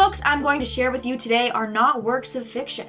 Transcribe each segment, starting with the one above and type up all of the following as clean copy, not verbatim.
books I'm going to share with you today are not works of fiction.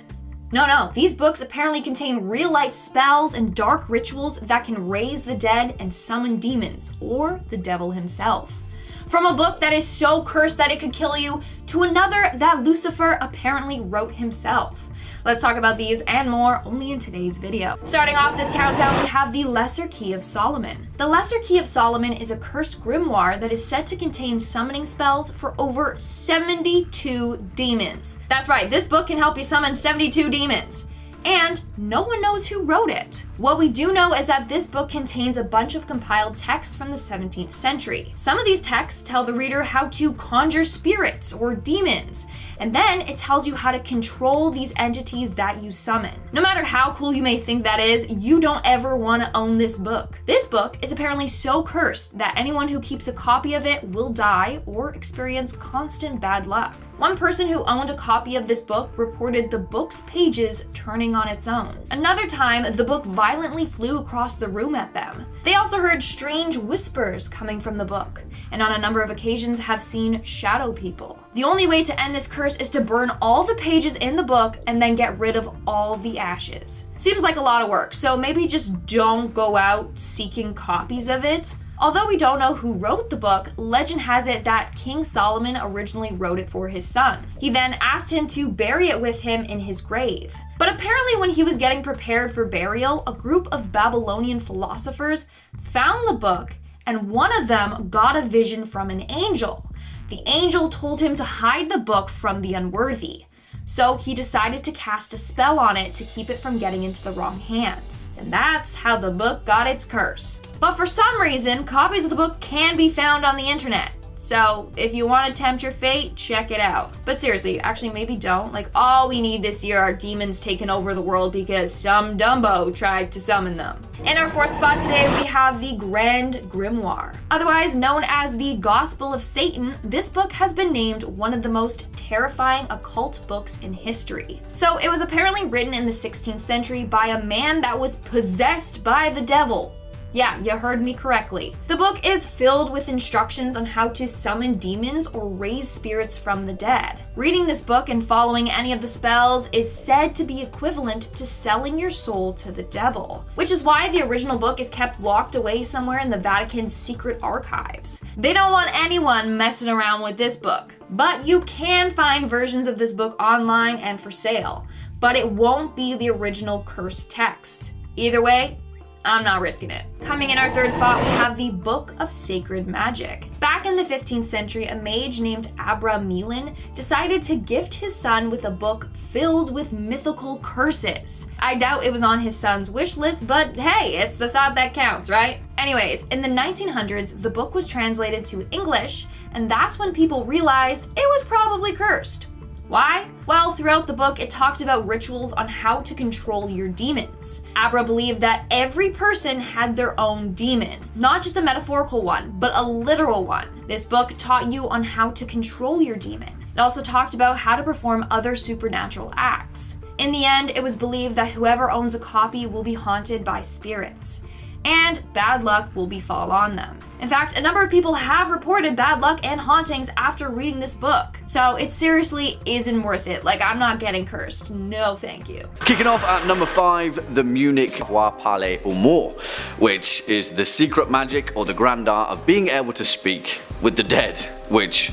No, these books apparently contain real-life spells and dark rituals that can raise the dead and summon demons, or the devil himself. From a book that is so cursed that it could kill you, to another that Lucifer apparently wrote himself. Let's talk about these and more only in today's video. Starting off this countdown, we have the Lesser Key of Solomon. The Lesser Key of Solomon is a cursed grimoire that is said to contain summoning spells for over 72 demons. That's right, this book can help you summon 72 demons. And no one knows who wrote it. What we do know is that this book contains a bunch of compiled texts from the 17th century. Some of these texts tell the reader how to conjure spirits or demons, and then it tells you how to control these entities that you summon. No matter how cool you may think that is, you don't ever want to own this book. This book is apparently so cursed that anyone who keeps a copy of it will die or experience constant bad luck. One person who owned a copy of this book reported the book's pages turning on its own. Another time, the book violently flew across the room at them. They also heard strange whispers coming from the book, and on a number of occasions have seen shadow people. The only way to end this curse is to burn all the pages in the book and then get rid of all the ashes. Seems like a lot of work, so maybe just don't go out seeking copies of it. Although we don't know who wrote the book, legend has it that King Solomon originally wrote it for his son. He then asked him to bury it with him in his grave. But apparently when he was getting prepared for burial, a group of Babylonian philosophers found the book, and one of them got a vision from an angel. The angel told him to hide the book from the unworthy. So he decided to cast a spell on it to keep it from getting into the wrong hands. And that's how the book got its curse. But for some reason, copies of the book can be found on the internet. So if you want to tempt your fate, check it out. But seriously, actually maybe don't. Like, all we need this year are demons taking over the world because some Dumbo tried to summon them. In our fourth spot today, we have the Grand Grimoire. Otherwise known as the Gospel of Satan, this book has been named one of the most terrifying occult books in history. So it was apparently written in the 16th century by a man that was possessed by the devil. Yeah, you heard me correctly. The book is filled with instructions on how to summon demons or raise spirits from the dead. Reading this book and following any of the spells is said to be equivalent to selling your soul to the devil, which is why the original book is kept locked away somewhere in the Vatican's secret archives. They don't want anyone messing around with this book. But you can find versions of this book online and for sale, but it won't be the original cursed text. Either way, I'm not risking it. Coming in our third spot, we have the Book of Sacred Magic. Back in the 15th century, a mage named Abramelin decided to gift his son with a book filled with mythical curses. I doubt it was on his son's wish list, but hey, it's the thought that counts, right? Anyways, in the 1900s, the book was translated to English, and that's when people realized it was probably cursed. Why? Well, throughout the book, it talked about rituals on how to control your demons. Abra believed that every person had their own demon, not just a metaphorical one, but a literal one. This book taught you on how to control your demon. It also talked about how to perform other supernatural acts. In the end, it was believed that whoever owns a copy will be haunted by spirits, and bad luck will befall on them. In fact, a number of people have reported bad luck and hauntings after reading this book. So it seriously isn't worth it. Like, I'm not getting cursed. No, thank you. Kicking off at number 5, the Munich Voir Parler ou Mort, which is the secret magic or the grand art of being able to speak with the dead, which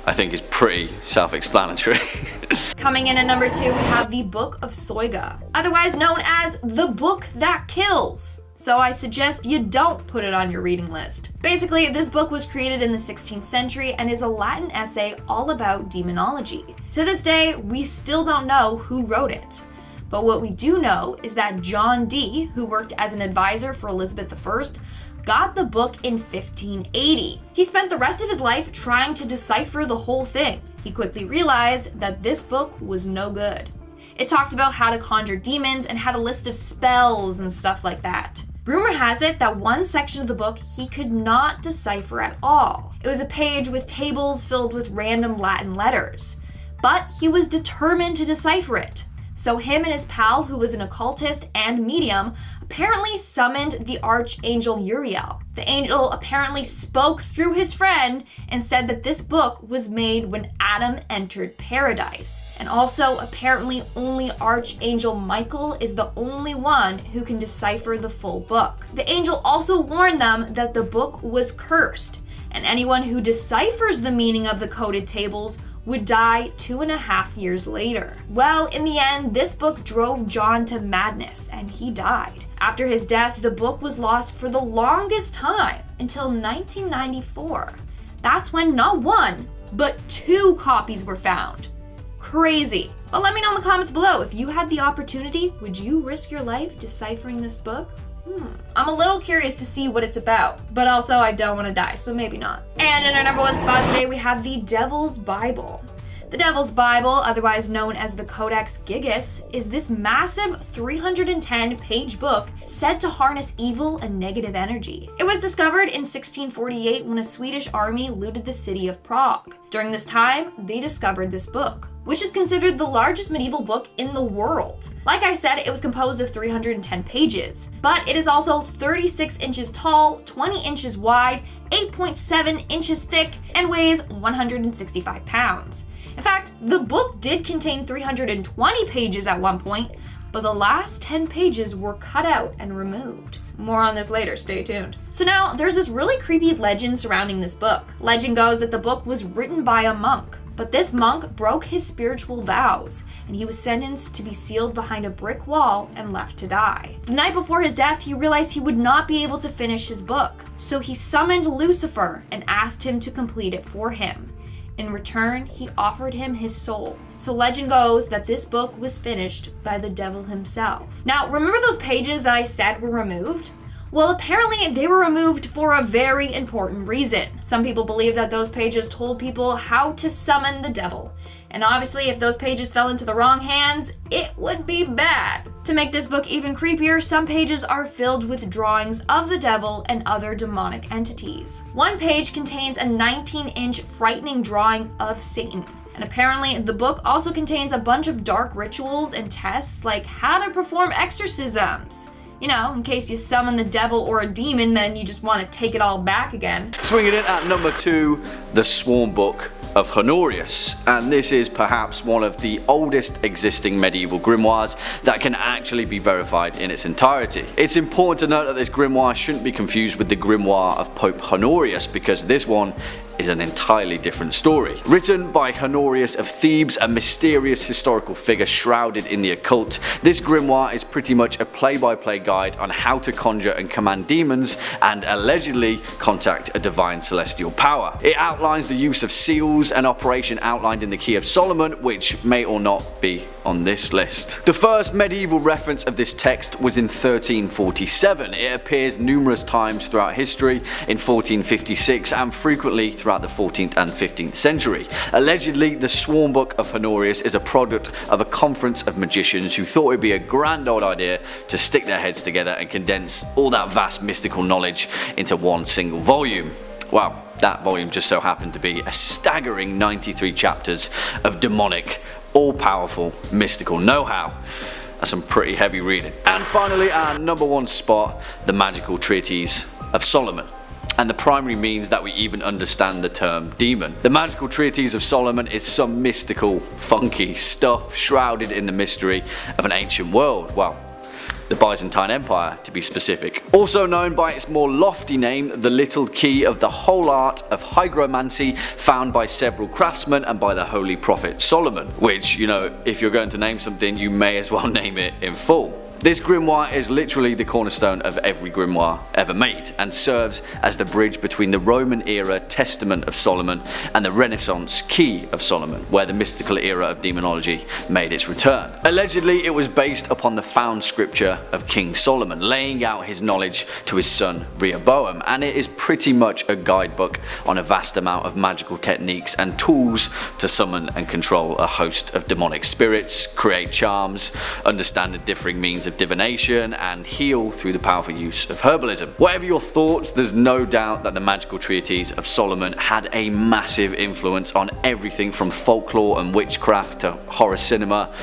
I think is pretty self-explanatory. Coming in at number 2, we have the Book of Soiga, otherwise known as the Book That Kills. So I suggest you don't put it on your reading list. Basically, this book was created in the 16th century and is a Latin essay all about demonology. To this day, we still don't know who wrote it. But what we do know is that John Dee, who worked as an advisor for Elizabeth I, got the book in 1580. He spent the rest of his life trying to decipher the whole thing. He quickly realized that this book was no good. It talked about how to conjure demons and had a list of spells and stuff like that. Rumor has it that one section of the book he could not decipher at all. It was a page with tables filled with random Latin letters. But he was determined to decipher it. So him and his pal, who was an occultist and medium, apparently summoned the archangel Uriel. The angel apparently spoke through his friend and said that this book was made when Adam entered paradise. And also, apparently only Archangel Michael is the only one who can decipher the full book. The angel also warned them that the book was cursed, and anyone who deciphers the meaning of the coded tables would die 2.5 years later. Well, in the end, this book drove John to madness, and he died. After his death, the book was lost for the longest time, until 1994. That's when not one, but 2 copies were found. Crazy. But let me know in the comments below, if you had the opportunity, would you risk your life deciphering this book? I'm a little curious to see what it's about, but also I don't want to die, so maybe not. And in our number 1 spot today, we have the Devil's Bible. The Devil's Bible, otherwise known as the Codex Gigas, is this massive 310-page book said to harness evil and negative energy. It was discovered in 1648 when a Swedish army looted the city of Prague. During this time, they discovered this book, which is considered the largest medieval book in the world. Like I said, it was composed of 310 pages, but it is also 36 inches tall, 20 inches wide, 8.7 inches thick, and weighs 165 pounds. In fact, the book did contain 320 pages at one point, but the last 10 pages were cut out and removed. More on this later, stay tuned. So now, there's this really creepy legend surrounding this book. Legend goes that the book was written by a monk, but this monk broke his spiritual vows, and he was sentenced to be sealed behind a brick wall and left to die. The night before his death, he realized he would not be able to finish his book, so he summoned Lucifer and asked him to complete it for him. In return, he offered him his soul. So legend goes that this book was finished by the devil himself. Now, remember those pages that I said were removed? Well, apparently they were removed for a very important reason. Some people believe that those pages told people how to summon the devil. And obviously, if those pages fell into the wrong hands, it would be bad. To make this book even creepier, some pages are filled with drawings of the devil and other demonic entities. One page contains a 19-inch frightening drawing of Satan. And apparently, the book also contains a bunch of dark rituals and tests, like how to perform exorcisms. You know, in case you summon the devil or a demon, then you just want to take it all back again. Swinging in at number 2, the Sworn Book of Honorius, and this is perhaps one of the oldest existing medieval grimoires that can actually be verified in its entirety. It's important to note that this grimoire shouldn't be confused with the grimoire of Pope Honorius, because this one is an entirely different story. Written by Honorius of Thebes, a mysterious historical figure shrouded in the occult, this grimoire is pretty much a play-by-play guide on how to conjure and command demons and allegedly contact a divine celestial power. It outlines the use of seals, an operation outlined in the Key of Solomon, which may or not be on this list. The first medieval reference of this text was in 1347. It appears numerous times throughout history, in 1456 and frequently throughout the 14th and 15th century. Allegedly, the Sworn Book of Honorius is a product of a conference of magicians who thought it would be a grand old idea to stick their heads together and condense all that vast mystical knowledge into one single volume. Wow, that volume just so happened to be a staggering 93 chapters of demonic, all-powerful, mystical know-how. That's some pretty heavy reading. And finally, our number 1 spot, the Magical Treatise of Solomon, and the primary means that we even understand the term demon. The Magical Treatise of Solomon is some mystical, funky stuff shrouded in the mystery of an ancient world. Well, the Byzantine Empire to be specific. Also known by its more lofty name, the Little Key of the Whole Art of Hygromancy, found by several craftsmen and by the Holy Prophet Solomon, which, you know, if you're going to name something, you may as well name it in full. This grimoire is literally the cornerstone of every grimoire ever made, and serves as the bridge between the Roman era Testament of Solomon and the Renaissance Key of Solomon, where the mystical era of demonology made its return. Allegedly, it was based upon the found scripture of King Solomon, laying out his knowledge to his son Rehoboam, and it is pretty much a guidebook on a vast amount of magical techniques and tools to summon and control a host of demonic spirits, create charms, understand the differing means of of divination and heal through the powerful use of herbalism. Whatever your thoughts, there's no doubt that the magical treatise of Solomon had a massive influence on everything from folklore and witchcraft to horror cinema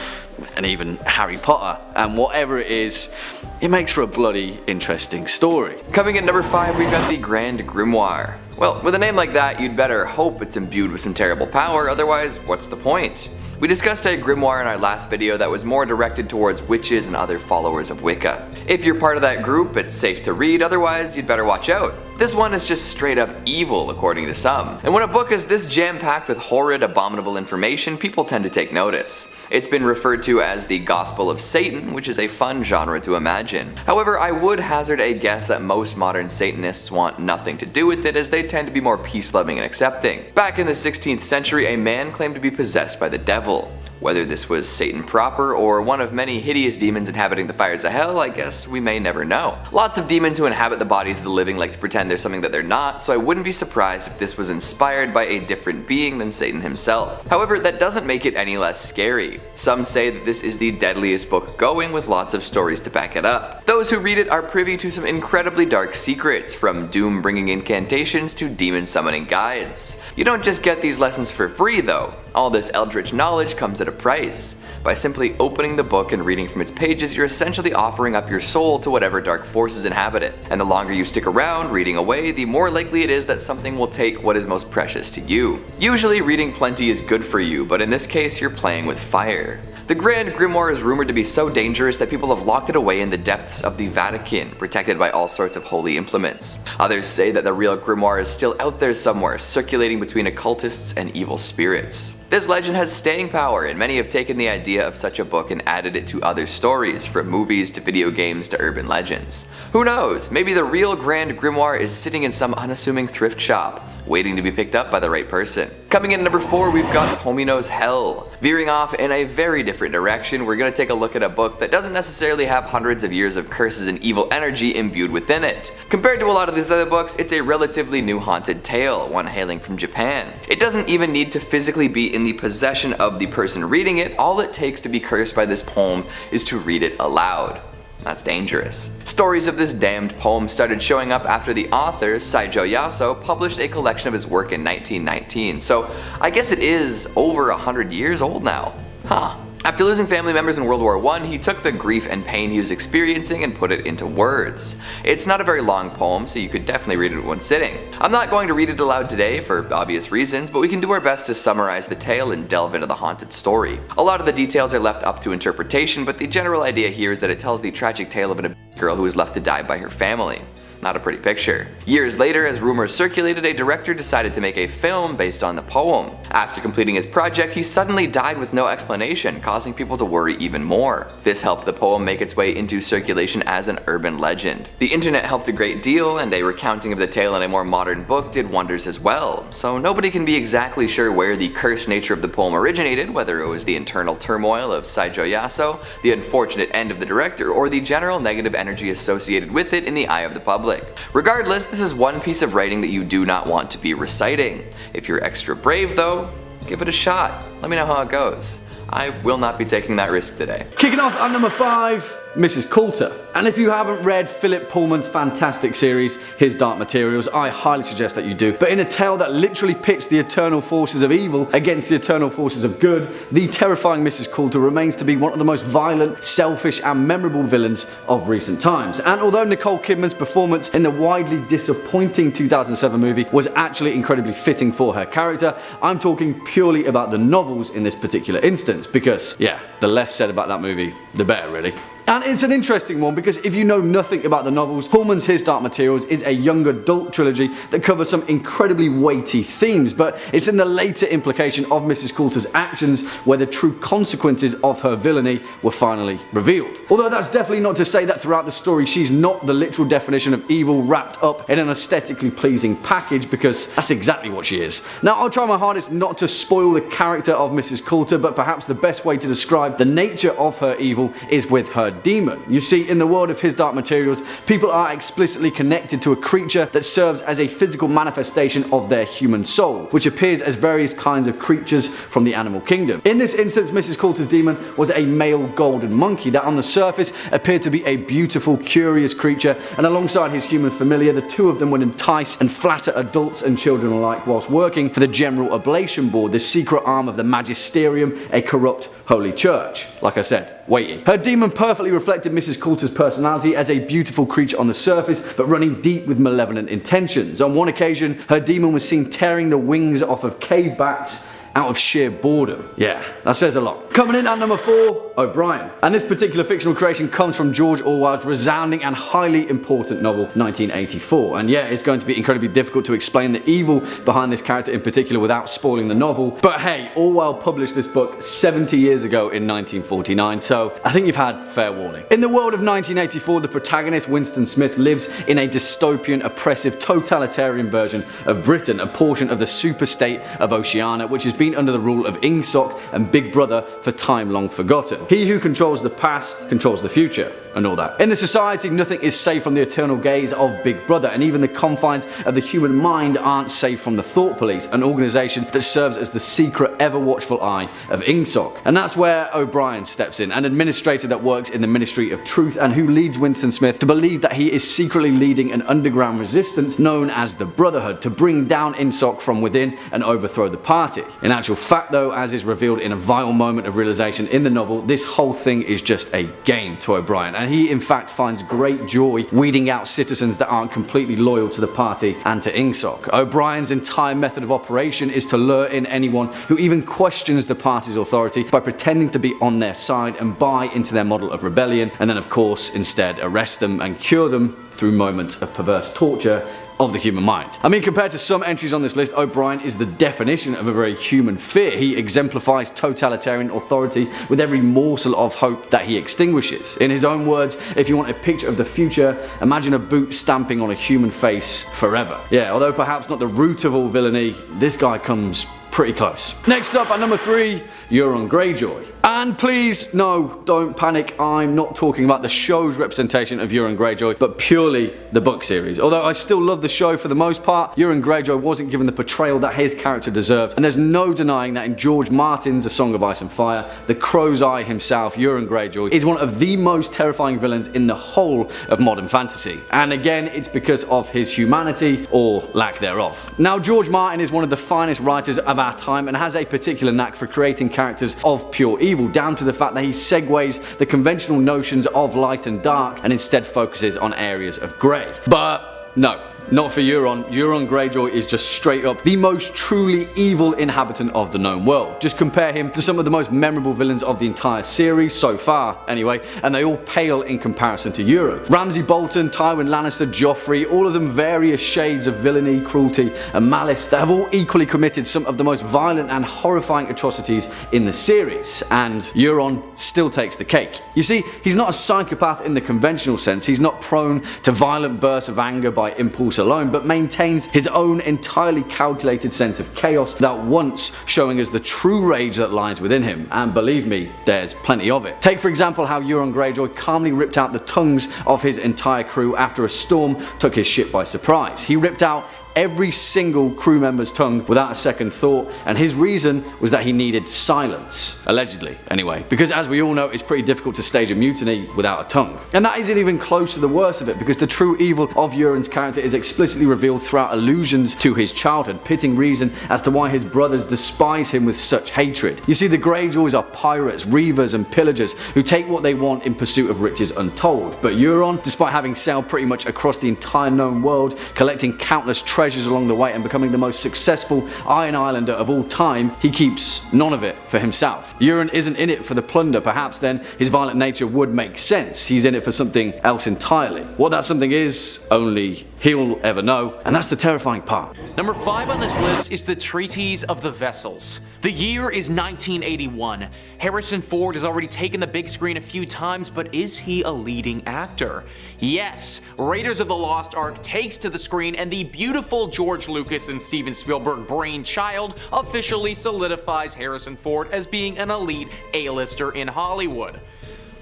and even Harry Potter, and whatever it is, it makes for a bloody interesting story. Coming in number 5, we've got the Grand Grimoire. Well, with a name like that, you'd better hope it's imbued with some terrible power, otherwise what's the point? We discussed a grimoire in our last video that was more directed towards witches and other followers of Wicca. If you're part of that group, it's safe to read, otherwise you'd better watch out. This one is just straight up evil according to some. And when a book is this jam-packed with horrid, abominable information, people tend to take notice. It's been referred to as the Gospel of Satan, which is a fun genre to imagine. However, I would hazard a guess that most modern Satanists want nothing to do with it, as they tend to be more peace-loving and accepting. Back in the 16th century, a man claimed to be possessed by the devil. Whether this was Satan proper or one of many hideous demons inhabiting the fires of hell, I guess we may never know. Lots of demons who inhabit the bodies of the living like to pretend they're something that they're not, so I wouldn't be surprised if this was inspired by a different being than Satan himself. However, that doesn't make it any less scary. Some say that this is the deadliest book going, with lots of stories to back it up. Those who read it are privy to some incredibly dark secrets, from doom bringing incantations to demon summoning guides. You don't just get these lessons for free though. All this eldritch knowledge comes at a price. By simply opening the book and reading from its pages, you're essentially offering up your soul to whatever dark forces inhabit it. And the longer you stick around reading away, the more likely it is that something will take what is most precious to you. Usually reading plenty is good for you, but in this case you're playing with fire. The Grand Grimoire is rumored to be so dangerous that people have locked it away in the depths of the Vatican, protected by all sorts of holy implements. Others say that the real grimoire is still out there somewhere, circulating between occultists and evil spirits. This legend has staying power, and many have taken the idea of such a book and added it to other stories, from movies to video games to urban legends. Who knows, maybe the real Grand Grimoire is sitting in some unassuming thrift shop, waiting to be picked up by the right person. Coming in at number 4, we've got Homino's Hell. Veering off in a very different direction, we're going to take a look at a book that doesn't necessarily have hundreds of years of curses and evil energy imbued within it. Compared to a lot of these other books, it's a relatively new haunted tale, one hailing from Japan. It doesn't even need to physically be in the possession of the person reading it. All it takes to be cursed by this poem is to read it aloud. That's dangerous. Stories of this damned poem started showing up after the author, Saijo Yaso, published a collection of his work in 1919, so I guess it is over 100 years old now. Huh. After losing family members in World War I, he took the grief and pain he was experiencing and put it into words. It's not a very long poem, so you could definitely read it in one sitting. I'm not going to read it aloud today for obvious reasons, but we can do our best to summarize the tale and delve into the haunted story. A lot of the details are left up to interpretation, but the general idea here is that it tells the tragic tale of an abused girl who is left to die by her family. Not a pretty picture. Years later, as rumors circulated, a director decided to make a film based on the poem. After completing his project, he suddenly died with no explanation, causing people to worry even more. This helped the poem make its way into circulation as an urban legend. The internet helped a great deal, and a recounting of the tale in a more modern book did wonders as well. So nobody can be exactly sure where the cursed nature of the poem originated, whether it was the internal turmoil of Saijo Yaso, the unfortunate end of the director, or the general negative energy associated with it in the eye of the public. Regardless, this is one piece of writing that you do not want to be reciting. If you're extra brave though, give it a shot. Let me know how it goes. I will not be taking that risk today. Kicking off at number 5, Mrs. Coulter. And if you haven't read Philip Pullman's fantastic series, His Dark Materials, I highly suggest that you do. But in a tale that literally pits the eternal forces of evil against the eternal forces of good, the terrifying Mrs. Coulter remains to be one of the most violent, selfish and memorable villains of recent times. And although Nicole Kidman's performance in the widely disappointing 2007 movie was actually incredibly fitting for her character, I'm talking purely about the novels in this particular instance, because yeah, the less said about that movie, the better really. And it's an interesting one because if you know nothing about the novels, Pullman's His Dark Materials is a young adult trilogy that covers some incredibly weighty themes, but it's in the later implication of Mrs. Coulter's actions where the true consequences of her villainy were finally revealed. Although that's definitely not to say that throughout the story she's not the literal definition of evil wrapped up in an aesthetically pleasing package, because that's exactly what she is. Now I'll try my hardest not to spoil the character of Mrs. Coulter, but perhaps the best way to describe the nature of her evil is with her demon. You see, in the world of His Dark Materials, people are explicitly connected to a creature that serves as a physical manifestation of their human soul, which appears as various kinds of creatures from the animal kingdom. In this instance, Mrs. Coulter's demon was a male golden monkey that on the surface appeared to be a beautiful, curious creature, and alongside his human familiar, the two of them would entice and flatter adults and children alike whilst working for the General Oblation Board, the secret arm of the Magisterium, a corrupt holy church. Like I said, weighty. Her demon perfectly reflected Mrs. Coulter's personality as a beautiful creature on the surface, but running deep with malevolent intentions. On one occasion, her demon was seen tearing the wings off of cave bats out of sheer boredom. Yeah, that says a lot. Coming in at number 4, O'Brien. And this particular fictional creation comes from George Orwell's resounding and highly important novel, 1984. And yeah, it's going to be incredibly difficult to explain the evil behind this character in particular without spoiling the novel. But hey, Orwell published this book 70 years ago in 1949, so I think you've had fair warning. In the world of 1984, the protagonist, Winston Smith, lives in a dystopian, oppressive, totalitarian version of Britain, a portion of the superstate of Oceania, which has been under the rule of Ingsoc and Big Brother for time long forgotten. He who controls the past controls the future, and all that. In the society, nothing is safe from the eternal gaze of Big Brother, and even the confines of the human mind aren't safe from the Thought Police, an organisation that serves as the secret, ever-watchful eye of Ingsoc. And that's where O'Brien steps in, an administrator that works in the Ministry of Truth and who leads Winston Smith to believe that he is secretly leading an underground resistance known as the Brotherhood to bring down Ingsoc from within and overthrow the party. In actual fact though, as is revealed in a vital moment of realization in the novel, this whole thing is just a game to O'Brien, and he in fact finds great joy weeding out citizens that aren't completely loyal to the party and to Ingsoc. O'Brien's entire method of operation is to lure in anyone who even questions the party's authority by pretending to be on their side and buy into their model of rebellion, and then of course instead arrest them and cure them through moments of perverse torture of the human mind. I mean, compared to some entries on this list, O'Brien is the definition of a very human fear. He exemplifies totalitarian authority with every morsel of hope that he extinguishes. In his own words, if you want a picture of the future, imagine a boot stamping on a human face forever. Yeah, although perhaps not the root of all villainy, this guy comes pretty close. Next up at number 3, Euron Greyjoy. And please, no, don't panic, I'm not talking about the show's representation of Euron Greyjoy, but purely the book series. Although I still love the show for the most part, Euron Greyjoy wasn't given the portrayal that his character deserved, and there's no denying that in George Martin's A Song of Ice and Fire, the Crow's Eye himself, Euron Greyjoy, is one of the most terrifying villains in the whole of modern fantasy. And again, it's because of his humanity, or lack thereof. Now, George Martin is one of the finest writers of our time and has a particular knack for creating characters of pure evil, down to the fact that he segues the conventional notions of light and dark and instead focuses on areas of grey. But no, not for Euron. Euron Greyjoy is just straight up the most truly evil inhabitant of the known world. Just compare him to some of the most memorable villains of the entire series, so far anyway, and they all pale in comparison to Euron. Ramsay Bolton, Tywin Lannister, Joffrey, all of them various shades of villainy, cruelty and malice that have all equally committed some of the most violent and horrifying atrocities in the series, and Euron still takes the cake. You see, he's not a psychopath in the conventional sense, he's not prone to violent bursts of anger by impulse alone, but maintains his own entirely calculated sense of chaos that once showing us the true rage that lies within him, and believe me, there's plenty of it. Take for example how Euron Greyjoy calmly ripped out the tongues of his entire crew after a storm took his ship by surprise. He ripped out every single crew member's tongue without a second thought, and his reason was that he needed silence. Allegedly, anyway. Because as we all know, it's pretty difficult to stage a mutiny without a tongue. And that isn't even close to the worst of it, because the true evil of Euron's character is explicitly revealed throughout allusions to his childhood, pitting reason as to why his brothers despise him with such hatred. You see, the Greyjoys are pirates, reavers and pillagers who take what they want in pursuit of riches untold. But Euron, despite having sailed pretty much across the entire known world, collecting countless treasures along the way and becoming the most successful Iron Islander of all time, he keeps none of it for himself. Euron isn't in it for the plunder. Perhaps then his violent nature would make sense. He's in it for something else entirely. What that something is, only he'll ever know, and that's the terrifying part. Number 5 on this list is the Treatise of the Vessels. The year is 1981. Harrison Ford has already taken the big screen a few times, but is he a leading actor? Yes, Raiders of the Lost Ark takes to the screen, and the beautiful George Lucas and Steven Spielberg brainchild officially solidifies Harrison Ford as being an elite A-lister in Hollywood.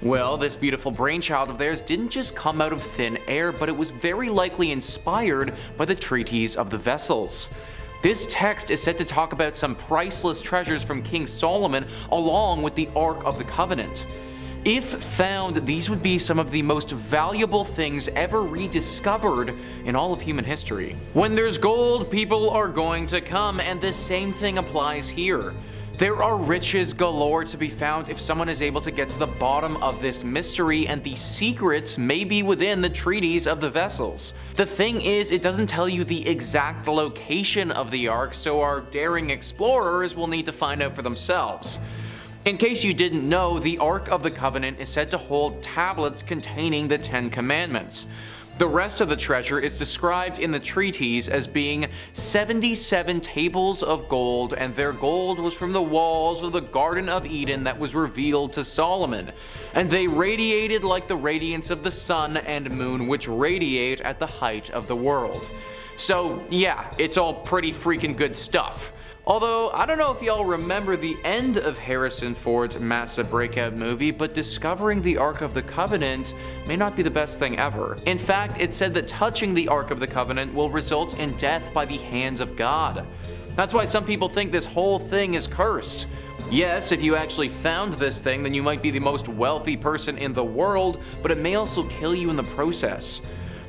Well, this beautiful brainchild of theirs didn't just come out of thin air, but it was very likely inspired by the Treatise of the Vessels. This text is said to talk about some priceless treasures from King Solomon along with the Ark of the Covenant. If found, these would be some of the most valuable things ever rediscovered in all of human history. When there's gold, people are going to come, and the same thing applies here. There are riches galore to be found if someone is able to get to the bottom of this mystery, and the secrets may be within the Treatise of the Vessels. The thing is, it doesn't tell you the exact location of the Ark, so our daring explorers will need to find out for themselves. In case you didn't know, the Ark of the Covenant is said to hold tablets containing the Ten Commandments. The rest of the treasure is described in the treatise as being 77 tables of gold, and their gold was from the walls of the Garden of Eden that was revealed to Solomon. And they radiated like the radiance of the sun and moon, which radiate at the height of the world. So yeah, it's all pretty freaking good stuff. Although, I don't know if y'all remember the end of Harrison Ford's massive breakout movie, but discovering the Ark of the Covenant may not be the best thing ever. In fact, it's said that touching the Ark of the Covenant will result in death by the hands of God. That's why some people think this whole thing is cursed. Yes, if you actually found this thing, then you might be the most wealthy person in the world, but it may also kill you in the process.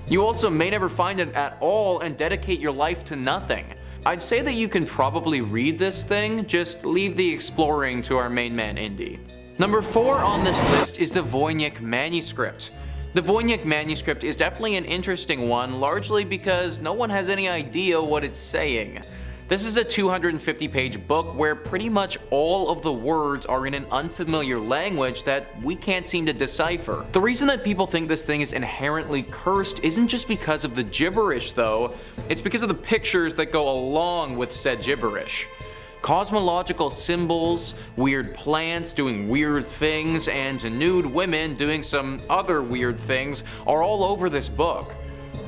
You also may never find it at all and dedicate your life to nothing. I'd say that you can probably read this thing, just leave the exploring to our main man Indy. Number 4 on this list is the Voynich manuscript. The Voynich manuscript is definitely an interesting one, largely because no one has any idea what it's saying. This is a 250-page book where pretty much all of the words are in an unfamiliar language that we can't seem to decipher. The reason that people think this thing is inherently cursed isn't just because of the gibberish though, it's because of the pictures that go along with said gibberish. Cosmological symbols, weird plants doing weird things, and nude women doing some other weird things are all over this book.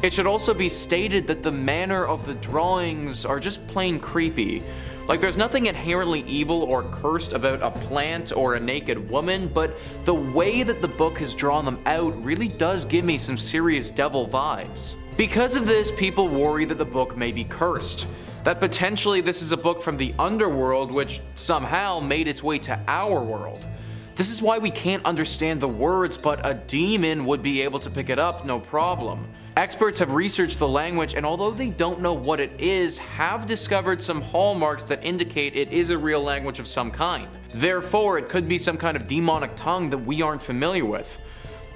It should also be stated that the manner of the drawings are just plain creepy. Like, there's nothing inherently evil or cursed about a plant or a naked woman, but the way that the book has drawn them out really does give me some serious devil vibes. Because of this, people worry that the book may be cursed. That potentially this is a book from the underworld which somehow made its way to our world. This is why we can't understand the words, but a demon would be able to pick it up no problem. Experts have researched the language, and although they don't know what it is, have discovered some hallmarks that indicate it is a real language of some kind. Therefore, it could be some kind of demonic tongue that we aren't familiar with.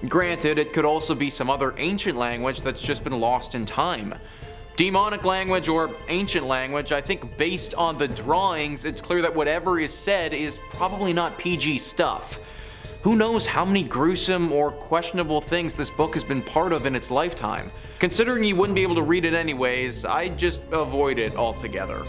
Granted, it could also be some other ancient language that's just been lost in time. Demonic language or ancient language, I think based on the drawings, it's clear that whatever is said is probably not PG stuff. Who knows how many gruesome or questionable things this book has been part of in its lifetime. Considering you wouldn't be able to read it anyways, I'd just avoid it altogether.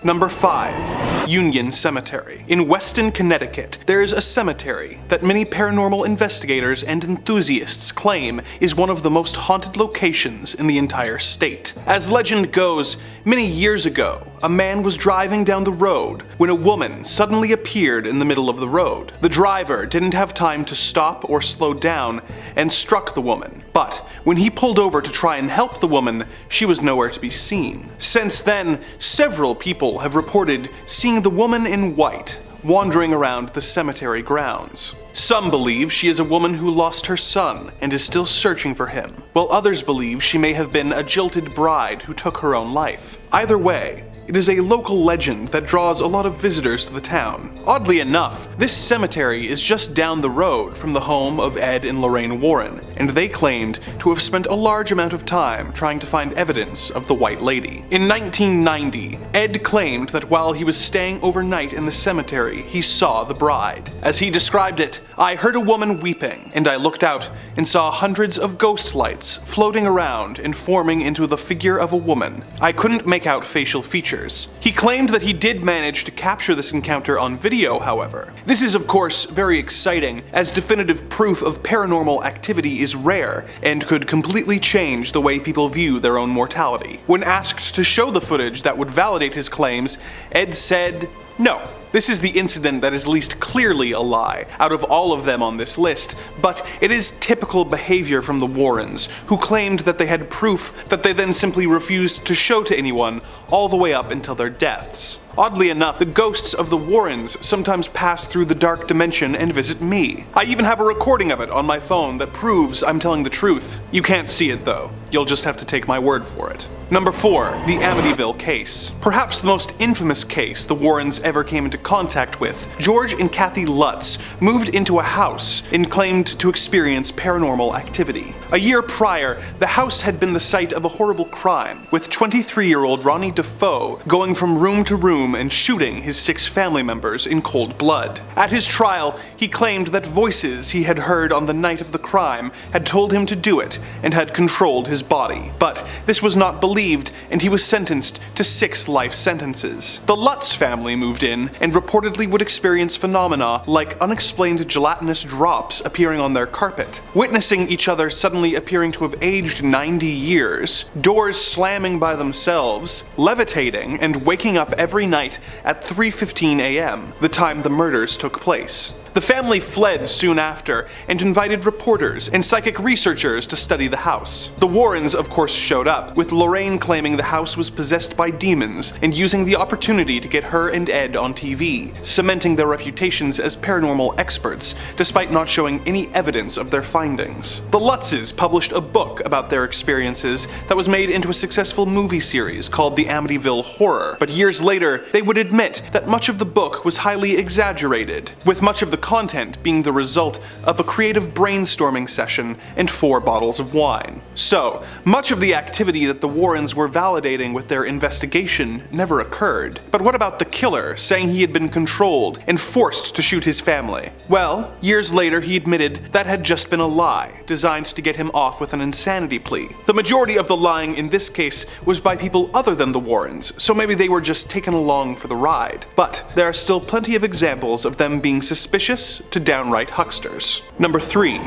Number 5. Union Cemetery. In Weston, Connecticut, there is a cemetery that many paranormal investigators and enthusiasts claim is one of the most haunted locations in the entire state. As legend goes, many years ago, a man was driving down the road when a woman suddenly appeared in the middle of the road. The driver didn't have time to stop or slow down and struck the woman, but when he pulled over to try and help the woman, she was nowhere to be seen. Since then, several people have reported seeing the woman in white wandering around the cemetery grounds. Some believe she is a woman who lost her son and is still searching for him, while others believe she may have been a jilted bride who took her own life. Either way, it is a local legend that draws a lot of visitors to the town. Oddly enough, this cemetery is just down the road from the home of Ed and Lorraine Warren, and they claimed to have spent a large amount of time trying to find evidence of the White Lady. In 1990, Ed claimed that while he was staying overnight in the cemetery, he saw the bride. As he described it, "I heard a woman weeping, and I looked out and saw hundreds of ghost lights floating around and forming into the figure of a woman. I couldn't make out facial features." He claimed that he did manage to capture this encounter on video, however. This is of course very exciting, as definitive proof of paranormal activity is rare and could completely change the way people view their own mortality. When asked to show the footage that would validate his claims, Ed said, "No, This is the incident that is least clearly a lie out of all of them on this list, but it is typical behavior from the Warrens, who claimed that they had proof that they then simply refused to show to anyone all the way up until their deaths. Oddly enough, the ghosts of the Warrens sometimes pass through the dark dimension and visit me. I even have a recording of it on my phone that proves I'm telling the truth. You can't see it though. You'll just have to take my word for it. Number 4. The Amityville Case. Perhaps the most infamous case the Warrens ever came into contact with. George and Kathy Lutz moved into a house and claimed to experience paranormal activity. A year prior, the house had been the site of a horrible crime, with 23-year-old Ronnie Defoe going from room to room and shooting his 6 family members in cold blood. At his trial, he claimed that voices he had heard on the night of the crime had told him to do it and had controlled his body. But this was not believed, and he was sentenced to 6 life sentences. The Lutz family moved in and reportedly would experience phenomena like unexplained gelatinous drops appearing on their carpet, witnessing each other suddenly appearing to have aged 90 years, doors slamming by themselves, levitating, and waking up every night at 3:15 a.m., the time the murders took place. The family fled soon after and invited reporters and psychic researchers to study the house. The Warrens, of course, showed up, with Lorraine claiming the house was possessed by demons and using the opportunity to get her and Ed on TV, cementing their reputations as paranormal experts, despite not showing any evidence of their findings. The Lutzes published a book about their experiences that was made into a successful movie series called The Amityville Horror, but years later, they would admit that much of the book was highly exaggerated, with much of the content being the result of a creative brainstorming session and 4 bottles of wine. So, much of the activity that the Warrens were validating with their investigation never occurred. But what about the killer saying he had been controlled and forced to shoot his family? Well, years later he admitted that had just been a lie, designed to get him off with an insanity plea. The majority of the lying in this case was by people other than the Warrens, so maybe they were just taken along for the ride. But there are still plenty of examples of them being suspicious to downright hucksters. Number 3.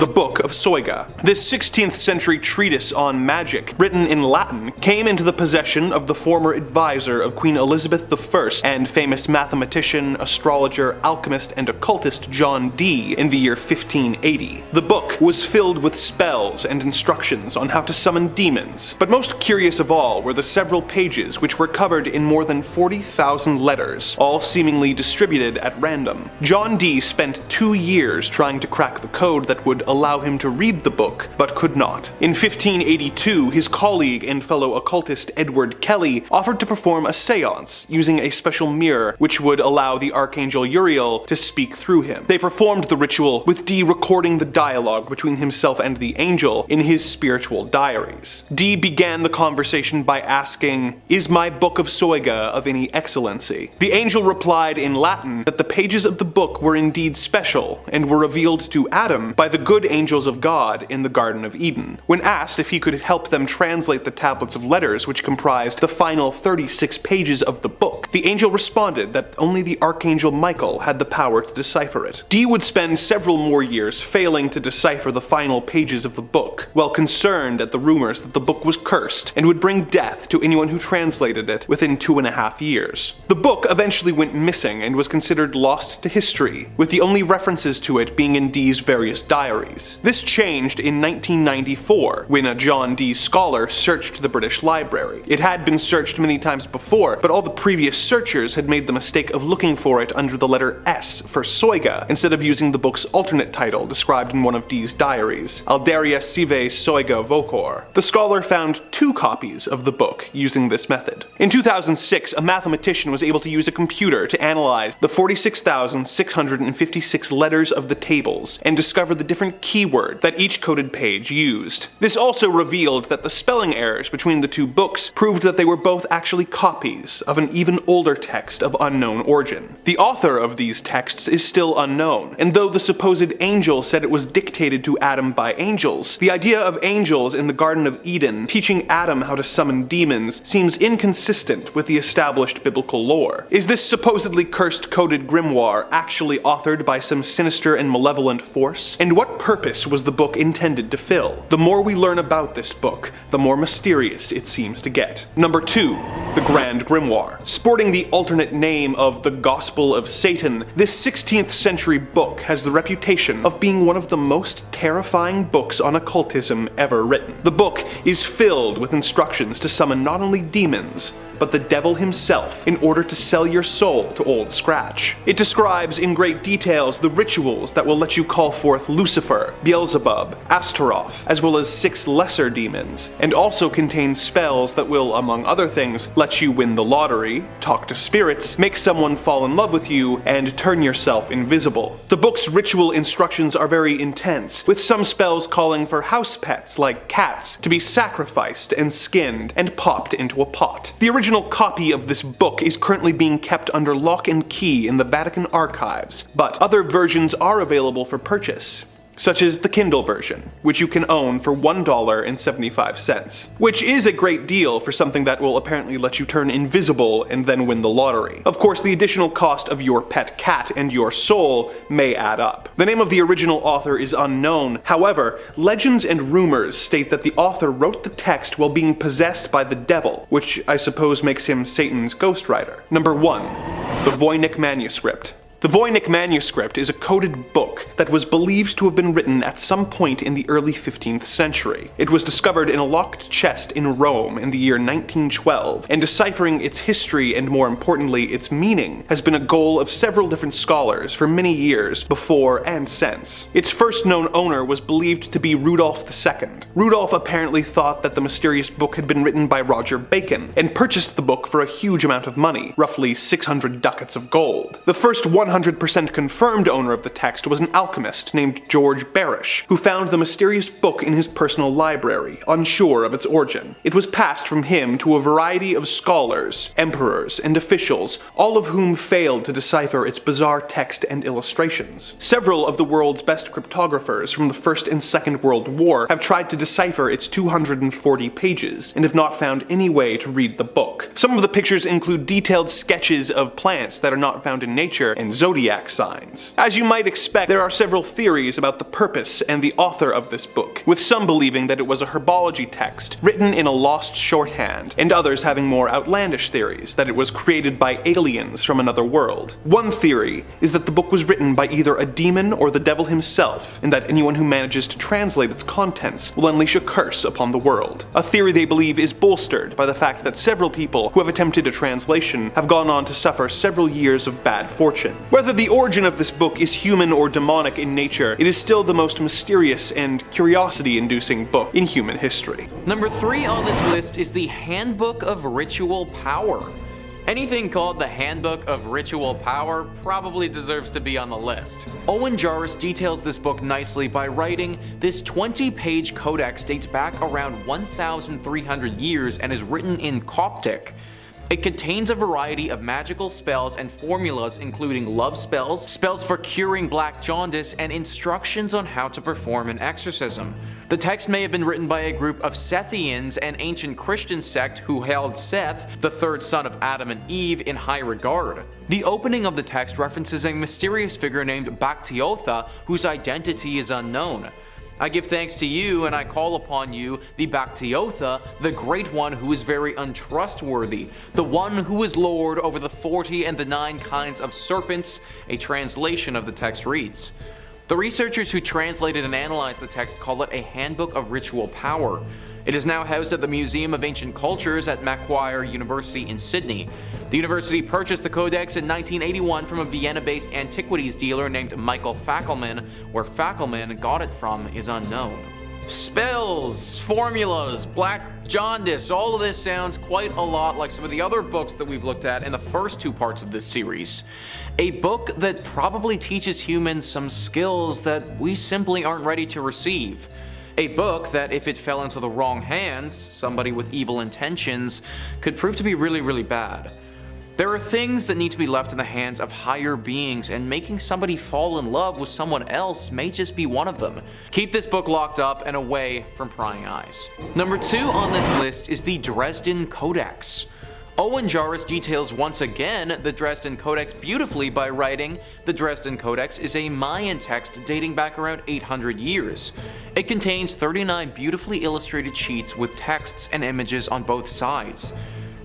The Book of Soyga. This 16th century treatise on magic, written in Latin, came into the possession of the former advisor of Queen Elizabeth I and famous mathematician, astrologer, alchemist, and occultist John Dee in the year 1580. The book was filled with spells and instructions on how to summon demons, but most curious of all were the several pages which were covered in more than 40,000 letters, all seemingly distributed at random. John Dee spent 2 years trying to crack the code that would allow him to read the book, but could not. In 1582, his colleague and fellow occultist Edward Kelly offered to perform a seance using a special mirror which would allow the Archangel Uriel to speak through him. They performed the ritual, with Dee recording the dialogue between himself and the angel in his spiritual diaries. Dee began the conversation by asking, "Is my Book of Soyga of any excellency?" The angel replied in Latin that the pages of the book were indeed special and were revealed to Adam by the good angels of God in the Garden of Eden. When asked if he could help them translate the tablets of letters which comprised the final 36 pages of the book, the angel responded that only the Archangel Michael had the power to decipher it. Dee would spend several more years failing to decipher the final pages of the book, while concerned at the rumors that the book was cursed and would bring death to anyone who translated it within 2.5 years. The book eventually went missing and was considered lost to history, with the only references to it being in Dee's various diaries. This changed in 1994, when a John Dee scholar searched the British Library. It had been searched many times before, but all the previous searchers had made the mistake of looking for it under the letter S for Soyga, instead of using the book's alternate title described in one of Dee's diaries, Alderia Sive Soyga Vocor. The scholar found 2 copies of the book using this method. In 2006, a mathematician was able to use a computer to analyze the 46,656 letters of the tables and discover the different keyword that each coded page used. This also revealed that the spelling errors between the 2 books proved that they were both actually copies of an even older text of unknown origin. The author of these texts is still unknown, and though the supposed angel said it was dictated to Adam by angels, the idea of angels in the Garden of Eden teaching Adam how to summon demons seems inconsistent with the established biblical lore. Is this supposedly cursed coded grimoire actually authored by some sinister and malevolent force? And what purpose was the book intended to fill? The more we learn about this book, the more mysterious it seems to get. Number 2. the Grand Grimoire. Sporting the alternate name of the Gospel of Satan, this 16th century book has the reputation of being one of the most terrifying books on occultism ever written. The book is filled with instructions to summon not only demons, but the devil himself in order to sell your soul to Old Scratch. It describes in great details the rituals that will let you call forth Lucifer, Beelzebub, Astaroth, as well as 6 lesser demons, and also contains spells that will, among other things, let you win the lottery, talk to spirits, make someone fall in love with you, and turn yourself invisible. The book's ritual instructions are very intense, with some spells calling for house pets like cats to be sacrificed and skinned and popped into a pot. The original copy of this book is currently being kept under lock and key in the Vatican archives, but other versions are available for purchase, such as the Kindle version, which you can own for $1.75, which is a great deal for something that will apparently let you turn invisible and then win the lottery. Of course, the additional cost of your pet cat and your soul may add up. The name of the original author is unknown. However, legends and rumors state that the author wrote the text while being possessed by the devil, which I suppose makes him Satan's ghostwriter. Number 1. The Voynich Manuscript. The Voynich manuscript is a coded book that was believed to have been written at some point in the early 15th century. It was discovered in a locked chest in Rome in the year 1912, and deciphering its history and, more importantly, its meaning has been a goal of several different scholars for many years before and since. Its first known owner was believed to be Rudolf II. Rudolf apparently thought that the mysterious book had been written by Roger Bacon, and purchased the book for a huge amount of money, roughly 600 ducats of gold. The first 100% confirmed owner of the text was an alchemist named George Barish, who found the mysterious book in his personal library, unsure of its origin. It was passed from him to a variety of scholars, emperors, and officials, all of whom failed to decipher its bizarre text and illustrations. Several of the world's best cryptographers from the First and Second World War have tried to decipher its 240 pages, and have not found any way to read the book. Some of the pictures include detailed sketches of plants that are not found in nature, and zodiac signs. As you might expect, there are several theories about the purpose and the author of this book, with some believing that it was a herbology text written in a lost shorthand, and others having more outlandish theories that it was created by aliens from another world. One theory is that the book was written by either a demon or the devil himself, and that anyone who manages to translate its contents will unleash a curse upon the world. A theory they believe is bolstered by the fact that several people who have attempted a translation have gone on to suffer several years of bad fortune. Whether the origin of this book is human or demonic in nature, it is still the most mysterious and curiosity-inducing book in human history. Number 3 on this list is the Handbook of Ritual Power. Anything called the Handbook of Ritual Power probably deserves to be on the list. Owen Jarvis details this book nicely by writing, "This 20-page codex dates back around 1,300 years and is written in Coptic. It contains a variety of magical spells and formulas including love spells, spells for curing black jaundice, and instructions on how to perform an exorcism. The text may have been written by a group of Sethians, an ancient Christian sect who held Seth, the third son of Adam and Eve, in high regard. The opening of the text references a mysterious figure named Bactiotha, whose identity is unknown. I give thanks to you, and I call upon you, the Bactiotha, the great one who is very untrustworthy, the one who is lord over the 40 and the 9 kinds of serpents," a translation of the text reads. The researchers who translated and analyzed the text call it a handbook of ritual power. It is now housed at the Museum of Ancient Cultures at Macquarie University in Sydney. The university purchased the codex in 1981 from a Vienna-based antiquities dealer named Michael Fackelman. Where Fackelman got it from is unknown. Spells, formulas, black jaundice, all of this sounds quite a lot like some of the other books that we've looked at in the first 2 parts of this series. A book that probably teaches humans some skills that we simply aren't ready to receive. A book that, if it fell into the wrong hands, somebody with evil intentions, could prove to be really, really bad. There are things that need to be left in the hands of higher beings, and making somebody fall in love with someone else may just be one of them. Keep this book locked up and away from prying eyes. Number 2 on this list is the Dresden Codex. Owen Jarvis details once again the Dresden Codex beautifully by writing, "The Dresden Codex is a Mayan text dating back around 800 years. It contains 39 beautifully illustrated sheets with texts and images on both sides.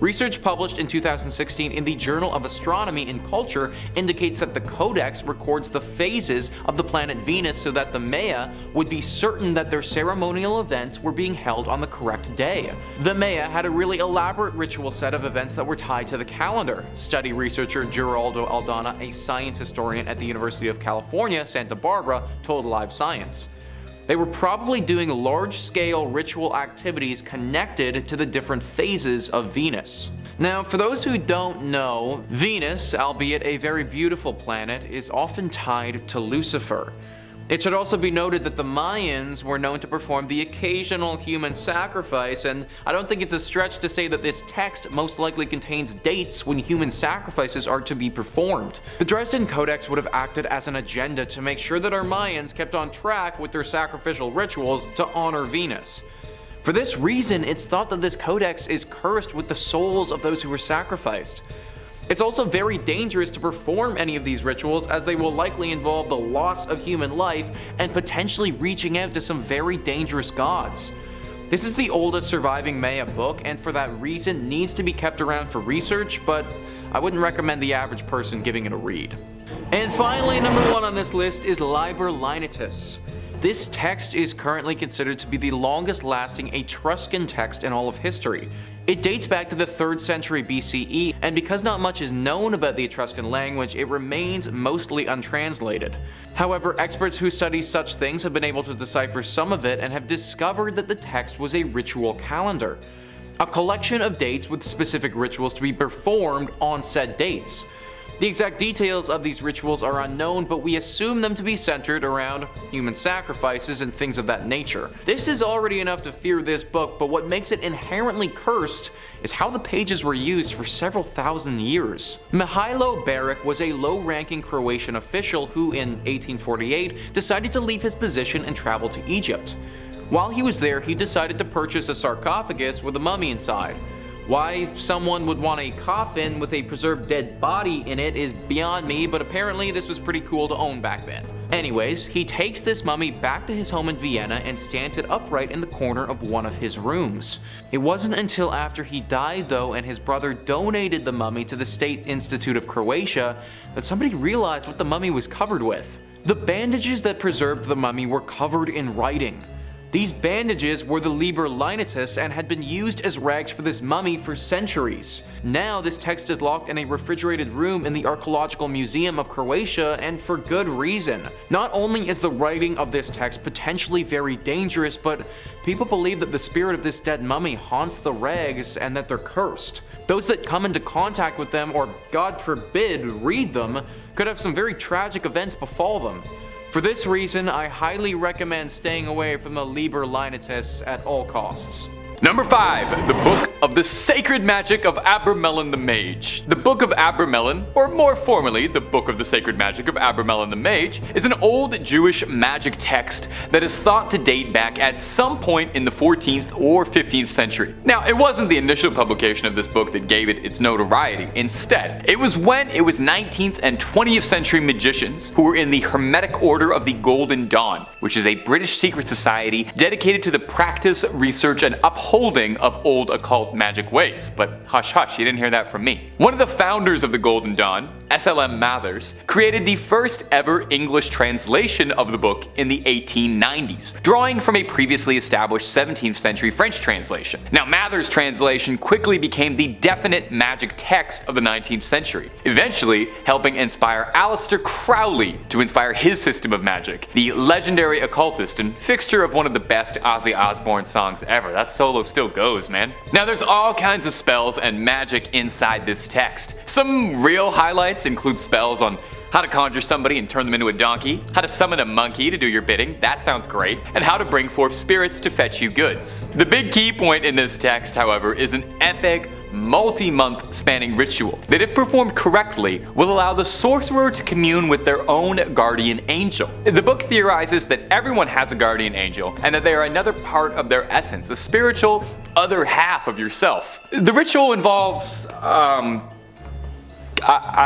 Research published in 2016 in the Journal of Astronomy and Culture indicates that the Codex records the phases of the planet Venus so that the Maya would be certain that their ceremonial events were being held on the correct day. The Maya had a really elaborate ritual set of events that were tied to the calendar. Study researcher Geraldo Aldana, a science historian at the University of California, Santa Barbara, told Live Science. They were probably doing large-scale ritual activities connected to the different phases of Venus. Now, for those who don't know, Venus, albeit a very beautiful planet, is often tied to Lucifer. It should also be noted that the Mayans were known to perform the occasional human sacrifice, and I don't think it's a stretch to say that this text most likely contains dates when human sacrifices are to be performed. The Dresden Codex would have acted as an agenda to make sure that our Mayans kept on track with their sacrificial rituals to honor Venus. For this reason, it's thought that this codex is cursed with the souls of those who were sacrificed. It's also very dangerous to perform any of these rituals, as they will likely involve the loss of human life and potentially reaching out to some very dangerous gods. This is the oldest surviving Maya book, and for that reason needs to be kept around for research, but I wouldn't recommend the average person giving it a read. And finally, number 1 on this list is Liber Lineatus. This text is currently considered to be the longest lasting Etruscan text in all of history. It dates back to the 3rd century BCE, and because not much is known about the Etruscan language, it remains mostly untranslated. However, experts who study such things have been able to decipher some of it and have discovered that the text was a ritual calendar, a collection of dates with specific rituals to be performed on said dates. The exact details of these rituals are unknown, but we assume them to be centered around human sacrifices and things of that nature. This is already enough to fear this book, but what makes it inherently cursed is how the pages were used for several thousand years. Mihailo Beric was a low-ranking Croatian official who, in 1848, decided to leave his position and travel to Egypt. While he was there, he decided to purchase a sarcophagus with a mummy inside. Why someone would want a coffin with a preserved dead body in it is beyond me, but apparently this was pretty cool to own back then. Anyways, he takes this mummy back to his home in Vienna and stands it upright in the corner of one of his rooms. It wasn't until after he died though and his brother donated the mummy to the State Institute of Croatia that somebody realized what the mummy was covered with. The bandages that preserved the mummy were covered in writing. These bandages were the Liber Lineatus and had been used as rags for this mummy for centuries. Now this text is locked in a refrigerated room in the Archaeological Museum of Croatia, and for good reason. Not only is the writing of this text potentially very dangerous, but people believe that the spirit of this dead mummy haunts the rags and that they're cursed. Those that come into contact with them, or God forbid, read them, could have some very tragic events befall them. For this reason, I highly recommend staying away from the Liber Lineatus at all costs. Number 5. The Book of the Sacred Magic of Abramelin the Mage. The Book of Abramelin, or more formally, the Book of the Sacred Magic of Abramelin the Mage, is an old Jewish magic text that is thought to date back at some point in the 14th or 15th century. Now, it wasn't the initial publication of this book that gave it its notoriety. Instead, it was when it was 19th and 20th century magicians who were in the Hermetic Order of the Golden Dawn, which is a British secret society dedicated to the practice, research, and upholding of old occult magic ways. But hush hush, you didn't hear that from me. One of the founders of the Golden Dawn, S.L.M. Mathers, created the first ever English translation of the book in the 1890s, drawing from a previously established 17th century French translation. Now, Mathers' translation quickly became the definite magic text of the 19th century, eventually helping inspire Aleister Crowley to inspire his system of magic, the legendary occultist and fixture of one of the best Ozzy Osbourne songs ever. That solo still goes, man. Now, there's all kinds of spells and magic inside this text. Some real highlights include spells on how to conjure somebody and turn them into a donkey, how to summon a monkey to do your bidding, that sounds great, and how to bring forth spirits to fetch you goods. The big key point in this text, however, is an epic, multi-month spanning ritual that, if performed correctly, will allow the sorcerer to commune with their own guardian angel. The book theorizes that everyone has a guardian angel and that they are another part of their essence, a spiritual other half of yourself. The ritual involves, I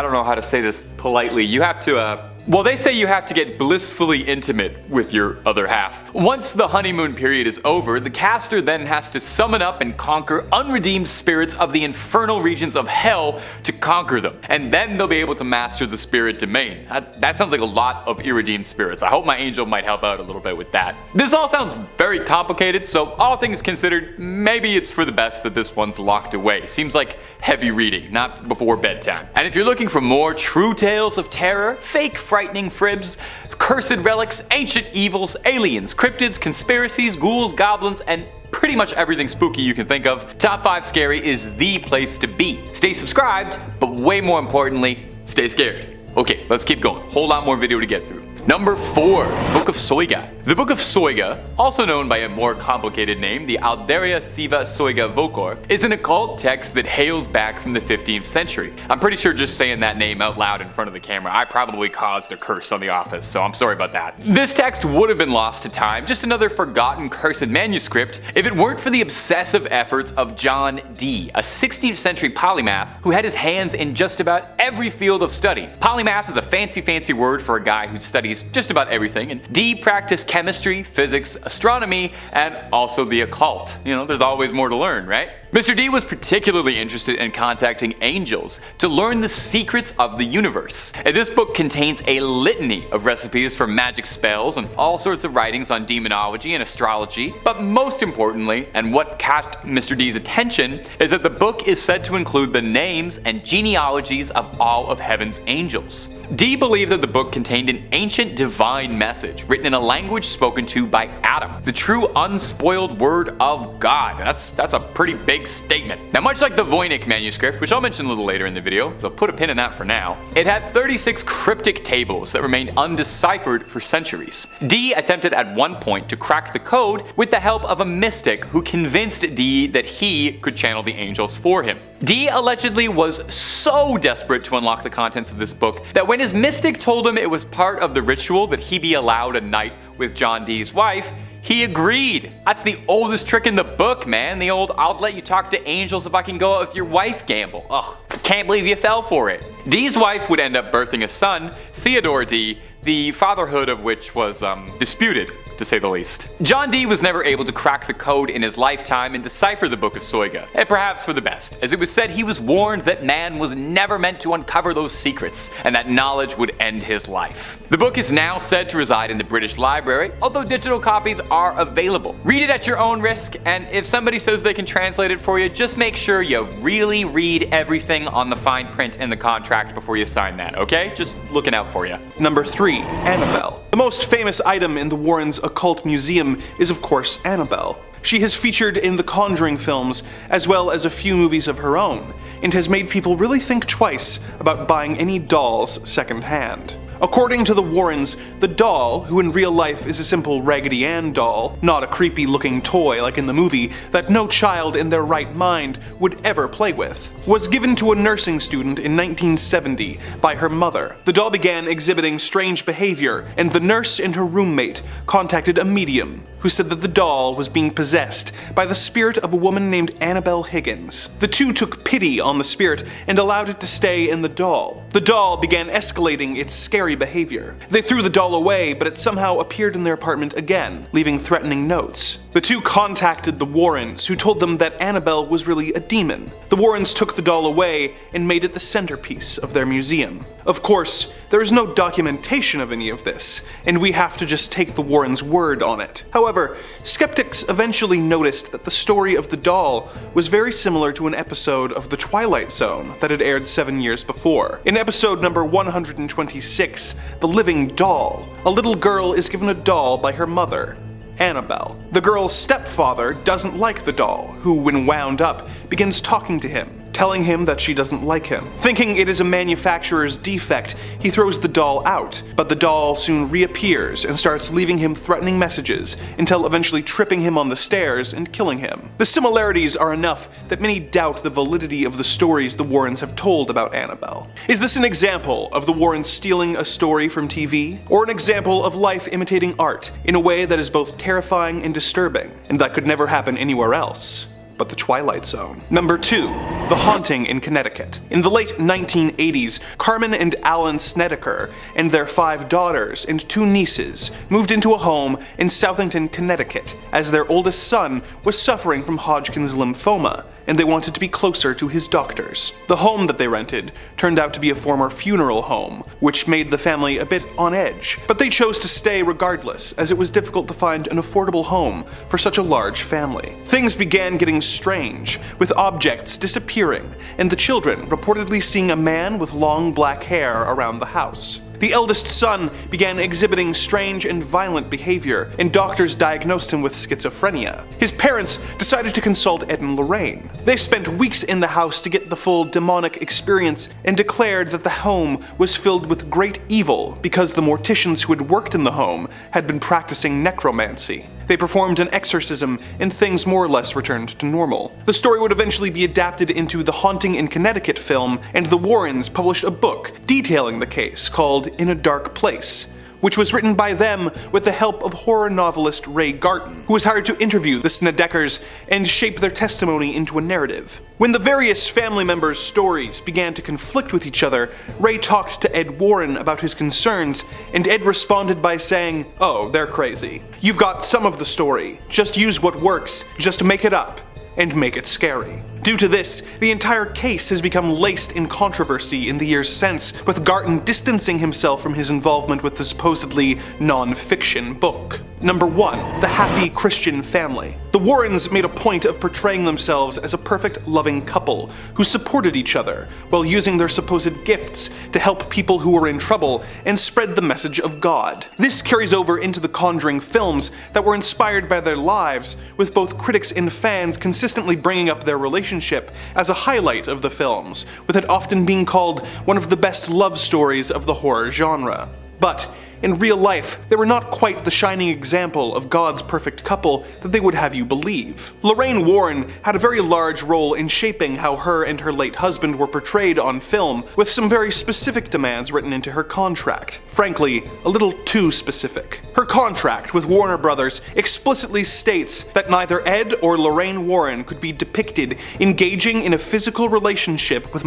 don't know how to say this politely. You have to Well, they say you have to get blissfully intimate with your other half. Once the honeymoon period is over, the caster then has to summon up and conquer unredeemed spirits of the infernal regions of hell to conquer them. And then they'll be able to master the spirit domain. That sounds like a lot of irredeemed spirits. I hope my angel might help out a little bit with that. This all sounds very complicated, so all things considered, maybe it's for the best that this one's locked away. Seems like heavy reading, not before bedtime. And if you're looking for more true tales of terror, fake frightening fribs, cursed relics, ancient evils, aliens, cryptids, conspiracies, ghouls, goblins, and pretty much everything spooky you can think of, Top 5 Scary is the place to be. Stay subscribed, but way more importantly, stay scary. Okay, let's keep going. Whole lot more video to get through. Number 4, Book of Soiga. The Book of Soiga, also known by a more complicated name, the Alderia Siva Soiga Vocor, is an occult text that hails back from the 15th century. I'm pretty sure just saying that name out loud in front of the camera, I probably caused a curse on the office, so I'm sorry about that. This text would have been lost to time, just another forgotten cursed manuscript, if it weren't for the obsessive efforts of John Dee, a 16th century polymath who had his hands in just about every field of study. Polymath is a fancy word for a guy who studies just about everything, and Dee practiced chemistry, physics, astronomy, and also the occult. You know, there's always more to learn, right? Mr. Dee was particularly interested in contacting angels to learn the secrets of the universe. And this book contains a litany of recipes for magic spells and all sorts of writings on demonology and astrology, but most importantly, and what caught Mr. Dee's attention, is that the book is said to include the names and genealogies of all of heaven's angels. Dee believed that the book contained an ancient divine message written in a language spoken to by Adam, the true unspoiled word of God. That's a pretty big statement. Now, much like the Voynich manuscript, which I'll mention a little later in the video, so put a pin in that for now, it had 36 cryptic tables that remained undeciphered for centuries. Dee attempted at one point to crack the code with the help of a mystic who convinced Dee that he could channel the angels for him. Dee allegedly was so desperate to unlock the contents of this book that when his mystic told him it was part of the ritual that he be allowed a night with John Dee's wife, he agreed. That's the oldest trick in the book, man. The old "I'll let you talk to angels if I can go out with your wife" gamble. Ugh, can't believe you fell for it. Dee's wife would end up birthing a son, Theodore Dee, the fatherhood of which was disputed, to say the least. John Dee was never able to crack the code in his lifetime and decipher the Book of Soiga, and perhaps for the best, as it was said he was warned that man was never meant to uncover those secrets, and that knowledge would end his life. The book is now said to reside in the British Library, although digital copies are available. Read it at your own risk, and if somebody says they can translate it for you, just make sure you really read everything on the fine print in the contract before you sign that, okay? Just looking out for you. Number 3, Annabelle. The most famous item in the Warrens' occult museum is of course Annabelle. She has featured in the Conjuring films as well as a few movies of her own, and has made people really think twice about buying any dolls secondhand. According to the Warrens, the doll, who in real life is a simple Raggedy Ann doll, not a creepy looking toy like in the movie that no child in their right mind would ever play with, was given to a nursing student in 1970 by her mother. The doll began exhibiting strange behavior, and the nurse and her roommate contacted a medium who said that the doll was being possessed by the spirit of a woman named Annabelle Higgins. The two took pity on the spirit and allowed it to stay in the doll. The doll began escalating its scary behavior. They threw the doll away, but it somehow appeared in their apartment again, leaving threatening notes. The two contacted the Warrens, who told them that Annabelle was really a demon. The Warrens took the doll away and made it the centerpiece of their museum. Of course, there is no documentation of any of this, and we have to just take the Warrens' word on it. However, skeptics eventually noticed that the story of the doll was very similar to an episode of The Twilight Zone that had aired 7 years before. In episode number 126, The Living Doll, a little girl is given a doll by her mother, Annabelle. The girl's stepfather doesn't like the doll, who, when wound up, begins talking to him, telling him that she doesn't like him. Thinking it is a manufacturer's defect, he throws the doll out, but the doll soon reappears and starts leaving him threatening messages until eventually tripping him on the stairs and killing him. The similarities are enough that many doubt the validity of the stories the Warrens have told about Annabelle. Is this an example of the Warrens stealing a story from TV? Or an example of life imitating art in a way that is both terrifying and disturbing, and that could never happen anywhere else? but the Twilight Zone. Number 2. The Haunting in Connecticut. In the late 1980s, Carmen and Alan Snedeker and their 5 daughters and 2 nieces moved into a home in Southington, Connecticut, as their oldest son was suffering from Hodgkin's lymphoma, and they wanted to be closer to his doctors. The home that they rented turned out to be a former funeral home, which made the family a bit on edge, but they chose to stay regardless, as it was difficult to find an affordable home for such a large family. Things began getting strange, with objects disappearing, and the children reportedly seeing a man with long black hair around the house. The eldest son began exhibiting strange and violent behavior, and doctors diagnosed him with schizophrenia. His parents decided to consult Ed and Lorraine. They spent weeks in the house to get the full demonic experience and declared that the home was filled with great evil because the morticians who had worked in the home had been practicing necromancy. They performed an exorcism, and things more or less returned to normal. The story would eventually be adapted into the Haunting in Connecticut film, and the Warrens published a book detailing the case called In a Dark Place, which was written by them with the help of horror novelist Ray Garton, who was hired to interview the Snedekers and shape their testimony into a narrative. When the various family members' stories began to conflict with each other, Ray talked to Ed Warren about his concerns, and Ed responded by saying, "Oh, they're crazy. You've got some of the story. Just use what works, just make it up, and make it scary." Due to this, the entire case has become laced in controversy in the years since, with Garton distancing himself from his involvement with the supposedly non-fiction book. Number 1. The Happy Christian Family. The Warrens made a point of portraying themselves as a perfect, loving couple who supported each other while using their supposed gifts to help people who were in trouble and spread the message of God. This carries over into the Conjuring films that were inspired by their lives, with both critics and fans consistently bringing up their relationship as a highlight of the films, with it often being called one of the best love stories of the horror genre. But in real life, they were not quite the shining example of God's perfect couple that they would have you believe. Lorraine Warren had a very large role in shaping how her and her late husband were portrayed on film, with some very specific demands written into her contract. Frankly, a little too specific. Her contract with Warner Brothers explicitly states that neither Ed or Lorraine Warren could be depicted engaging in a physical relationship with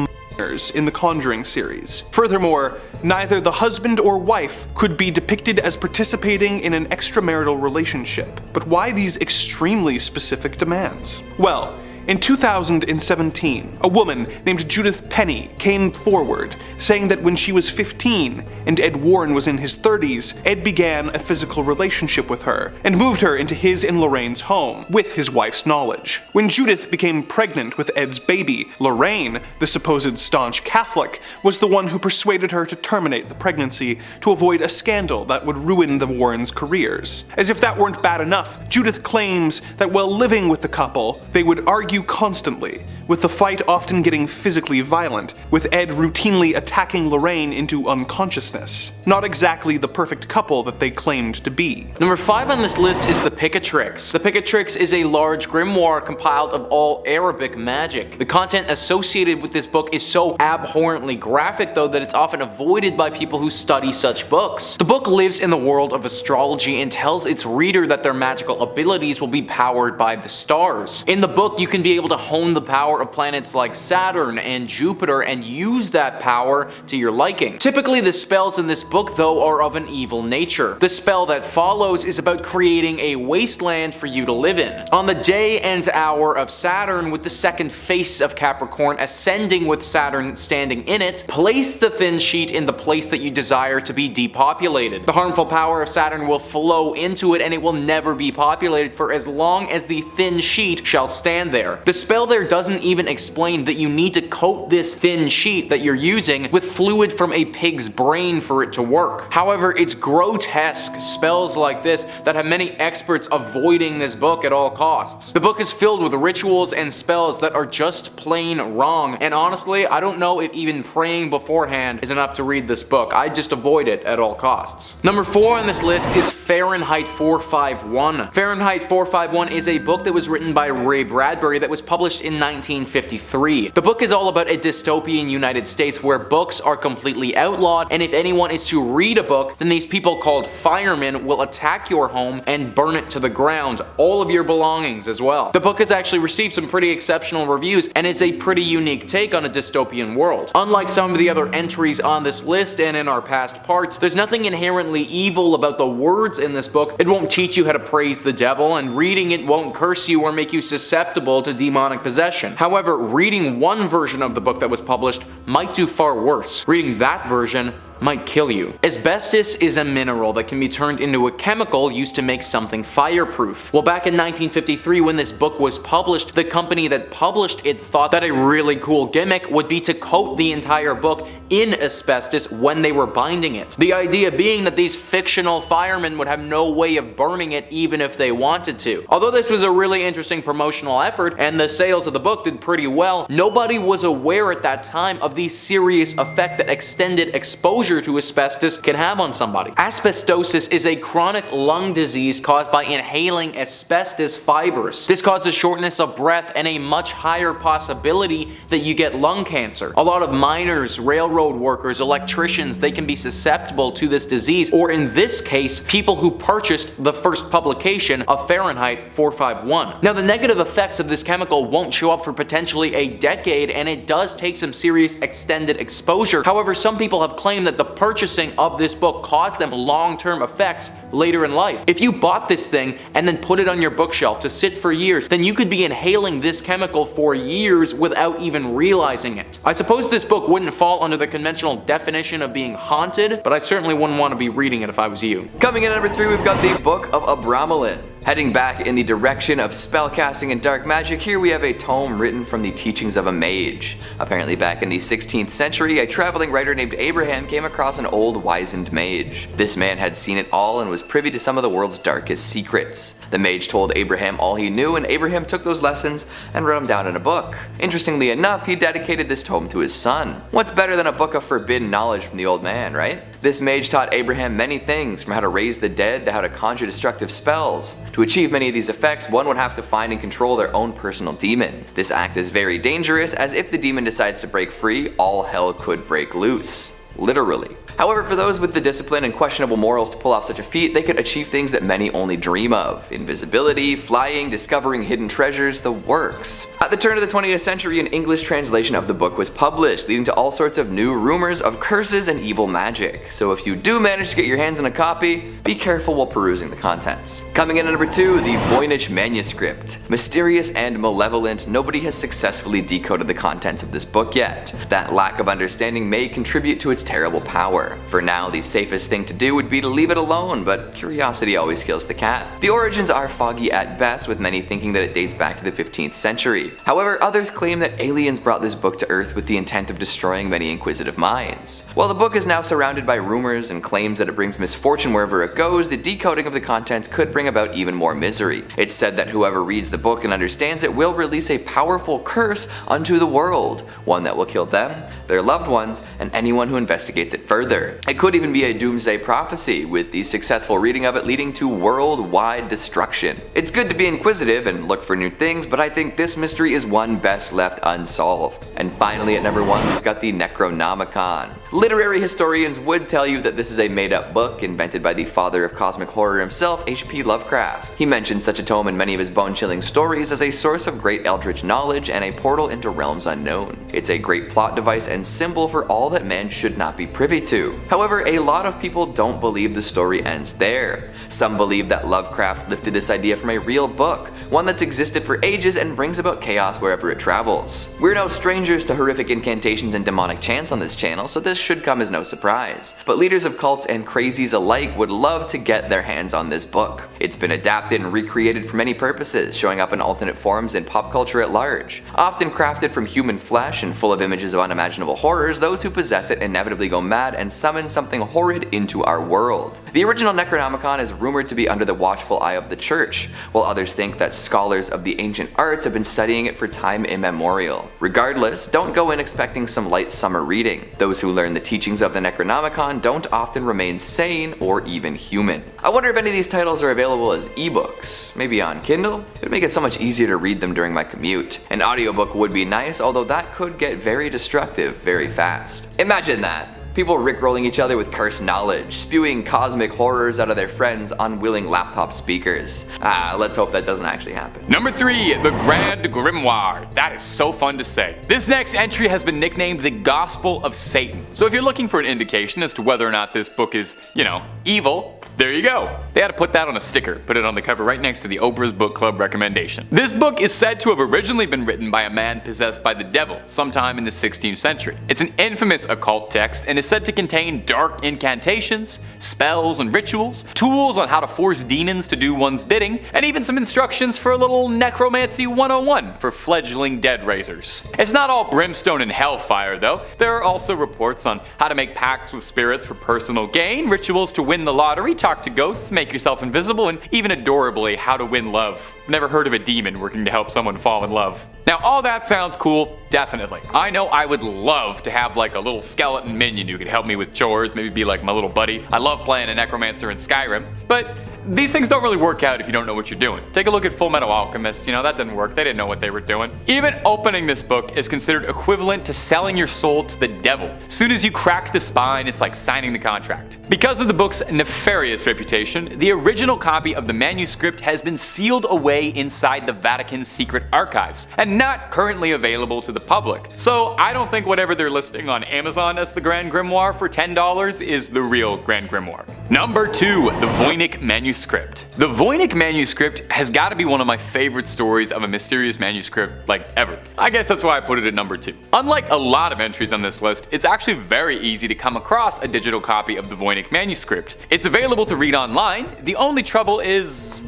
in the Conjuring series. Furthermore, neither the husband or wife could be depicted as participating in an extramarital relationship. But why these extremely specific demands? Well, in 2017, a woman named Judith Penny came forward, saying that when she was 15 and Ed Warren was in his 30s, Ed began a physical relationship with her and moved her into his and Lorraine's home, with his wife's knowledge. When Judith became pregnant with Ed's baby, Lorraine, the supposed staunch Catholic, was the one who persuaded her to terminate the pregnancy to avoid a scandal that would ruin the Warrens' careers. As if that weren't bad enough, Judith claims that while living with the couple, they would argue constantly, with the fight often getting physically violent, with Ed routinely attacking Lorraine into unconsciousness. Not exactly the perfect couple that they claimed to be. Number 5 on this list is the Picatrix. The Picatrix is a large grimoire compiled of all Arabic magic. The content associated with this book is so abhorrently graphic though that it's often avoided by people who study such books. The book lives in the world of astrology and tells its reader that their magical abilities will be powered by the stars. In the book, you can be able to hone the power of planets like Saturn and Jupiter and use that power to your liking. Typically, the spells in this book though are of an evil nature. The spell that follows is about creating a wasteland for you to live in. On the day and hour of Saturn, with the second face of Capricorn ascending with Saturn standing in it, place the thin sheet in the place that you desire to be depopulated. The harmful power of Saturn will flow into it and it will never be populated for as long as the thin sheet shall stand there. The spell there doesn't even explain that you need to coat this thin sheet that you're using with fluid from a pig's brain for it to work. However, it's grotesque spells like this that have many experts avoiding this book at all costs. The book is filled with rituals and spells that are just plain wrong, and honestly, I don't know if even praying beforehand is enough to read this book. I just avoid it at all costs. Number 4 on this list is Fahrenheit 451. Fahrenheit 451 is a book that was written by Ray Bradbury that was published in 19 1953. The book is all about a dystopian United States where books are completely outlawed, and if anyone is to read a book, then these people called firemen will attack your home and burn it to the ground, all of your belongings as well. The book has actually received some pretty exceptional reviews and is a pretty unique take on a dystopian world. Unlike some of the other entries on this list and in our past parts, there's nothing inherently evil about the words in this book. It won't teach you how to praise the devil, and reading it won't curse you or make you susceptible to demonic possession. However, reading one version of the book that was published might do far worse. Reading that version might kill you. Asbestos is a mineral that can be turned into a chemical used to make something fireproof. Well, back in 1953 when this book was published, the company that published it thought that a really cool gimmick would be to coat the entire book in asbestos when they were binding it. The idea being that these fictional firemen would have no way of burning it even if they wanted to. Although this was a really interesting promotional effort and the sales of the book did pretty well, nobody was aware at that time of the serious effect that extended exposure to asbestos can have on somebody. Asbestosis is a chronic lung disease caused by inhaling asbestos fibers. This causes shortness of breath and a much higher possibility that you get lung cancer. A lot of miners, railroad workers, electricians, they can be susceptible to this disease, or in this case, people who purchased the first publication of Fahrenheit 451. Now, the negative effects of this chemical won't show up for potentially a decade, and it does take some serious extended exposure. However, some people have claimed that the purchasing of this book caused them long-term effects later in life. If you bought this thing and then put it on your bookshelf to sit for years, then you could be inhaling this chemical for years without even realizing it. I suppose this book wouldn't fall under the conventional definition of being haunted, but I certainly wouldn't want to be reading it if I was you. Coming in at number 3, we've got the Book of Abramelin. Heading back in the direction of spellcasting and dark magic, here we have a tome written from the teachings of a mage. Apparently back in the 16th century, a traveling writer named Abraham came across an old wizened mage. This man had seen it all and was privy to some of the world's darkest secrets. The mage told Abraham all he knew, and Abraham took those lessons and wrote them down in a book. Interestingly enough, he dedicated this tome to his son. What's better than a book of forbidden knowledge from the old man, right? This mage taught Abraham many things, from how to raise the dead to how to conjure destructive spells. To achieve many of these effects, one would have to find and control their own personal demon. This act is very dangerous, as if the demon decides to break free, all hell could break loose. Literally. However, for those with the discipline and questionable morals to pull off such a feat, they could achieve things that many only dream of. Invisibility, flying, discovering hidden treasures, the works. At the turn of the 20th century, an English translation of the book was published, leading to all sorts of new rumors of curses and evil magic. So if you do manage to get your hands on a copy, be careful while perusing the contents. Coming in at number 2, the Voynich manuscript. Mysterious and malevolent, nobody has successfully decoded the contents of this book yet. That lack of understanding may contribute to its terrible power. For now, the safest thing to do would be to leave it alone, but curiosity always kills the cat. The origins are foggy at best, with many thinking that it dates back to the 15th century. However, others claim that aliens brought this book to Earth with the intent of destroying many inquisitive minds. While the book is now surrounded by rumors and claims that it brings misfortune wherever it goes, the decoding of the contents could bring about even more misery. It's said that whoever reads the book and understands it will release a powerful curse unto the world, one that will kill them, their loved ones, and anyone who investigates it further. It could even be a doomsday prophecy, with the successful reading of it leading to worldwide destruction. It's good to be inquisitive and look for new things, but I think this mystery is one best left unsolved. And finally, at number 1, we've got the Necronomicon. Literary historians would tell you that this is a made-up book invented by the father of cosmic horror himself, H.P. Lovecraft. He mentions such a tome in many of his bone-chilling stories as a source of great eldritch knowledge and a portal into realms unknown. It's a great plot device and symbol for all that man should not be privy to. However, a lot of people don't believe the story ends there. Some believe that Lovecraft lifted this idea from a real book, one that's existed for ages and brings about chaos wherever it travels. We're no strangers to horrific incantations and demonic chants on this channel, so this should come as no surprise. But leaders of cults and crazies alike would love to get their hands on this book. It's been adapted and recreated for many purposes, showing up in alternate forms in pop culture at large. Often crafted from human flesh and full of images of unimaginable horrors, those who possess it inevitably go mad and summon something horrid into our world. The original Necronomicon is rumored to be under the watchful eye of the church, while others think that scholars of the ancient arts have been studying it for time immemorial. Regardless, don't go in expecting some light summer reading. Those who learn and the teachings of the Necronomicon don't often remain sane or even human. I wonder if any of these titles are available as ebooks, maybe on Kindle? It would make it so much easier to read them during my commute. An audiobook would be nice, although that could get very destructive very fast. Imagine that. People rickrolling each other with cursed knowledge, spewing cosmic horrors out of their friends' unwilling laptop speakers. Let's hope that doesn't actually happen. Number 3, the Grand Grimoire. That is so fun to say. This next entry has been nicknamed the Gospel of Satan. So if you're looking for an indication as to whether or not this book is, evil, there you go. They had to put that on a sticker, put it on the cover right next to the Oprah's Book Club recommendation. This book is said to have originally been written by a man possessed by the devil sometime in the 16th century. It's an infamous occult text and is said to contain dark incantations, spells and rituals, tools on how to force demons to do one's bidding, and even some instructions for a little necromancy 101 for fledgling dead raisers. It's not all brimstone and hellfire though. There are also reports on how to make pacts with spirits for personal gain, rituals to win the lottery, talk to ghosts, make yourself invisible, and even adorably, how to win love. Never heard of a demon working to help someone fall in love. Now all that sounds cool, definitely. I know I would love to have like a little skeleton minion who could help me with chores, maybe be like my little buddy. I love playing a necromancer in Skyrim, but these things don't really work out if you don't know what you're doing. Take a look at Full Metal Alchemist, that didn't work, they didn't know what they were doing. Even opening this book is considered equivalent to selling your soul to the devil. Soon as you crack the spine, it's like signing the contract. Because of the book's nefarious reputation, the original copy of the manuscript has been sealed away inside the Vatican's secret archives, and not currently available to the public. So I don't think whatever they're listing on Amazon as the Grand Grimoire for $10 is the real Grand Grimoire. Number 2, the Voynich Manuscript. The Voynich Manuscript has got to be one of my favorite stories of a mysterious manuscript ever. I guess that's why I put it at number 2. Unlike a lot of entries on this list, it's actually very easy to come across a digital copy of the Voynich Manuscript. It's available to read online. The only trouble is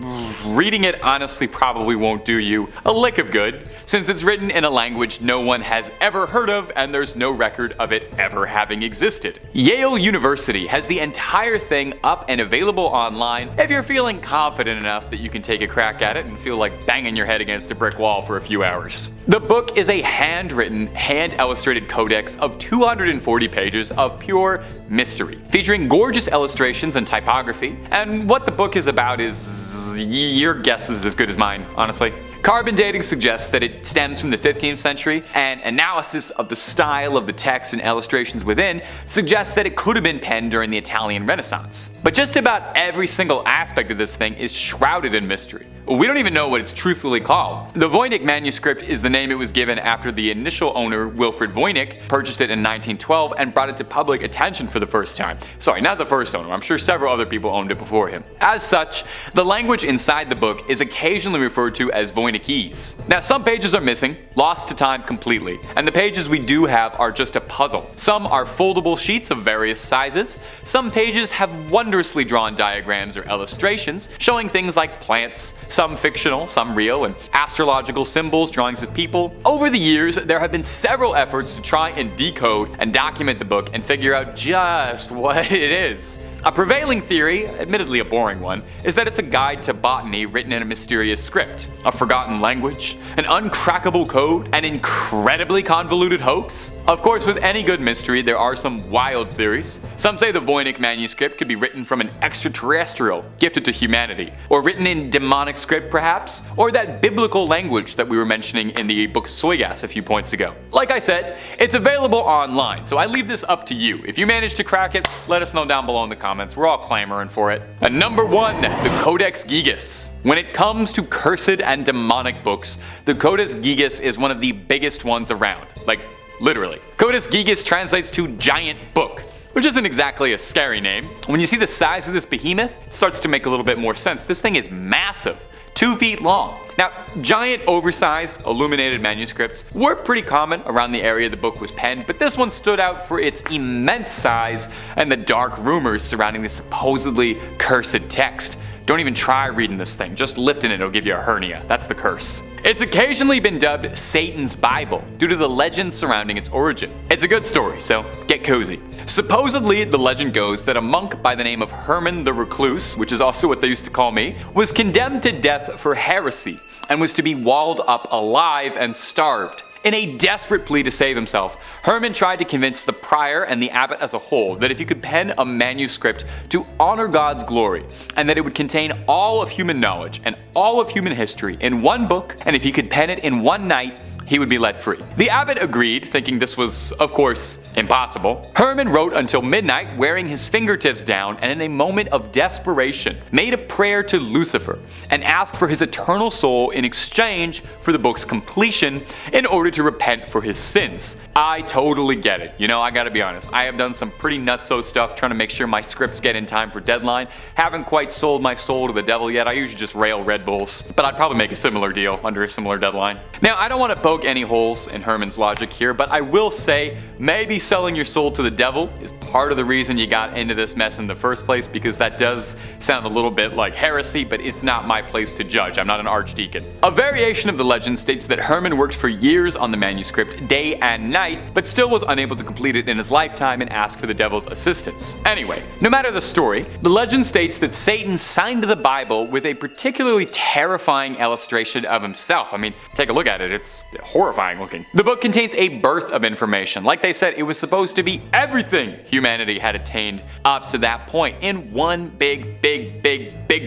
reading it honestly probably won't do you a lick of good, since it's written in a language no one has ever heard of and there's no record of it ever having existed. Yale University has the entire thing up and available online if you're feeling confident enough that you can take a crack at it and feel like banging your head against a brick wall for a few hours. The book is a handwritten, hand-illustrated codex of 240 pages of pure mystery, featuring gorgeous illustrations and typography, and what the book is about is your guess is as good as mine, honestly. Carbon dating suggests that it stems from the 15th century, and analysis of the style of the text and illustrations within suggests that it could have been penned during the Italian Renaissance. But just about every single aspect of this thing is shrouded in mystery. We don't even know what it's truthfully called. The Voynich manuscript is the name it was given after the initial owner, Wilfrid Voynich, purchased it in 1912 and brought it to public attention for the first time. Sorry, not the first owner, I'm sure several other people owned it before him. As such, the language inside the book is occasionally referred to as Voynichese. Now some pages are missing, lost to time completely, and the pages we do have are just a puzzle. Some are foldable sheets of various sizes, some pages have wondrously drawn diagrams or illustrations showing things like plants, some fictional, some real, and astrological symbols, drawings of people. Over the years, there have been several efforts to try and decode and document the book and figure out just what it is. A prevailing theory, admittedly a boring one, is that it's a guide to botany written in a mysterious script, a forgotten language, an uncrackable code, an incredibly convoluted hoax. Of course, with any good mystery, there are some wild theories. Some say the Voynich manuscript could be written from an extraterrestrial gifted to humanity, or written in demonic script perhaps, or that biblical language that we were mentioning in the book Soygas a few points ago. Like I said, it's available online, so I leave this up to you. If you manage to crack it, let us know down below in the comments. We're all clamoring for it. And number 1, the Codex Gigas. When it comes to cursed and demonic books, the Codex Gigas is one of the biggest ones around. Like, literally. Codex Gigas translates to giant book, which isn't exactly a scary name. When you see the size of this behemoth, it starts to make a little bit more sense. This thing is massive. 2 feet long. Now, giant oversized illuminated manuscripts were pretty common around the area the book was penned, but this one stood out for its immense size and the dark rumors surrounding the supposedly cursed text. Don't even try reading this thing, just lifting it will give you a hernia. That's the curse. It's occasionally been dubbed Satan's Bible due to the legends surrounding its origin. It's a good story, so get cozy. Supposedly, the legend goes that a monk by the name of Herman the Recluse, which is also what they used to call me, was condemned to death for heresy and was to be walled up alive and starved. In a desperate plea to save himself, Hermann tried to convince the prior and the abbot as a whole that if he could pen a manuscript to honor God's glory, and that it would contain all of human knowledge and all of human history in one book, and if he could pen it in one night, he would be let free. The abbot agreed, thinking this was, of course, impossible. Hermann wrote until midnight, wearing his fingertips down, and in a moment of desperation, made a prayer to Lucifer and asked for his eternal soul in exchange for the book's completion in order to repent for his sins. I totally get it. You know, I gotta be honest, I have done some pretty nutso stuff trying to make sure my scripts get in time for deadline. Haven't quite sold my soul to the devil yet. I usually just rail Red Bulls, but I'd probably make a similar deal under a similar deadline. Now, I don't want to poke any holes in Hermann's logic here, but I will say maybe selling your soul to the devil is part of the reason you got into this mess in the first place, because that does sound a little bit like heresy, but it's not my place to judge. I'm not an archdeacon. A variation of the legend states that Hermann worked for years on the manuscript, day and night, but still was unable to complete it in his lifetime and asked for the devil's assistance. Anyway, no matter the story, the legend states that Satan signed the Bible with a particularly terrifying illustration of himself. I mean, take a look at it, it's horrifying looking. The book contains a birth of information. Like they said, it was supposed to be everything humanity had attained up to that point in one big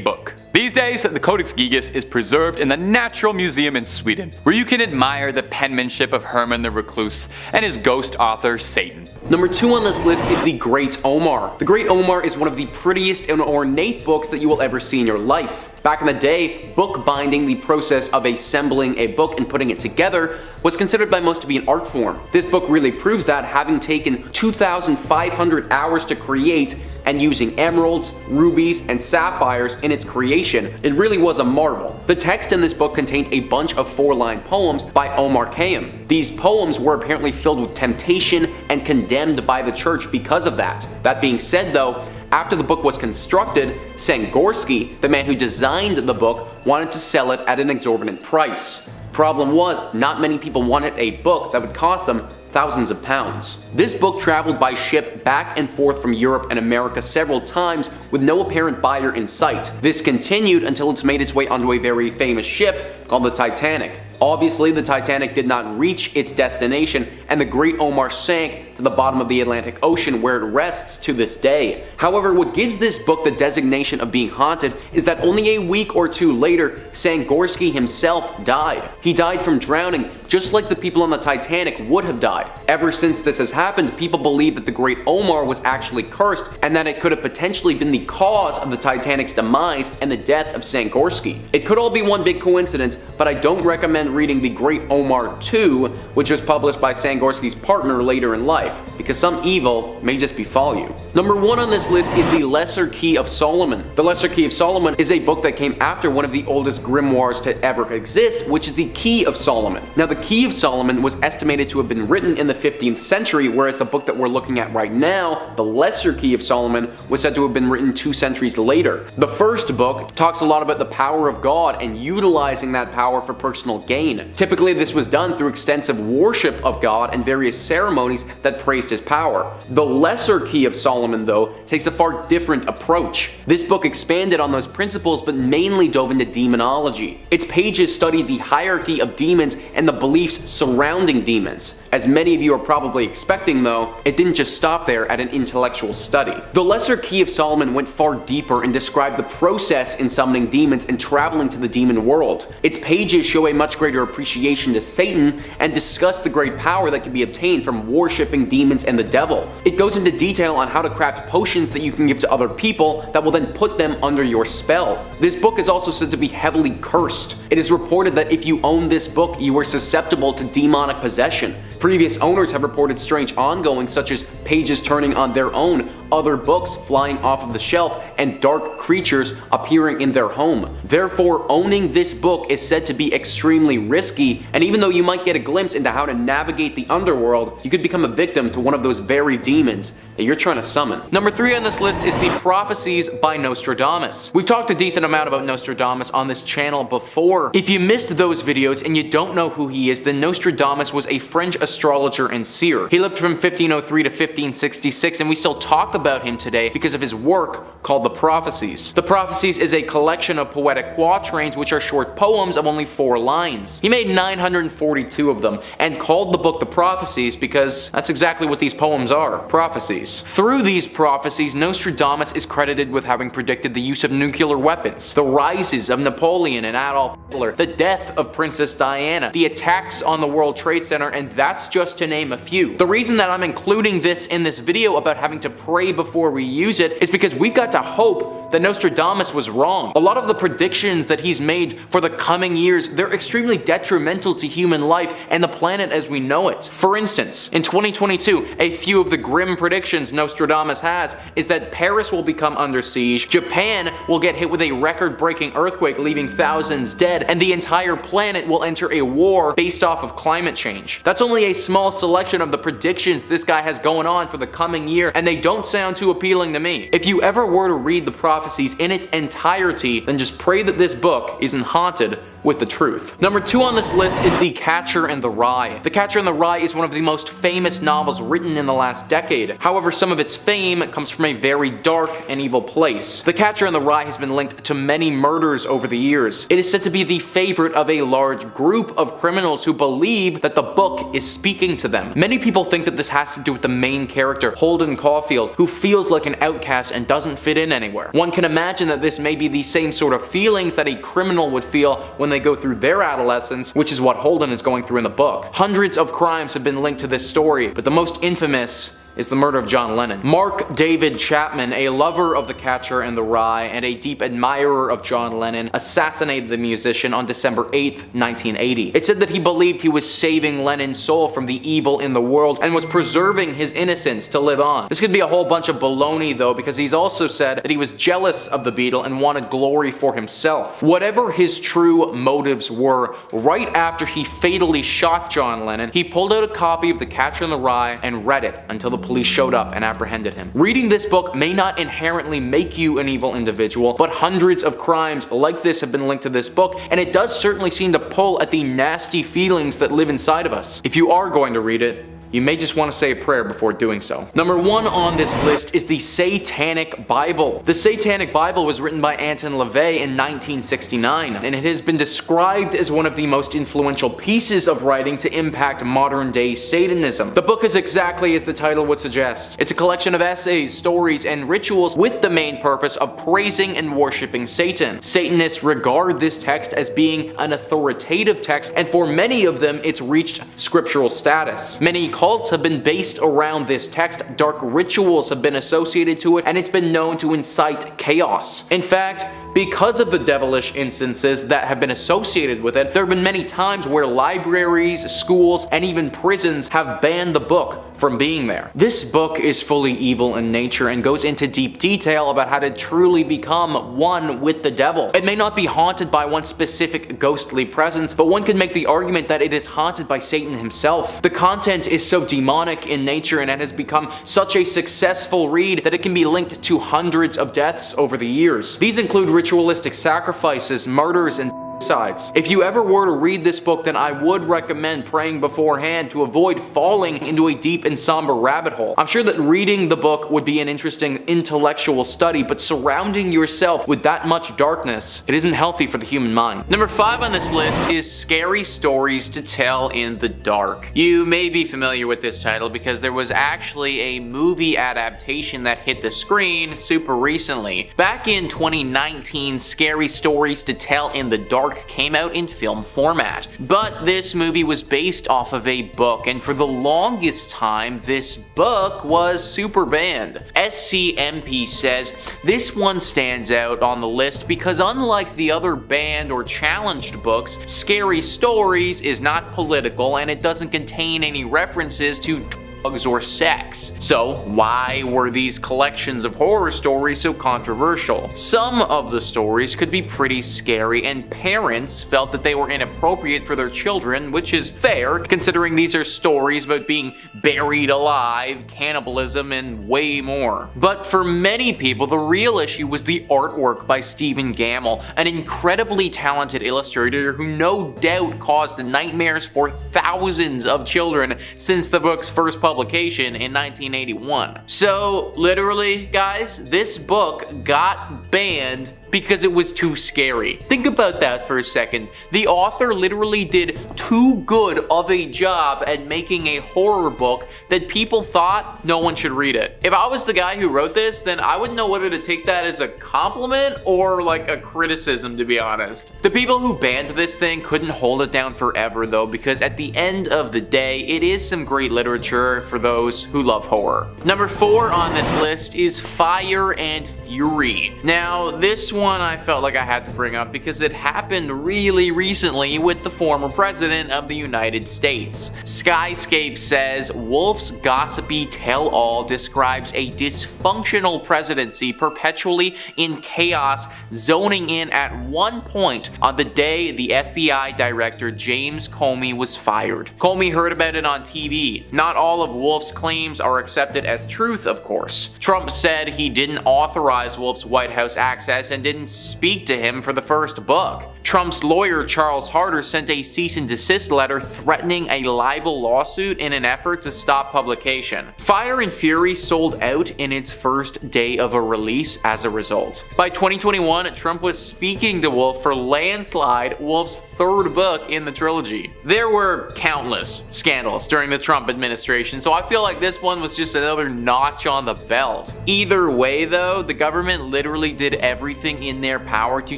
book. These days, the Codex Gigas is preserved in the Natural Museum in Sweden, where you can admire the penmanship of Hermann the Recluse and his ghost author Satan. Number 2 on this list is The Great Omar. The Great Omar is one of the prettiest and ornate books that you will ever see in your life. Back in the day, book binding, the process of assembling a book and putting it together, was considered by most to be an art form. This book really proves that, having taken 2,500 hours to create and using emeralds, rubies, and sapphires in its creation, it really was a marvel. The text in this book contained a bunch of 4-line poems by Omar Khayyam. These poems were apparently filled with temptation and condemned by the church because of that. That being said though, after the book was constructed, Sangorsky, the man who designed the book, wanted to sell it at an exorbitant price. Problem was, not many people wanted a book that would cost them thousands of pounds. This book traveled by ship back and forth from Europe and America several times with no apparent buyer in sight. This continued until it's made its way onto a very famous ship called the Titanic. Obviously, the Titanic did not reach its destination, and the Great Omar sank to the bottom of the Atlantic Ocean, where it rests to this day. However, what gives this book the designation of being haunted is that only a week or two later, Sangorsky himself died. He died from drowning, just like the people on the Titanic would have died. Ever since this has happened, people believe that the Great Omar was actually cursed, and that it could have potentially been the cause of the Titanic's demise and the death of Sangorsky. It could all be one big coincidence, but I don't recommend reading The Great Omar 2, which was published by Sangorsky's partner later in life, because some evil may just befall you. Number 1 on this list is The Lesser Key of Solomon. The Lesser Key of Solomon is a book that came after one of the oldest grimoires to ever exist, which is the Key of Solomon. Now, the Key of Solomon was estimated to have been written in the 15th century, whereas the book that we're looking at right now, The Lesser Key of Solomon, was said to have been written 2 centuries later. The first book talks a lot about the power of God and utilizing that power for personal gain. Typically, this was done through extensive worship of God and various ceremonies that praised his power. The Lesser Key of Solomon, though, takes a far different approach. This book expanded on those principles, but mainly dove into demonology. Its pages studied the hierarchy of demons and the beliefs surrounding demons. As many of you are probably expecting though, it didn't just stop there at an intellectual study. The Lesser Key of Solomon went far deeper and described the process in summoning demons and traveling to the demon world. Its pages show a much greater appreciation to Satan and discuss the great power that can be obtained from worshipping demons and the devil. It goes into detail on how to craft potions that you can give to other people that will then put them under your spell. This book is also said to be heavily cursed. It is reported that if you own this book, you are susceptible to demonic possession. Previous owners have reported strange ongoings, such as pages turning on their own, other books flying off of the shelf, and dark creatures appearing in their home. Therefore, owning this book is said to be extremely risky, and even though you might get a glimpse into how to navigate the underworld, you could become a victim to one of those very demons that you're trying to summon. Number 3 on this list is The Prophecies by Nostradamus. We've talked a decent amount about Nostradamus on this channel before. If you missed those videos and you don't know who he is, then Nostradamus was a French astrologer and seer. He lived from 1503 to 1566, and we still talk about him today because of his work called The Prophecies. The Prophecies is a collection of poetic quatrains which are short poems of only 4 lines. He made 942 of them and called the book The Prophecies because that's exactly what these poems are, prophecies. Through these prophecies, Nostradamus is credited with having predicted the use of nuclear weapons, the rises of Napoleon and Adolf Hitler, the death of Princess Diana, the attacks on the World Trade Center, and that's just to name a few. The reason that I'm including this in this video about having to pray before we use it is because we've got to hope that Nostradamus was wrong. A lot of the predictions that he's made for the coming years, they're extremely detrimental to human life and the planet as we know it. For instance, in 2022, a few of the grim predictions Nostradamus has is that Paris will become under siege, Japan will get hit with a record-breaking earthquake leaving thousands dead, and the entire planet will enter a war based off of climate change. That's only a small selection of the predictions this guy has going on for the coming year, and they don't sound too appealing to me. If you ever were to read the prophecies in its entirety, then just pray that this book isn't haunted with the truth. Number 2 on this list is The Catcher in the Rye. The Catcher in the Rye is one of the most famous novels written in the last decade. However, some of its fame comes from a very dark and evil place. The Catcher in the Rye has been linked to many murders over the years. It is said to be the favorite of a large group of criminals who believe that the book is speaking to them. Many people think that this has to do with the main character, Holden Caulfield, who feels like an outcast and doesn't fit in anywhere. One can imagine that this may be the same sort of feelings that a criminal would feel when they go through their adolescence, which is what Holden is going through in the book. Hundreds of crimes have been linked to this story, but the most infamous is the murder of John Lennon. Mark David Chapman, a lover of The Catcher in the Rye and a deep admirer of John Lennon, assassinated the musician on December 8th, 1980. It said that he believed he was saving Lennon's soul from the evil in the world and was preserving his innocence to live on. This could be a whole bunch of baloney though, because he's also said that he was jealous of the Beatle and wanted glory for himself. Whatever his true motives were, right after he fatally shot John Lennon, he pulled out a copy of The Catcher in the Rye and read it until the police showed up and apprehended him. Reading this book may not inherently make you an evil individual, but hundreds of crimes like this have been linked to this book, and it does certainly seem to pull at the nasty feelings that live inside of us. If you are going to read it, you may just want to say a prayer before doing so. Number 1 on this list is the Satanic Bible. The Satanic Bible was written by Anton LaVey in 1969, and it has been described as one of the most influential pieces of writing to impact modern day Satanism. The book is exactly as the title would suggest. It's a collection of essays, stories, and rituals with the main purpose of praising and worshiping Satan. Satanists regard this text as being an authoritative text, and for many of them, it's reached scriptural status. Many cults have been based around this text, dark rituals have been associated to it, and it's been known to incite chaos. In fact, because of the devilish instances that have been associated with it, there have been many times where libraries, schools, and even prisons have banned the book from being there. This book is fully evil in nature and goes into deep detail about how to truly become one with the devil. It may not be haunted by one specific ghostly presence, but one could make the argument that it is haunted by Satan himself. The content is so demonic in nature and it has become such a successful read that it can be linked to hundreds of deaths over the years. These include ritualistic sacrifices, murders, and suicides. If you ever were to read this book, then I would recommend praying beforehand to avoid falling into a deep and somber rabbit hole. I'm sure that reading the book would be an interesting intellectual study, but surrounding yourself with that much darkness, it isn't healthy for the human mind. Number 5 on this list is Scary Stories to Tell in the Dark. You may be familiar with this title because there was actually a movie adaptation that hit the screen super recently. Back in 2019, Scary Stories to Tell in the Dark came out in film format. But this movie was based off of a book, and for the longest time, this book was super banned. SCMP says this one stands out on the list because unlike the other banned or challenged books, Scary Stories is not political and it doesn't contain any references to drugs or sex. So why were these collections of horror stories so controversial? Some of the stories could be pretty scary and parents felt that they were inappropriate for their children, which is fair considering these are stories about being buried alive, cannibalism, and way more. But for many people, the real issue was the artwork by Stephen Gammell, an incredibly talented illustrator who no doubt caused nightmares for thousands of children since the book's first publication in 1981. So, literally, guys, this book got banned because it was too scary. Think about that for a second. The author literally did too good of a job at making a horror book that people thought no one should read it. If I was the guy who wrote this, then I wouldn't know whether to take that as a compliment or like a criticism, to be honest. The people who banned this thing couldn't hold it down forever though, because at the end of the day, it is some great literature for those who love horror. Number 4 on this list is Fire and Fury. Now, this one I felt like I had to bring up because it happened really recently with the former president of the United States. Skyscape says Wolf's gossipy tell-all describes a dysfunctional presidency perpetually in chaos, zoning in at one point on the day the FBI director James Comey was fired. Comey heard about it on TV. Not all of Wolf's claims are accepted as truth, of course. Trump said he didn't authorize Wolf's White House access and didn't speak to him for the first book. Trump's lawyer Charles Harder sent a cease and desist letter threatening a libel lawsuit in an effort to stop publication. Fire and Fury sold out in its first day of a release as a result. By 2021, Trump was speaking to Wolf for Landslide, Wolf's third book in the trilogy. There were countless scandals during the Trump administration, so I feel like this one was just another notch on the belt. Either way though, the government literally did everything in their power to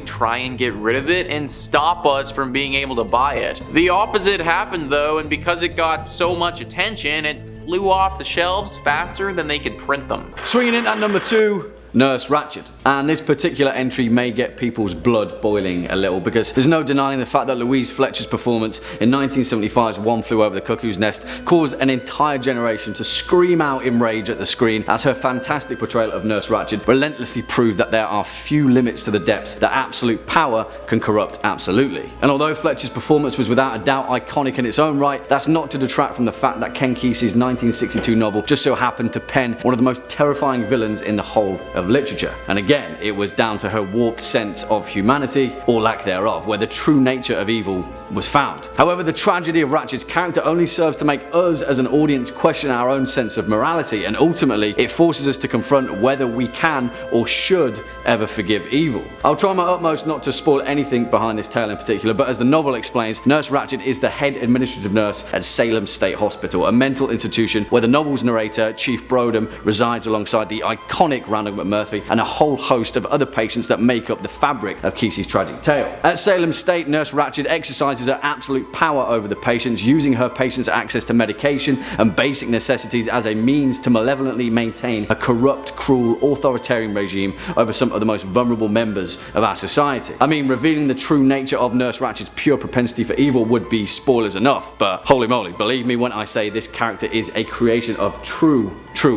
try and get rid of it and stop us from being able to buy it. The opposite happened though, and because it got so much attention, it flew off the shelves faster than they could print them. Swinging in at number 2, Nurse Ratched. And this particular entry may get people's blood boiling a little, because there's no denying the fact that Louise Fletcher's performance in 1975's One Flew Over the Cuckoo's Nest caused an entire generation to scream out in rage at the screen, as her fantastic portrayal of Nurse Ratched relentlessly proved that there are few limits to the depths that absolute power can corrupt absolutely. And although Fletcher's performance was without a doubt iconic in its own right, that's not to detract from the fact that Ken Kesey's 1962 novel just so happened to pen one of the most terrifying villains in the whole of literature. And again, it was down to her warped sense of humanity, or lack thereof, where the true nature of evil was found. However, the tragedy of Ratched's character only serves to make us as an audience question our own sense of morality, and ultimately it forces us to confront whether we can or should ever forgive evil. I'll try my utmost not to spoil anything behind this tale in particular, but as the novel explains, Nurse Ratched is the head administrative nurse at Salem State Hospital, a mental institution where the novel's narrator, Chief Brodom, resides alongside the iconic Randall McMurphy and a whole host of other patients that make up the fabric of Kesey's tragic tale. At Salem State, Nurse Ratched exercises her absolute power over the patients, using her patients' access to medication and basic necessities as a means to malevolently maintain a corrupt, cruel, authoritarian regime over some of the most vulnerable members of our society. I mean, revealing the true nature of Nurse Ratched's pure propensity for evil would be spoilers enough, but holy moly, believe me when I say this character is a creation of true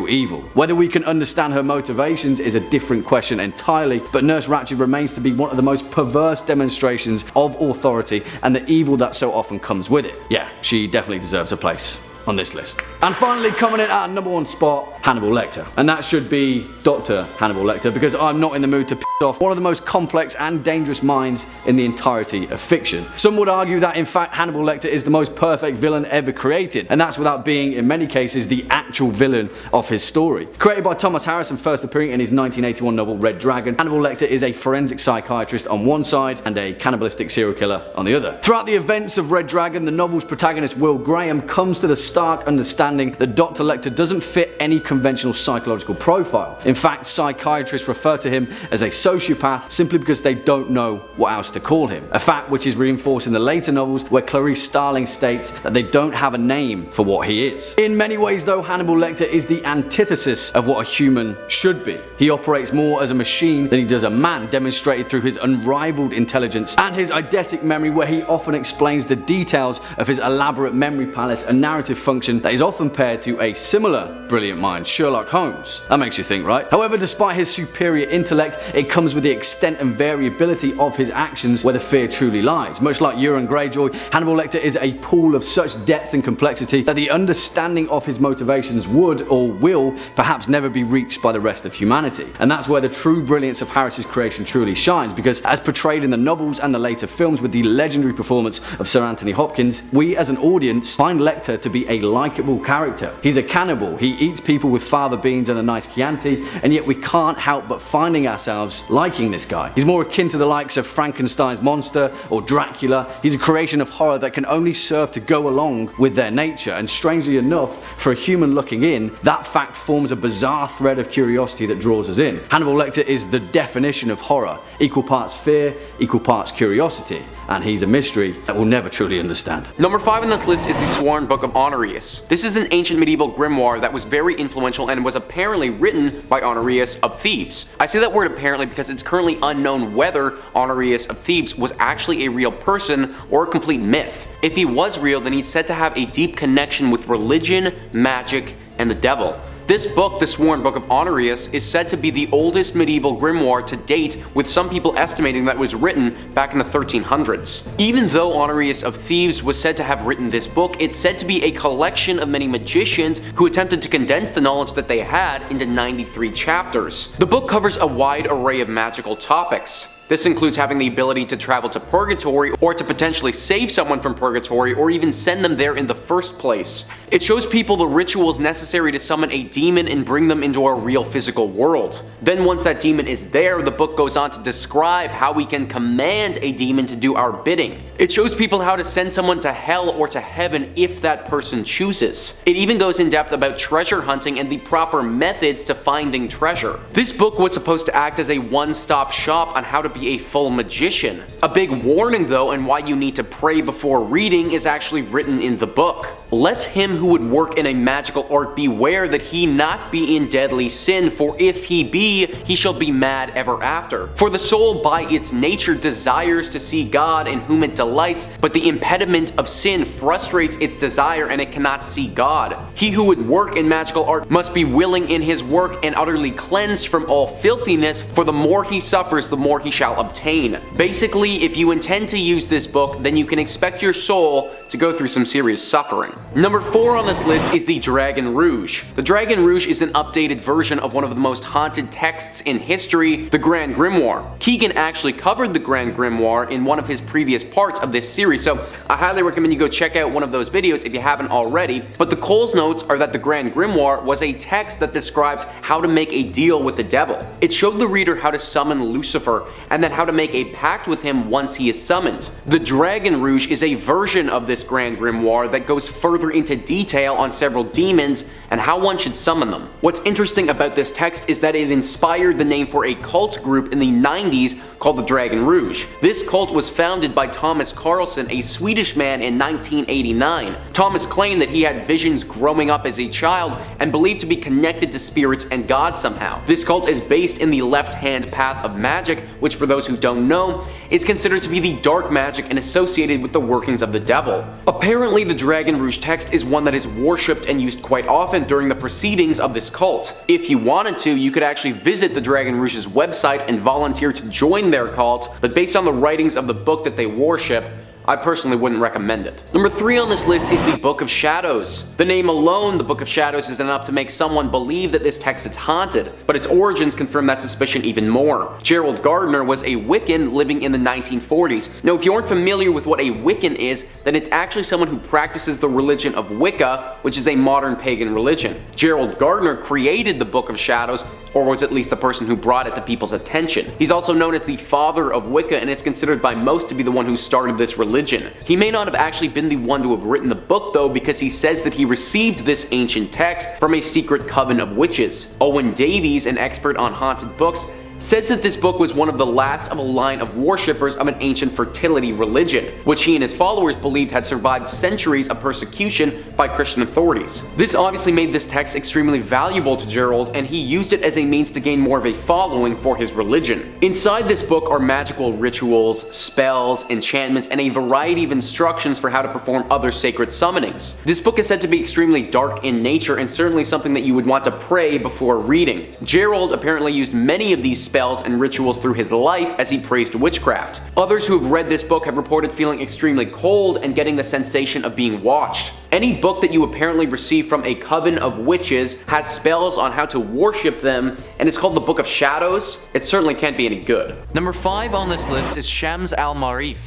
evil. Whether we can understand her motivations is a different question entirely, but Nurse Ratched remains to be one of the most perverse demonstrations of authority and the evil that so often comes with it. Yeah, she definitely deserves a place on this list. And finally, coming in at number 1 spot, Hannibal Lecter. And that should be Dr. Hannibal Lecter, because I'm not in the mood to piss off one of the most complex and dangerous minds in the entirety of fiction. Some would argue that in fact Hannibal Lecter is the most perfect villain ever created, and that's without being in many cases the actual villain of his story. Created by Thomas Harris and first appearing in his 1981 novel Red Dragon, Hannibal Lecter is a forensic psychiatrist on one side and a cannibalistic serial killer on the other. Throughout the events of Red Dragon, the novel's protagonist Will Graham comes to the stark understanding that Dr. Lecter doesn't fit any conventional psychological profile. In fact, psychiatrists refer to him as a sociopath simply because they don't know what else to call him. A fact which is reinforced in the later novels, where Clarice Starling states that they don't have a name for what he is. In many ways though, Hannibal Lecter is the antithesis of what a human should be. He operates more as a machine than he does a man, demonstrated through his unrivaled intelligence and his eidetic memory, where he often explains the details of his elaborate memory palace, a narrative function that is often paired to a similar brilliant mind, Sherlock Holmes. That makes you think, right? However, despite his superior intellect, it comes with the extent and variability of his actions where the fear truly lies. Much like Euron Greyjoy, Hannibal Lecter is a pool of such depth and complexity that the understanding of his motivations would or will perhaps never be reached by the rest of humanity. And that's where the true brilliance of Harris's creation truly shines, because as portrayed in the novels and the later films with the legendary performance of Sir Anthony Hopkins, we as an audience find Lecter to be a likeable character. He's a cannibal, he eats people with fava beans and a nice Chianti, and yet we can't help but finding ourselves liking this guy. He's more akin to the likes of Frankenstein's monster or Dracula. He's a creation of horror that can only serve to go along with their nature, and strangely enough, for a human looking in, that fact forms a bizarre thread of curiosity that draws us in. Hannibal Lecter is the definition of horror, equal parts fear, equal parts curiosity, and he's a mystery that we'll never truly understand. Number 5 on this list is the Sworn Book of Honorius. This is an ancient medieval grimoire that was very influential and was apparently written by Honorius of Thebes. I say that word apparently because it's currently unknown whether Honorius of Thebes was actually a real person or a complete myth. If he was real, then he's said to have a deep connection with religion, magic, and the devil. This book, the Sworn Book of Honorius, is said to be the oldest medieval grimoire to date, with some people estimating that it was written back in the 1300s. Even though Honorius of Thebes was said to have written this book, it's said to be a collection of many magicians who attempted to condense the knowledge that they had into 93 chapters. The book covers a wide array of magical topics. This includes having the ability to travel to purgatory, or to potentially save someone from purgatory, or even send them there in the first place. It shows people the rituals necessary to summon a demon and bring them into our real physical world. Then once that demon is there, the book goes on to describe how we can command a demon to do our bidding. It shows people how to send someone to hell or to heaven if that person chooses. It even goes in depth about treasure hunting and the proper methods to finding treasure. This book was supposed to act as a one-stop shop on how to be a full magician. A big warning though, and why you need to pray before reading, is actually written in the book. Let him who would work in a magical art beware that he not be in deadly sin, for if he be, he shall be mad ever after. For the soul by its nature desires to see God in whom it delights, but the impediment of sin frustrates its desire and it cannot see God. He who would work in magical art must be willing in his work and utterly cleansed from all filthiness, for the more he suffers, the more he shall obtain. Basically, if you intend to use this book, then you can expect your soul to go through some serious suffering. Number 4 on this list is the Dragon Rouge. The Dragon Rouge is an updated version of one of the most haunted texts in history, the Grand Grimoire. Keegan actually covered the Grand Grimoire in one of his previous parts of this series, so I highly recommend you go check out one of those videos if you haven't already. But the Cole's notes are that the Grand Grimoire was a text that described how to make a deal with the devil. It showed the reader how to summon Lucifer, and then how to make a pact with him once he is summoned. The Dragon Rouge is a version of this Grand Grimoire that goes further into detail on several demons and how one should summon them. What's interesting about this text is that it inspired the name for a cult group in the 90s called the Dragon Rouge. This cult was founded by Thomas Carlson, a Swedish man, in 1989. Thomas claimed that he had visions growing up as a child and believed to be connected to spirits and God somehow. This cult is based in the left-hand path of magic, which for those who don't know, is considered to be the dark magic and associated with the workings of the devil. Apparently, the Dragon Rouge text is one that is worshipped and used quite often during the proceedings of this cult. If you wanted to, you could actually visit the Dragon Rouge's website and volunteer to join their cult, but based on the writings of the book that they worship, I personally wouldn't recommend it. Number 3 on this list is the Book of Shadows. The name alone, the Book of Shadows, is enough to make someone believe that this text is haunted, but its origins confirm that suspicion even more. Gerald Gardner was a Wiccan living in the 1940s. Now, if you aren't familiar with what a Wiccan is, then it's actually someone who practices the religion of Wicca, which is a modern pagan religion. Gerald Gardner created the Book of Shadows, or was at least the person who brought it to people's attention. He's also known as the father of Wicca and is considered by most to be the one who started this religion. He may not have actually been the one to have written the book though, because he says that he received this ancient text from a secret coven of witches. Owen Davies, an expert on haunted books, says that this book was one of the last of a line of worshippers of an ancient fertility religion, which he and his followers believed had survived centuries of persecution by Christian authorities. This obviously made this text extremely valuable to Gerald, and he used it as a means to gain more of a following for his religion. Inside this book are magical rituals, spells, enchantments, and a variety of instructions for how to perform other sacred summonings. This book is said to be extremely dark in nature and certainly something that you would want to pray before reading. Gerald apparently used many of these spells and rituals through his life as he prays to witchcraft. Others who have read this book have reported feeling extremely cold and getting the sensation of being watched. Any book that you apparently receive from a coven of witches has spells on how to worship them, and it's called the Book of Shadows. It certainly can't be any good. Number 5 on this list is Shams al-Marif.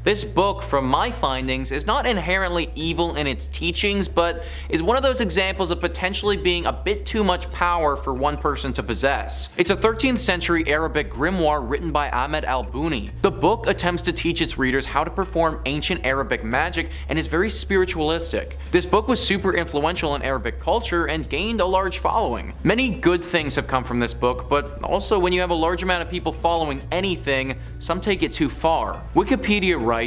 This book, from my findings, is not inherently evil in its teachings, but is one of those examples of potentially being a bit too much power for one person to possess. It's a 13th century Arabic grimoire written by Ahmed al-Buni. The book attempts to teach its readers how to perform ancient Arabic magic and is very spiritualistic. This book was super influential in Arabic culture and gained a large following. Many good things have come from this book, but also when you have a large amount of people following anything, some take it too far. Wikipedia writes,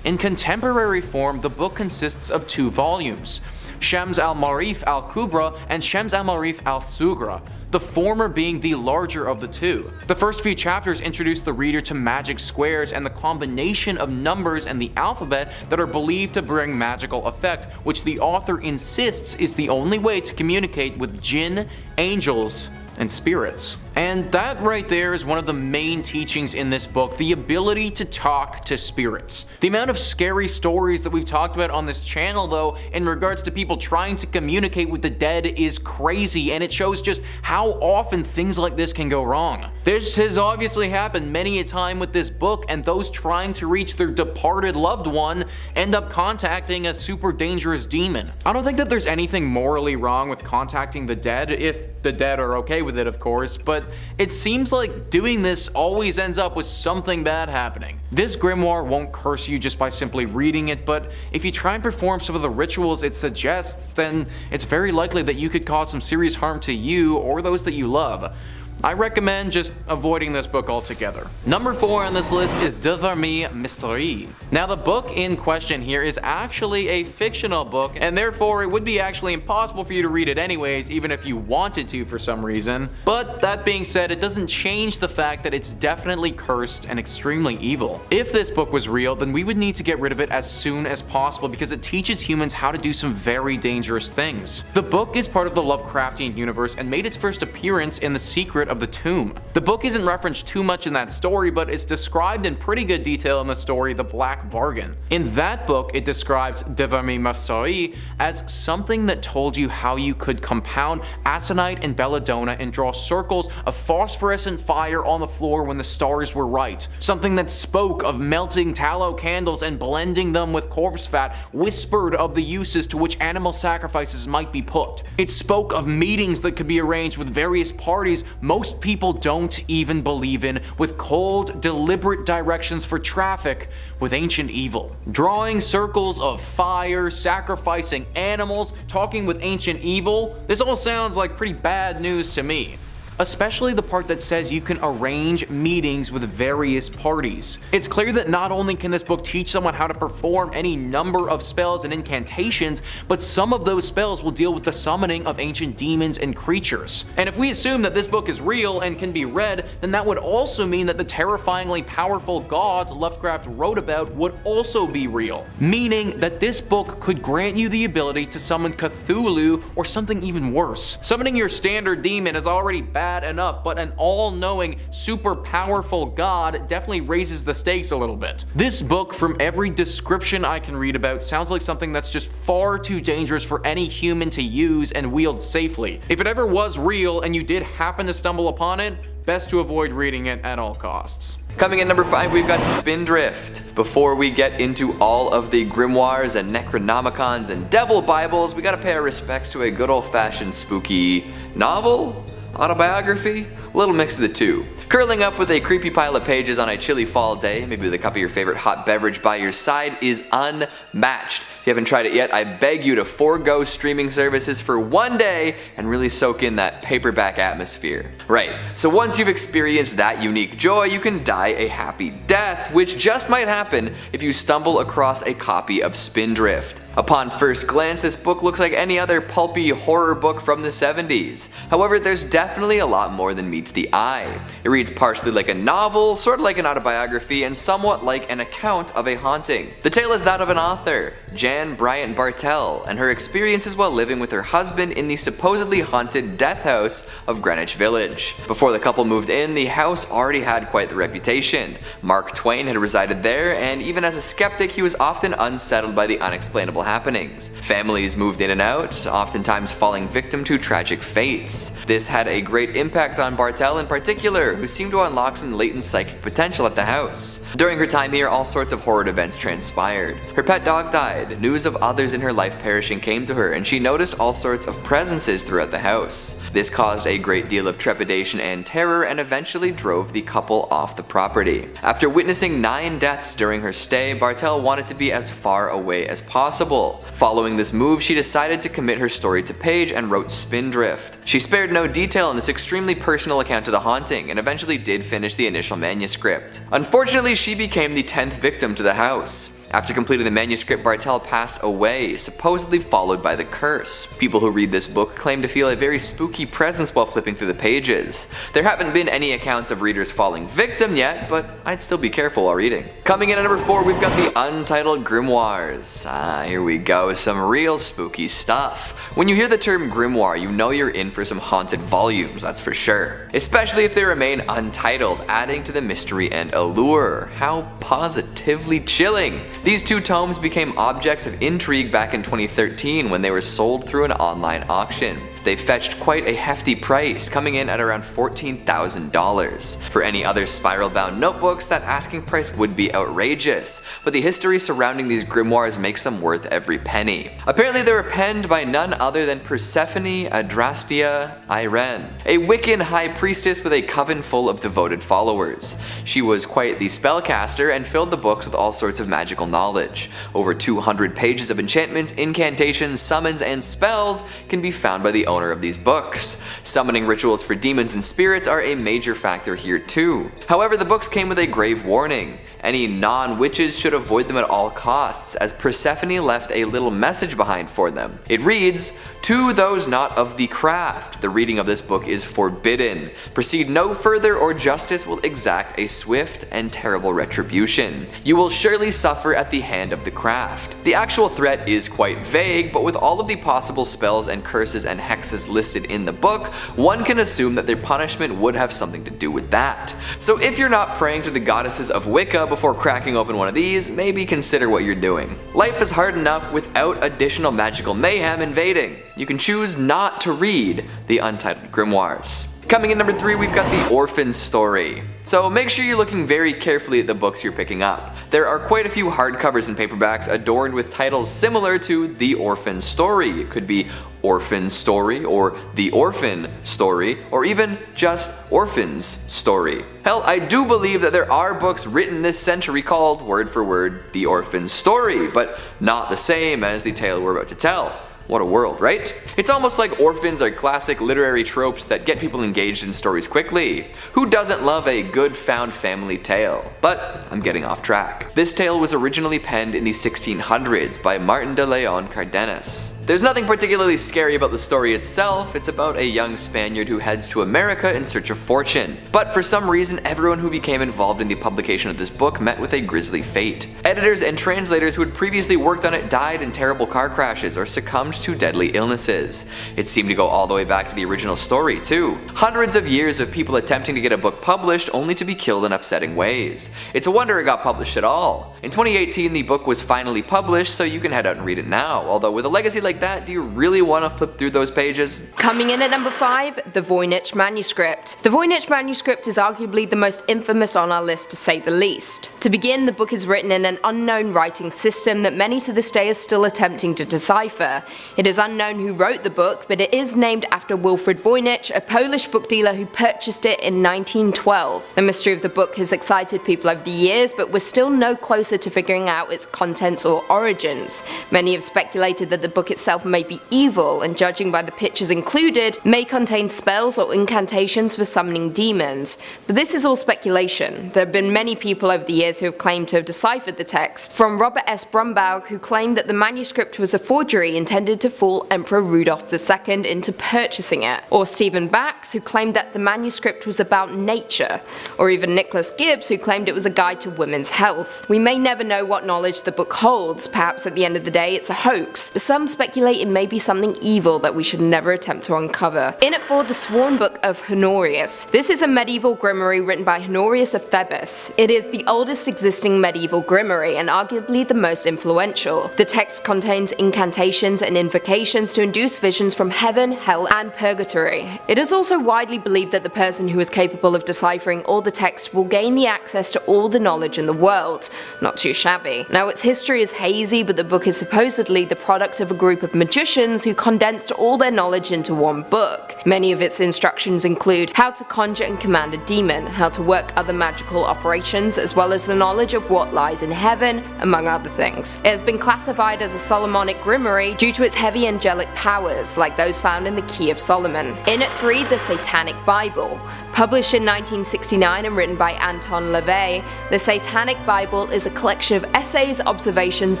in contemporary form, the book consists of 2 volumes, Shams al-Marif al-Kubra and Shams al-Marif al-Sugra, the former being the larger of the 2. The first few chapters introduce the reader to magic squares and the combination of numbers and the alphabet that are believed to bring magical effect, which the author insists is the only way to communicate with jinn, angels, and spirits. And that right there is one of the main teachings in this book, the ability to talk to spirits. The amount of scary stories that we've talked about on this channel though, in regards to people trying to communicate with the dead is crazy, and it shows just how often things like this can go wrong. This has obviously happened many a time with this book, and those trying to reach their departed loved one end up contacting a super dangerous demon. I don't think that there's anything morally wrong with contacting the dead, if the dead are okay with it of course, but it seems like doing this always ends up with something bad happening. This grimoire won't curse you just by simply reading it, but if you try and perform some of the rituals it suggests, then it's very likely that you could cause some serious harm to you or those that you love. I recommend just avoiding this book altogether. Number 4 on this list is Devarmi Misri. Now the book in question here is actually a fictional book, and therefore it would be actually impossible for you to read it anyways, even if you wanted to for some reason. But that being said, it doesn't change the fact that it's definitely cursed and extremely evil. If this book was real, then we would need to get rid of it as soon as possible because it teaches humans how to do some very dangerous things. The book is part of the Lovecraftian universe and made its first appearance in The Secret of the Tomb. The book isn't referenced too much in that story, but it's described in pretty good detail in the story The Black Bargain. In that book, it describes Devarmi Misri as something that told you how you could compound aconite and belladonna and draw circles of phosphorescent fire on the floor when the stars were right. Something that spoke of melting tallow candles and blending them with corpse fat, whispered of the uses to which animal sacrifices might be put. It spoke of meetings that could be arranged with various parties most people don't even believe in, with cold, deliberate directions for traffic with ancient evil. Drawing circles of fire, sacrificing animals, talking with ancient evil, this all sounds like pretty bad news to me. Especially the part that says you can arrange meetings with various parties. It's clear that not only can this book teach someone how to perform any number of spells and incantations, but some of those spells will deal with the summoning of ancient demons and creatures. And if we assume that this book is real and can be read, then that would also mean that the terrifyingly powerful gods Lovecraft wrote about would also be real. Meaning that this book could grant you the ability to summon Cthulhu or something even worse. Summoning your standard demon is already bad enough, but an all-knowing, super powerful god definitely raises the stakes a little bit. This book, from every description I can read about, sounds like something that's just far too dangerous for any human to use and wield safely. If it ever was real and you did happen to stumble upon it, best to avoid reading it at all costs. Coming in number 5, we've got Spindrift. Before we get into all of the grimoires and Necronomicons and Devil Bibles, we gotta pay our respects to a good old-fashioned spooky novel? Autobiography? A little mix of the two. Curling up with a creepy pile of pages on a chilly fall day, maybe with a cup of your favorite hot beverage by your side, is unmatched. If you haven't tried it yet, I beg you to forego streaming services for one day and really soak in that paperback atmosphere. Right, so once you've experienced that unique joy, you can die a happy death, which just might happen if you stumble across a copy of Spindrift. Upon first glance, this book looks like any other pulpy horror book from the 70s. However, there's definitely a lot more than meets the eye. It reads partially like a novel, sort of like an autobiography, and somewhat like an account of a haunting. The tale is that of an author, Jan Bryant Bartel, and her experiences while living with her husband in the supposedly haunted death house of Greenwich Village. Before the couple moved in, the house already had quite the reputation. Mark Twain had resided there, and even as a skeptic, he was often unsettled by the unexplainable happenings. Families moved in and out, oftentimes falling victim to tragic fates. This had a great impact on Bartel in particular, who seemed to unlock some latent psychic potential at the house. During her time here, all sorts of horrid events transpired. Her pet dog died, news of others in her life perishing came to her, and she noticed all sorts of presences throughout the house. This caused a great deal of trepidation and terror, and eventually drove the couple off the property. After witnessing 9 deaths during her stay, Bartel wanted to be as far away as possible. Following this move, she decided to commit her story to page and wrote Spindrift. She spared no detail in this extremely personal account of the haunting, and eventually did finish the initial manuscript. Unfortunately, she became the 10th victim to the house. After completing the manuscript, Bartel passed away, supposedly followed by the curse. People who read this book claim to feel a very spooky presence while flipping through the pages. There haven't been any accounts of readers falling victim yet, but I'd still be careful while reading. Coming in at number 4, we've got the Untitled Grimoires. Here we go, some real spooky stuff. When you hear the term grimoire, you know you're in for some haunted volumes, that's for sure. Especially if they remain untitled, adding to the mystery and allure. How positively chilling. These 2 tomes became objects of intrigue back in 2013 when they were sold through an online auction. They fetched quite a hefty price, coming in at around $14,000. For any other spiral-bound notebooks, that asking price would be outrageous, but the history surrounding these grimoires makes them worth every penny. Apparently they were penned by none other than Persephone Adrastea Irene, a Wiccan high priestess with a coven full of devoted followers. She was quite the spellcaster and filled the books with all sorts of magical knowledge. Over 200 pages of enchantments, incantations, summons, and spells can be found by the owner of these books. Summoning rituals for demons and spirits are a major factor here too. However, the books came with a grave warning. Any non-witches should avoid them at all costs, as Persephone left a little message behind for them. It reads, "To those not of the craft, the reading of this book is forbidden. Proceed no further, or justice will exact a swift and terrible retribution. You will surely suffer at the hand of the craft." The actual threat is quite vague, but with all of the possible spells and curses and hexes listed in the book, one can assume that their punishment would have something to do with that. So if you're not praying to the goddesses of Wicca before cracking open one of these, maybe consider what you're doing. Life is hard enough without additional magical mayhem invading. You can choose not to read the Untitled Grimoires. Coming in number 3, we've got The Orphan Story. So make sure you're looking very carefully at the books you're picking up. There are quite a few hardcovers and paperbacks adorned with titles similar to The Orphan Story. It could be Orphan Story, or The Orphan Story, or even just Orphan's Story. Hell, I do believe that there are books written this century called, word for word, The Orphan Story, but not the same as the tale we're about to tell. What a world, right? It's almost like orphans are classic literary tropes that get people engaged in stories quickly. Who doesn't love a good found family tale? But I'm getting off track. This tale was originally penned in the 1600s by Martin de Leon Cardenas. There's nothing particularly scary about the story itself. It's about a young Spaniard who heads to America in search of fortune. But for some reason, everyone who became involved in the publication of this book met with a grisly fate. Editors and translators who had previously worked on it died in terrible car crashes or succumbed to deadly illnesses. It seemed to go all the way back to the original story too. Hundreds of years of people attempting to get a book published only to be killed in upsetting ways. It's a wonder it got published at all. In 2018, the book was finally published, so you can head out and read it now. Although with a legacy like that, do you really want to flip through those pages? Coming in at number 5, the Voynich manuscript. The Voynich manuscript is arguably the most infamous on our list, to say the least. To begin, the book is written in an unknown writing system that many to this day are still attempting to decipher. It is unknown who wrote the book, but it is named after Wilfrid Voynich, a Polish book dealer who purchased it in 1912. The mystery of the book has excited people over the years, but we're still no closer to figuring out its contents or origins. Many have speculated that the book itself may be evil, and judging by the pictures included, may contain spells or incantations for summoning demons. But this is all speculation. There have been many people over the years who have claimed to have deciphered the text, from Robert S. Brumbaugh, who claimed that the manuscript was a forgery intended intended to fool Emperor Rudolph II into purchasing it, or Stephen Bax, who claimed that the manuscript was about nature, or even Nicholas Gibbs, who claimed it was a guide to women's health. We may never know what knowledge the book holds, perhaps at the end of the day it's a hoax, but some speculate it may be something evil that we should never attempt to uncover. In at 4, The Sworn Book of Honorius. This is a medieval grimoire written by Honorius of Thebes. It is the oldest existing medieval grimoire and arguably the most influential. The text contains incantations and invocations to induce visions from heaven, hell, and purgatory. It is also widely believed that the person who is capable of deciphering all the text will gain the access to all the knowledge in the world. Not too shabby. Now, its history is hazy, but the book is supposedly the product of a group of magicians who condensed all their knowledge into one book. Many of its instructions include how to conjure and command a demon, how to work other magical operations, as well as the knowledge of what lies in heaven, among other things. It has been classified as a Solomonic grimoire due to its heavy angelic powers, like those found in the Key of Solomon. In at 3, The Satanic Bible. Published in 1969 and written by Anton LaVey, The Satanic Bible is a collection of essays, observations,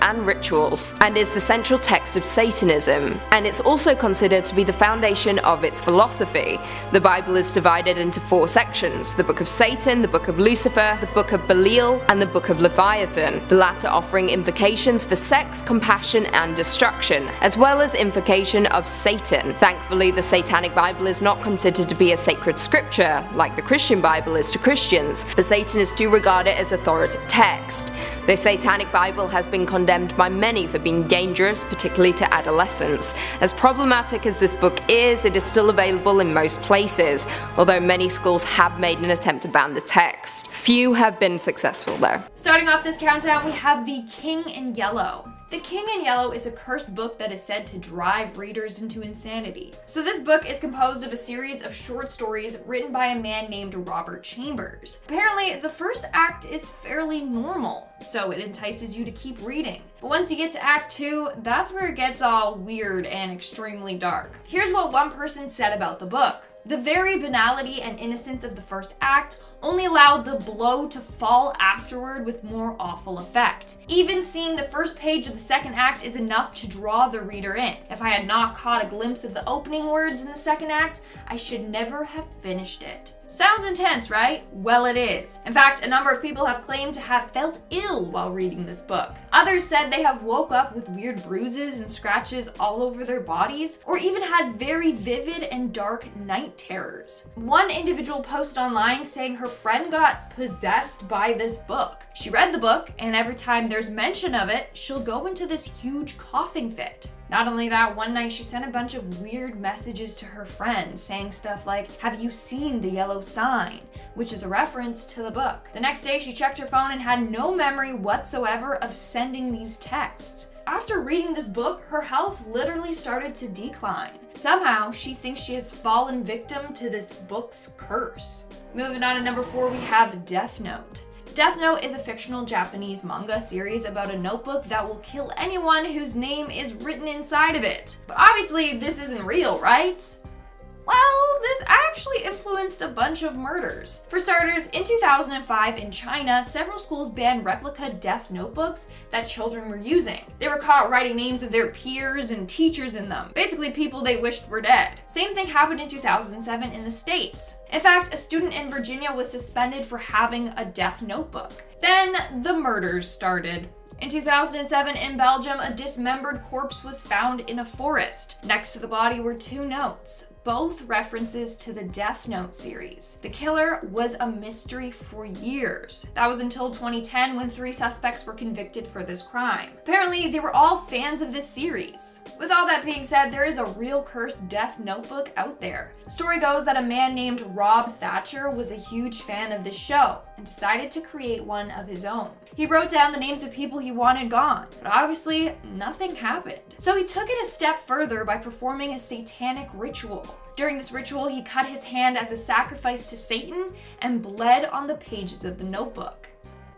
and rituals, and is the central text of Satanism, and it's also considered to be the foundation of its philosophy. The Bible is divided into 4 sections: the Book of Satan, the Book of Lucifer, the Book of Belial, and the Book of Leviathan, the latter offering invocations for sex, compassion, and destruction, as well as invocation of Satan. Thankfully, the Satanic Bible is not considered to be a sacred scripture, like the Christian Bible is to Christians, but Satanists do regard it as authoritative text. The Satanic Bible has been condemned by many for being dangerous, particularly to adolescents. As problematic as this book is, it is still available in most places, although many schools have made an attempt to ban the text. Few have been successful though. Starting off this countdown, we have The King in Yellow. The King in Yellow is a cursed book that is said to drive readers into insanity. So this book is composed of a series of short stories written by a man named Robert Chambers. Apparently, the first act is fairly normal, so it entices you to keep reading. But once you get to Act 2, that's where it gets all weird and extremely dark. Here's what one person said about the book. The very banality and innocence of the first act only allowed the blow to fall afterward with more awful effect. Even seeing the first page of the second act is enough to draw the reader in. If I had not caught a glimpse of the opening words in the second act, I should never have finished it. Sounds intense, right? Well, it is. In fact, a number of people have claimed to have felt ill while reading this book. Others said they have woke up with weird bruises and scratches all over their bodies, or even had very vivid and dark night terrors. One individual posted online saying her friend got possessed by this book. She read the book, and every time there's mention of it, she'll go into this huge coughing fit. Not only that, one night she sent a bunch of weird messages to her friend saying stuff like, "Have you seen the yellow sign?" which is a reference to the book. The next day she checked her phone and had no memory whatsoever of sending these texts. After reading this book, her health literally started to decline. Somehow, she thinks she has fallen victim to this book's curse. Moving on to number 4, we have Death Note. Death Note is a fictional Japanese manga series about a notebook that will kill anyone whose name is written inside of it. But obviously, this isn't real, right? Well, this actually influenced a bunch of murders. For starters, in 2005 in China, several schools banned replica death notebooks that children were using. They were caught writing names of their peers and teachers in them, basically people they wished were dead. Same thing happened in 2007 in the States. In fact, a student in Virginia was suspended for having a death notebook. Then the murders started. In 2007 in Belgium, a dismembered corpse was found in a forest. Next to the body were 2 notes, both references to the Death Note series. The killer was a mystery for years. That was until 2010 when 3 suspects were convicted for this crime. Apparently, they were all fans of this series. With all that being said, there is a real cursed death notebook out there. Story goes that a man named Rob Thatcher was a huge fan of this show and decided to create one of his own. He wrote down the names of people he wanted gone, but obviously nothing happened. So he took it a step further by performing a satanic ritual. During this ritual, he cut his hand as a sacrifice to Satan and bled on the pages of the notebook.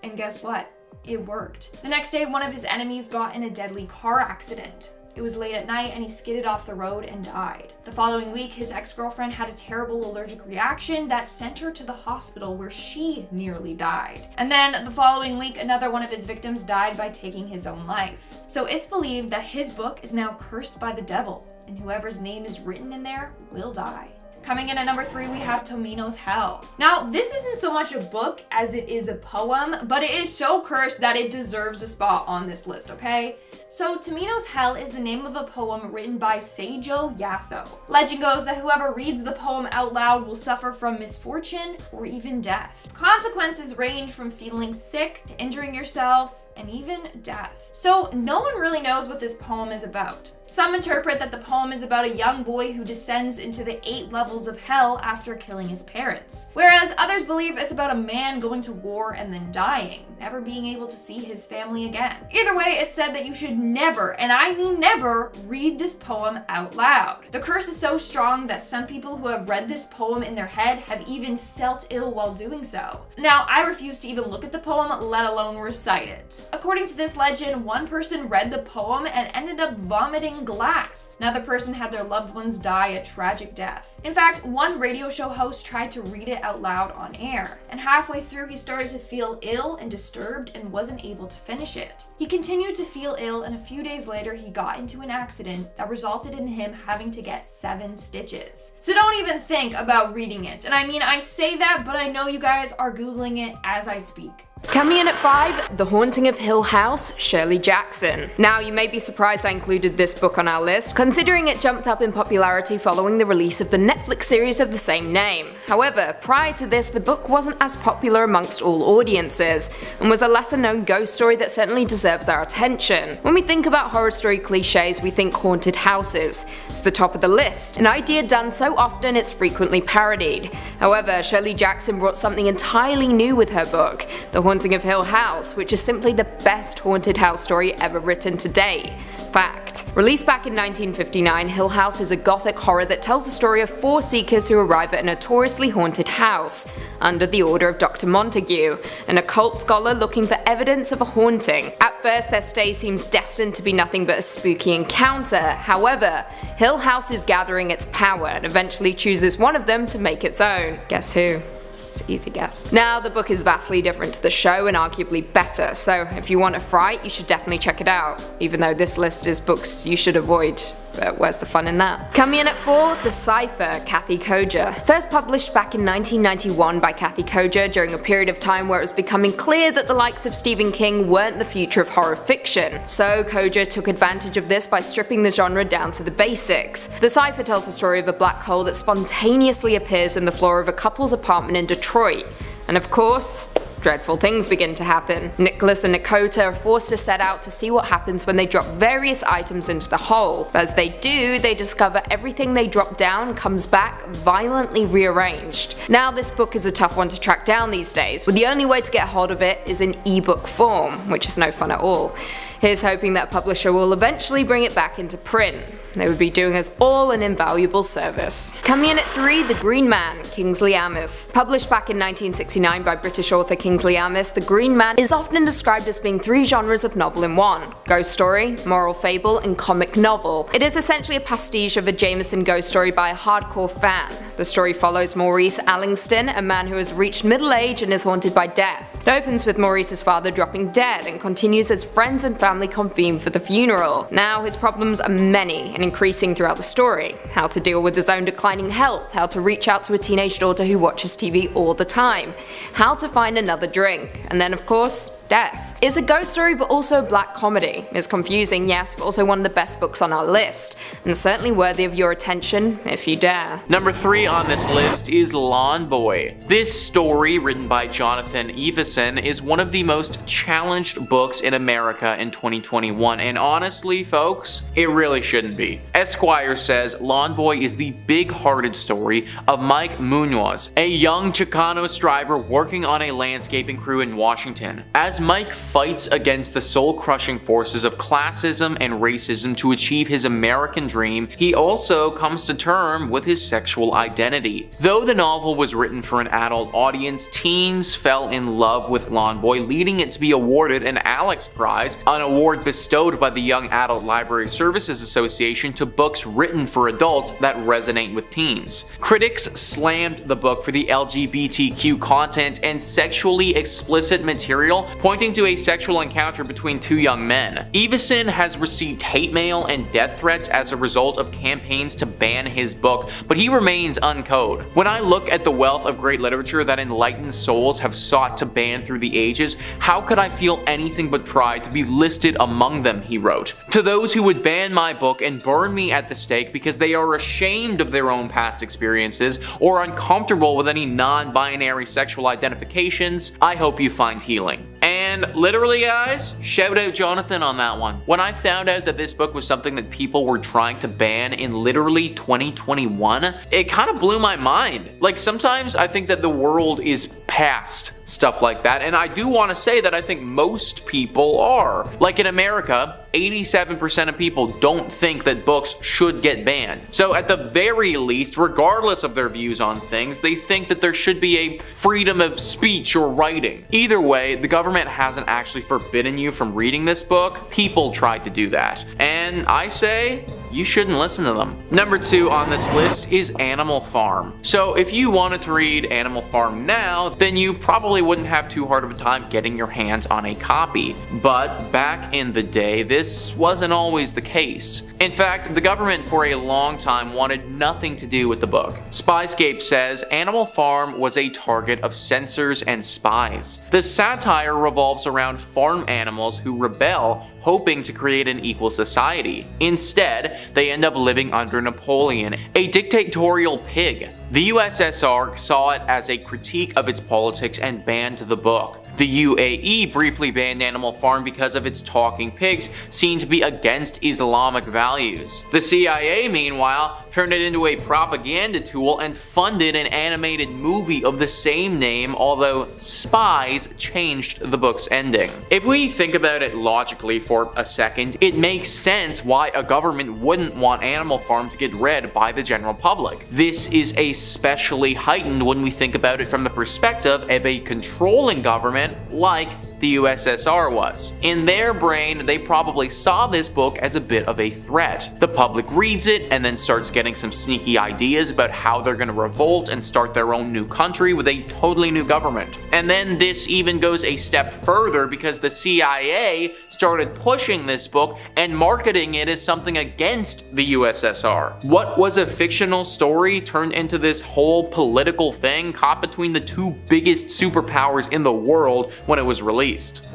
And guess what? It worked. The next day, one of his enemies got in a deadly car accident. It was late at night and he skidded off the road and died. The following week, his ex-girlfriend had a terrible allergic reaction that sent her to the hospital where she nearly died. And then the following week, another one of his victims died by taking his own life. So it's believed that his book is now cursed by the devil, and whoever's name is written in there will die. Coming in at number 3, we have Tomino's Hell. Now, this isn't so much a book as it is a poem, but it is so cursed that it deserves a spot on this list, okay? So, Tomino's Hell is the name of a poem written by Seijo Yaso. Legend goes that whoever reads the poem out loud will suffer from misfortune or even death. Consequences range from feeling sick to injuring yourself, and even death. So no one really knows what this poem is about. Some interpret that the poem is about a young boy who descends into the 8 levels of hell after killing his parents. Whereas others believe it's about a man going to war and then dying, never being able to see his family again. Either way, it's said that you should never, and I mean never, read this poem out loud. The curse is so strong that some people who have read this poem in their head have even felt ill while doing so. Now, I refuse to even look at the poem, let alone recite it. According to this legend, one person read the poem and ended up vomiting glass. Another person had their loved ones die a tragic death. In fact, one radio show host tried to read it out loud on air, and halfway through he started to feel ill and disturbed and wasn't able to finish it. He continued to feel ill, and a few days later he got into an accident that resulted in him having to get 7 stitches. So don't even think about reading it. And I mean, I say that, but I know you guys are Googling it as I speak. Coming in at 5, The Haunting of Hill House, Shirley Jackson. Now, you may be surprised I included this book on our list, considering it jumped up in popularity following the release of the Netflix series of the same name. However, prior to this, the book wasn't as popular amongst all audiences, and was a lesser known ghost story that certainly deserves our attention. When we think about horror story cliches, we think haunted houses. It's the top of the list, an idea done so often it's frequently parodied. However, Shirley Jackson brought something entirely new with her book, The Haunting of Hill House, which is simply the best haunted house story ever written to date. Fact. Released back in 1959, Hill House is a gothic horror that tells the story of 4 seekers who arrive at a notoriously haunted house, under the order of Dr. Montague, an occult scholar looking for evidence of a haunting. At first, their stay seems destined to be nothing but a spooky encounter. However, Hill House is gathering its power and eventually chooses one of them to make its own. Guess who? It's an easy guess. Now, the book is vastly different to the show and arguably better, so if you want a fright, you should definitely check it out, even though this list is books you should avoid. But where's the fun in that? Coming in at 4, The Cipher, Kathy Koja. First published back in 1991 by Kathy Koja during a period of time where it was becoming clear that the likes of Stephen King weren't the future of horror fiction. So Koja took advantage of this by stripping the genre down to the basics. The Cipher tells the story of a black hole that spontaneously appears in the floor of a couple's apartment in Detroit. And of course, dreadful things begin to happen. Nicholas and Nakota are forced to set out to see what happens when they drop various items into the hole. But as they do, they discover everything they drop down comes back violently rearranged. Now, this book is a tough one to track down these days, with the only way to get hold of it is in ebook form, which is no fun at all. Here's hoping that a publisher will eventually bring it back into print. They would be doing us all an invaluable service. Coming in at 3, The Green Man, Kingsley Amis. Published back in 1969 by British author Kingsley Amis, The Green Man is often described as being 3 genres of novel in one: ghost story, moral fable, and comic novel. It is essentially a pastiche of a Jameson ghost story by a hardcore fan. The story follows Maurice Allingston, a man who has reached middle age and is haunted by death. It opens with Maurice's father dropping dead and continues as friends and family convene for the funeral. Now, his problems are many and increasing throughout the story. How to deal with his own declining health, how to reach out to a teenage daughter who watches TV all the time, how to find another drink, and then of course, death. It's a ghost story but also a black comedy. It's confusing, yes, but also one of the best books on our list, and certainly worthy of your attention if you dare. Number 3 on this list is Lawn Boy. This story, written by Jonathan Iveson, is one of the most challenged books in America in 2021, and honestly, folks, it really shouldn't be. Esquire says Lawn Boy is the big-hearted story of Mike Munoz, a young Chicano driver working on a landscaping crew in Washington. As Mike fights against the soul-crushing forces of classism and racism to achieve his American dream, he also comes to terms with his sexual identity. Though the novel was written for an adult audience, teens fell in love with Lawn Boy, leading it to be awarded an Alex Prize, an award bestowed by the Young Adult Library Services Association to books written for adults that resonate with teens. Critics slammed the book for the LGBTQ content and sexually explicit material, pointing to a sexual encounter between two young men. Evison has received hate mail and death threats as a result of campaigns to ban his book, but he remains uncode. When I look at the wealth of great literature that enlightened souls have sought to ban through the ages, how could I feel anything but pride to be listed among them, he wrote. To those who would ban my book and burn me at the stake because they are ashamed of their own past experiences or uncomfortable with any non-binary sexual identifications, I hope you find healing. And literally, guys, shout out Jonathan on that one. When I found out that this book was something that people were trying to ban in literally 2021, it kind of blew my mind. Like, sometimes I think that the world is past stuff like that, and I do want to say that I think most people are. Like in America, 87% of people don't think that books should get banned. So at the very least, regardless of their views on things, they think that there should be a freedom of speech or writing. Either way, the government hasn't actually forbidden you from reading this book. People tried to do that. And I say, you shouldn't listen to them. Number 2 on this list is Animal Farm. So if you wanted to read Animal Farm now, then you probably wouldn't have too hard of a time getting your hands on a copy. But back in the day, this wasn't always the case. In fact, the government for a long time wanted nothing to do with the book. Spyscape says Animal Farm was a target of censors and spies. The satire revolves around farm animals who rebel, hoping to create an equal society. Instead, they end up living under Napoleon, a dictatorial pig. The USSR saw it as a critique of its politics and banned the book. The UAE briefly banned Animal Farm because of its talking pigs seen to be against Islamic values. The CIA, meanwhile, turned it into a propaganda tool and funded an animated movie of the same name, although spies changed the book's ending. If we think about it logically for a second, it makes sense why a government wouldn't want Animal Farm to get read by the general public. This is especially heightened when we think about it from the perspective of a controlling government like the USSR was. In their brain, they probably saw this book as a bit of a threat. The public reads it and then starts getting some sneaky ideas about how they're going to revolt and start their own new country with a totally new government. And then this even goes a step further because the CIA started pushing this book and marketing it as something against the USSR. What was a fictional story turned into this whole political thing caught between the two biggest superpowers in the world when it was released.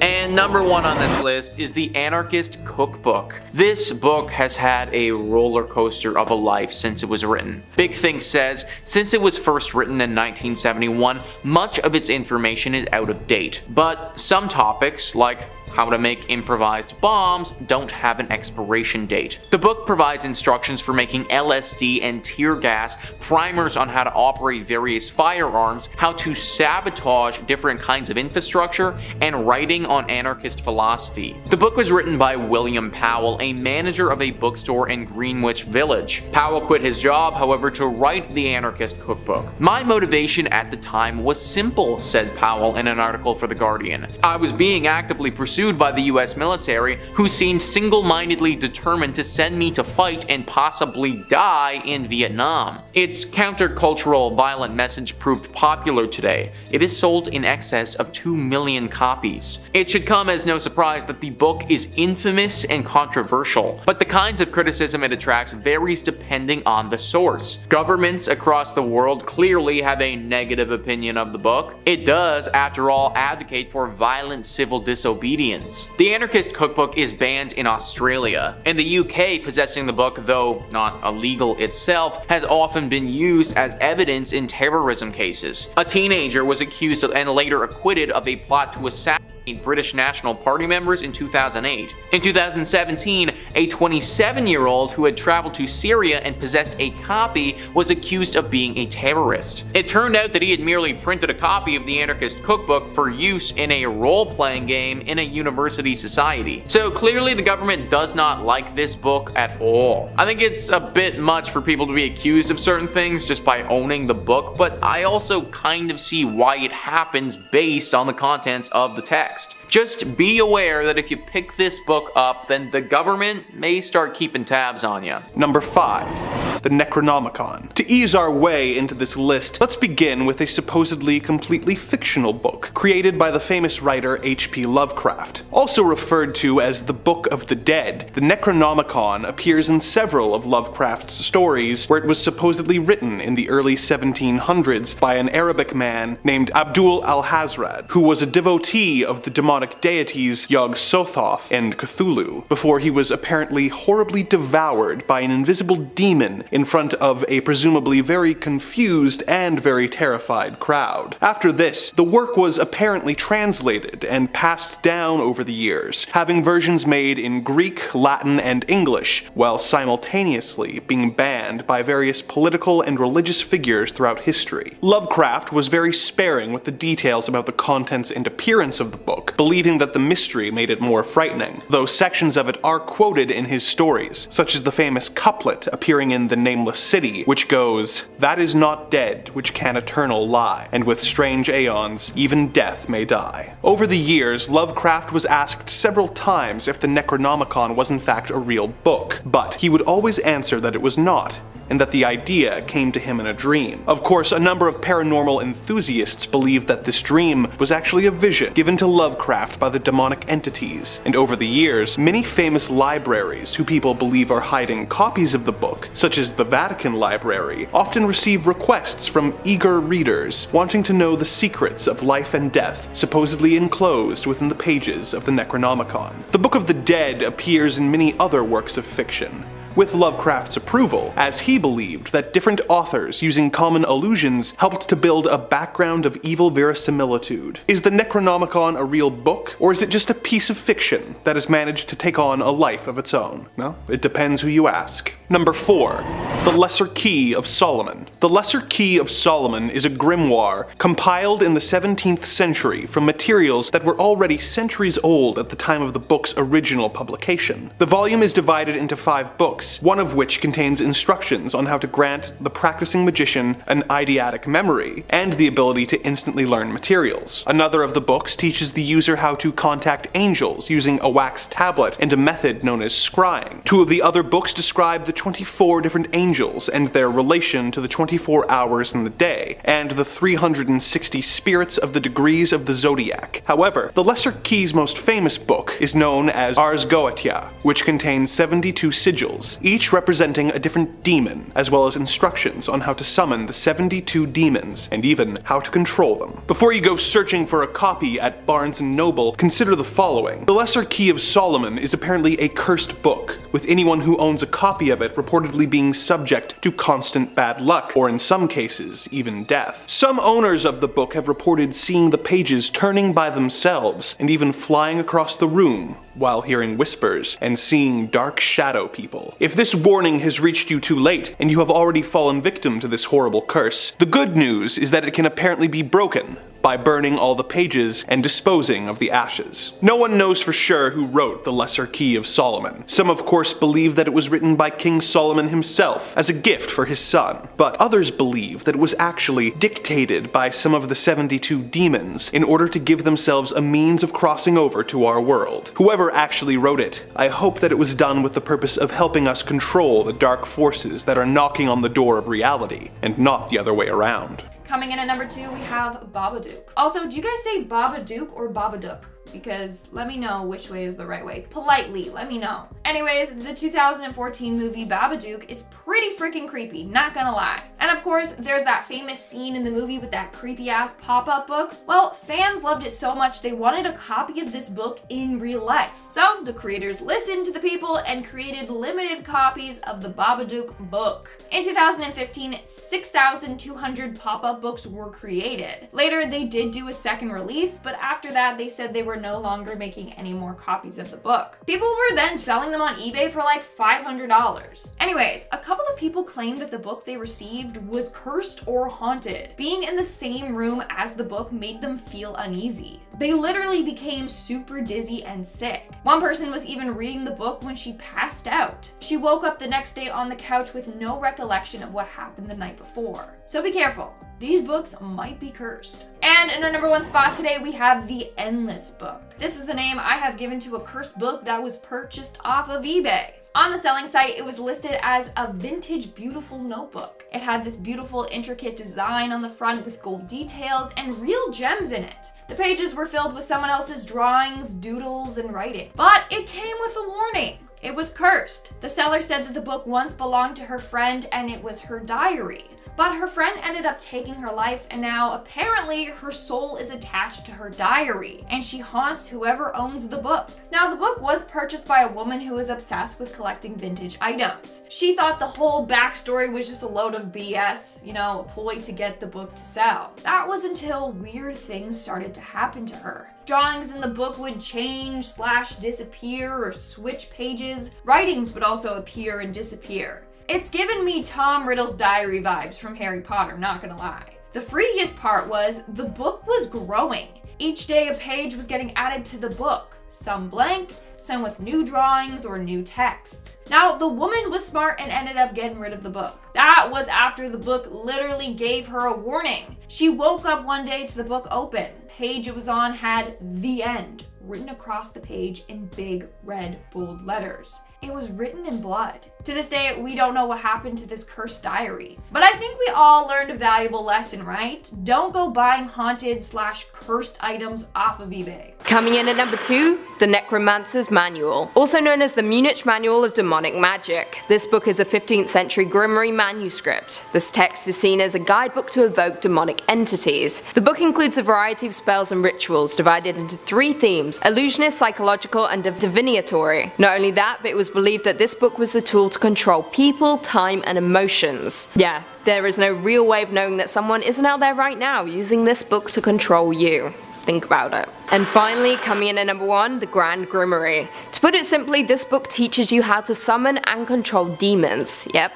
And number 1 on this list is The Anarchist Cookbook. This book has had a roller coaster of a life since it was written. Big Think says, since it was first written in 1971, much of its information is out of date. But some topics, like how to make improvised bombs, don't have an expiration date. The book provides instructions for making LSD and tear gas, primers on how to operate various firearms, how to sabotage different kinds of infrastructure, and writing on anarchist philosophy. The book was written by William Powell, a manager of a bookstore in Greenwich Village. Powell quit his job, however, to write The Anarchist Cookbook. My motivation at the time was simple, said Powell in an article for The Guardian. I was being actively pursued by the US military, who seemed single-mindedly determined to send me to fight and possibly die in Vietnam. Its countercultural violent message proved popular today. It is sold in excess of 2 million copies. It should come as no surprise that the book is infamous and controversial, but the kinds of criticism it attracts varies depending on the source. Governments across the world clearly have a negative opinion of the book. It does, after all, advocate for violent civil disobedience. The Anarchist Cookbook is banned in Australia. In the UK, possessing the book, though not illegal itself, has often been used as evidence in terrorism cases. A teenager was accused of and later acquitted of a plot to assassinate British National Party members in 2008. In 2017, a 27-year-old who had traveled to Syria and possessed a copy was accused of being a terrorist. It turned out that he had merely printed a copy of the anarchist cookbook for use in a role-playing game in a university society. So clearly the government does not like this book at all. I think it's a bit much for people to be accused of certain things just by owning the book, but I also kind of see why it happens based on the contents of the text. Just be aware that if you pick this book up, then the government may start keeping tabs on you. Number 5. The Necronomicon. To ease our way into this list, let's begin with a supposedly completely fictional book created by the famous writer H.P. Lovecraft. Also referred to as the Book of the Dead, the Necronomicon appears in several of Lovecraft's stories where it was supposedly written in the early 1700s by an Arabic man named Abdul al-Hazrad, who was a devotee of the demonic deities Yog-Sothoth and Cthulhu, before he was apparently horribly devoured by an invisible demon in front of a presumably very confused and very terrified crowd. After this, the work was apparently translated and passed down over the years, having versions made in Greek, Latin, and English, while simultaneously being banned by various political and religious figures throughout history. Lovecraft was very sparing with the details about the contents and appearance of the book, believing that the mystery made it more frightening, though sections of it are quoted in his stories, such as the famous couplet appearing in The Nameless City, which goes, "That is not dead which can eternal lie, and with strange aeons even death may die." Over the years, Lovecraft was asked several times if the Necronomicon was in fact a real book, but he would always answer that it was not, and that the idea came to him in a dream. Of course, a number of paranormal enthusiasts believe that this dream was actually a vision given to Lovecraft by the demonic entities, and over the years, many famous libraries who people believe are hiding copies of the book, such as the Vatican Library, often receive requests from eager readers wanting to know the secrets of life and death, supposedly enclosed within the pages of the Necronomicon. The Book of the Dead appears in many other works of fiction, with Lovecraft's approval, as he believed that different authors using common allusions helped to build a background of evil verisimilitude. Is the Necronomicon a real book, or is it just a piece of fiction that has managed to take on a life of its own? Well, it depends who you ask. Number 4. The Lesser Key of Solomon. The Lesser Key of Solomon is a grimoire compiled in the 17th century from materials that were already centuries old at the time of the book's original publication. The volume is divided into 5 books, one of which contains instructions on how to grant the practicing magician an eidetic memory and the ability to instantly learn materials. Another of the books teaches the user how to contact angels using a wax tablet and a method known as scrying. 2 of the other books describe the 24 different angels and their relation to the 24 hours in the day, and the 360 spirits of the degrees of the zodiac. However, the Lesser Key's most famous book is known as Ars Goetia, which contains 72 sigils, each representing a different demon, as well as instructions on how to summon the 72 demons, and even how to control them. Before you go searching for a copy at Barnes & Noble, consider the following. The Lesser Key of Solomon is apparently a cursed book, with anyone who owns a copy of it reportedly being subject to constant bad luck, or in some cases, even death. Some owners of the book have reported seeing the pages turning by themselves, and even flying across the room, while hearing whispers and seeing dark shadow people. If this warning has reached you too late, and you have already fallen victim to this horrible curse, the good news is that it can apparently be broken by burning all the pages and disposing of the ashes. No one knows for sure who wrote the Lesser Key of Solomon. Some of course believe that it was written by King Solomon himself as a gift for his son, but others believe that it was actually dictated by some of the 72 demons in order to give themselves a means of crossing over to our world. Whoever actually wrote it, I hope that it was done with the purpose of helping us control the dark forces that are knocking on the door of reality, and not the other way around. Coming in at number 2, we have Babadook. Also, do you guys say Babadook or Babadook? Because let me know which way is the right way. Politely, let me know. Anyways, the 2014 movie Babadook is pretty freaking creepy, not gonna lie. And of course, there's that famous scene in the movie with that creepy ass pop-up book. Well, fans loved it so much they wanted a copy of this book in real life. So the creators listened to the people and created limited copies of the Babadook book. In 2015, 6,200 pop-up books were created. Later, they did do a second release, but after that, they said they were no longer making any more copies of the book. People were then selling them on eBay for like $500. Anyways, a couple of people claimed that the book they received was cursed or haunted. Being in the same room as the book made them feel uneasy. They literally became super dizzy and sick. One person was even reading the book when she passed out. She woke up the next day on the couch with no recollection of what happened the night before. So be careful. These books might be cursed. And in our number 1 spot today, we have The Endless Book. This is the name I have given to a cursed book that was purchased off of eBay. On the selling site, it was listed as a vintage beautiful notebook. It had this beautiful intricate design on the front with gold details and real gems in it. The pages were filled with someone else's drawings, doodles, and writing. But it came with a warning. It was cursed. The seller said that the book once belonged to her friend and it was her diary. But her friend ended up taking her life, and now apparently her soul is attached to her diary, and she haunts whoever owns the book. Now, the book was purchased by a woman who is obsessed with collecting vintage items. She thought the whole backstory was just a load of BS, a ploy to get the book to sell. That was until weird things started to happen to her. Drawings in the book would change, disappear, or switch pages. Writings would also appear and disappear. It's given me Tom Riddle's diary vibes from Harry Potter, not gonna lie. The freakiest part was the book was growing. Each day a page was getting added to the book, some blank, some with new drawings or new texts. Now, the woman was smart and ended up getting rid of the book. That was after the book literally gave her a warning. She woke up one day to the book open. The page it was on had "The End" written across the page in big red bold letters. It was written in blood. To this day, we don't know what happened to this cursed diary. But I think we all learned a valuable lesson, right? Don't go buying haunted/cursed items off of eBay. Coming in at number 2, The Necromancer's Manual. Also known as the Munich Manual of Demonic Magic. This book is a 15th century grimoire manuscript. This text is seen as a guidebook to evoke demonic entities. The book includes a variety of spells and rituals divided into 3 themes: illusionist, psychological, and divinatory. Not only that, but it was believed that this book was the tool to control people, time, and emotions. Yeah, there is no real way of knowing that someone isn't out there right now using this book to control you. Think about it. And finally, coming in at number 1, The Grand Grimoire. To put it simply, this book teaches you how to summon and control demons. Yep.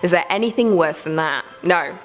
Is there anything worse than that? No.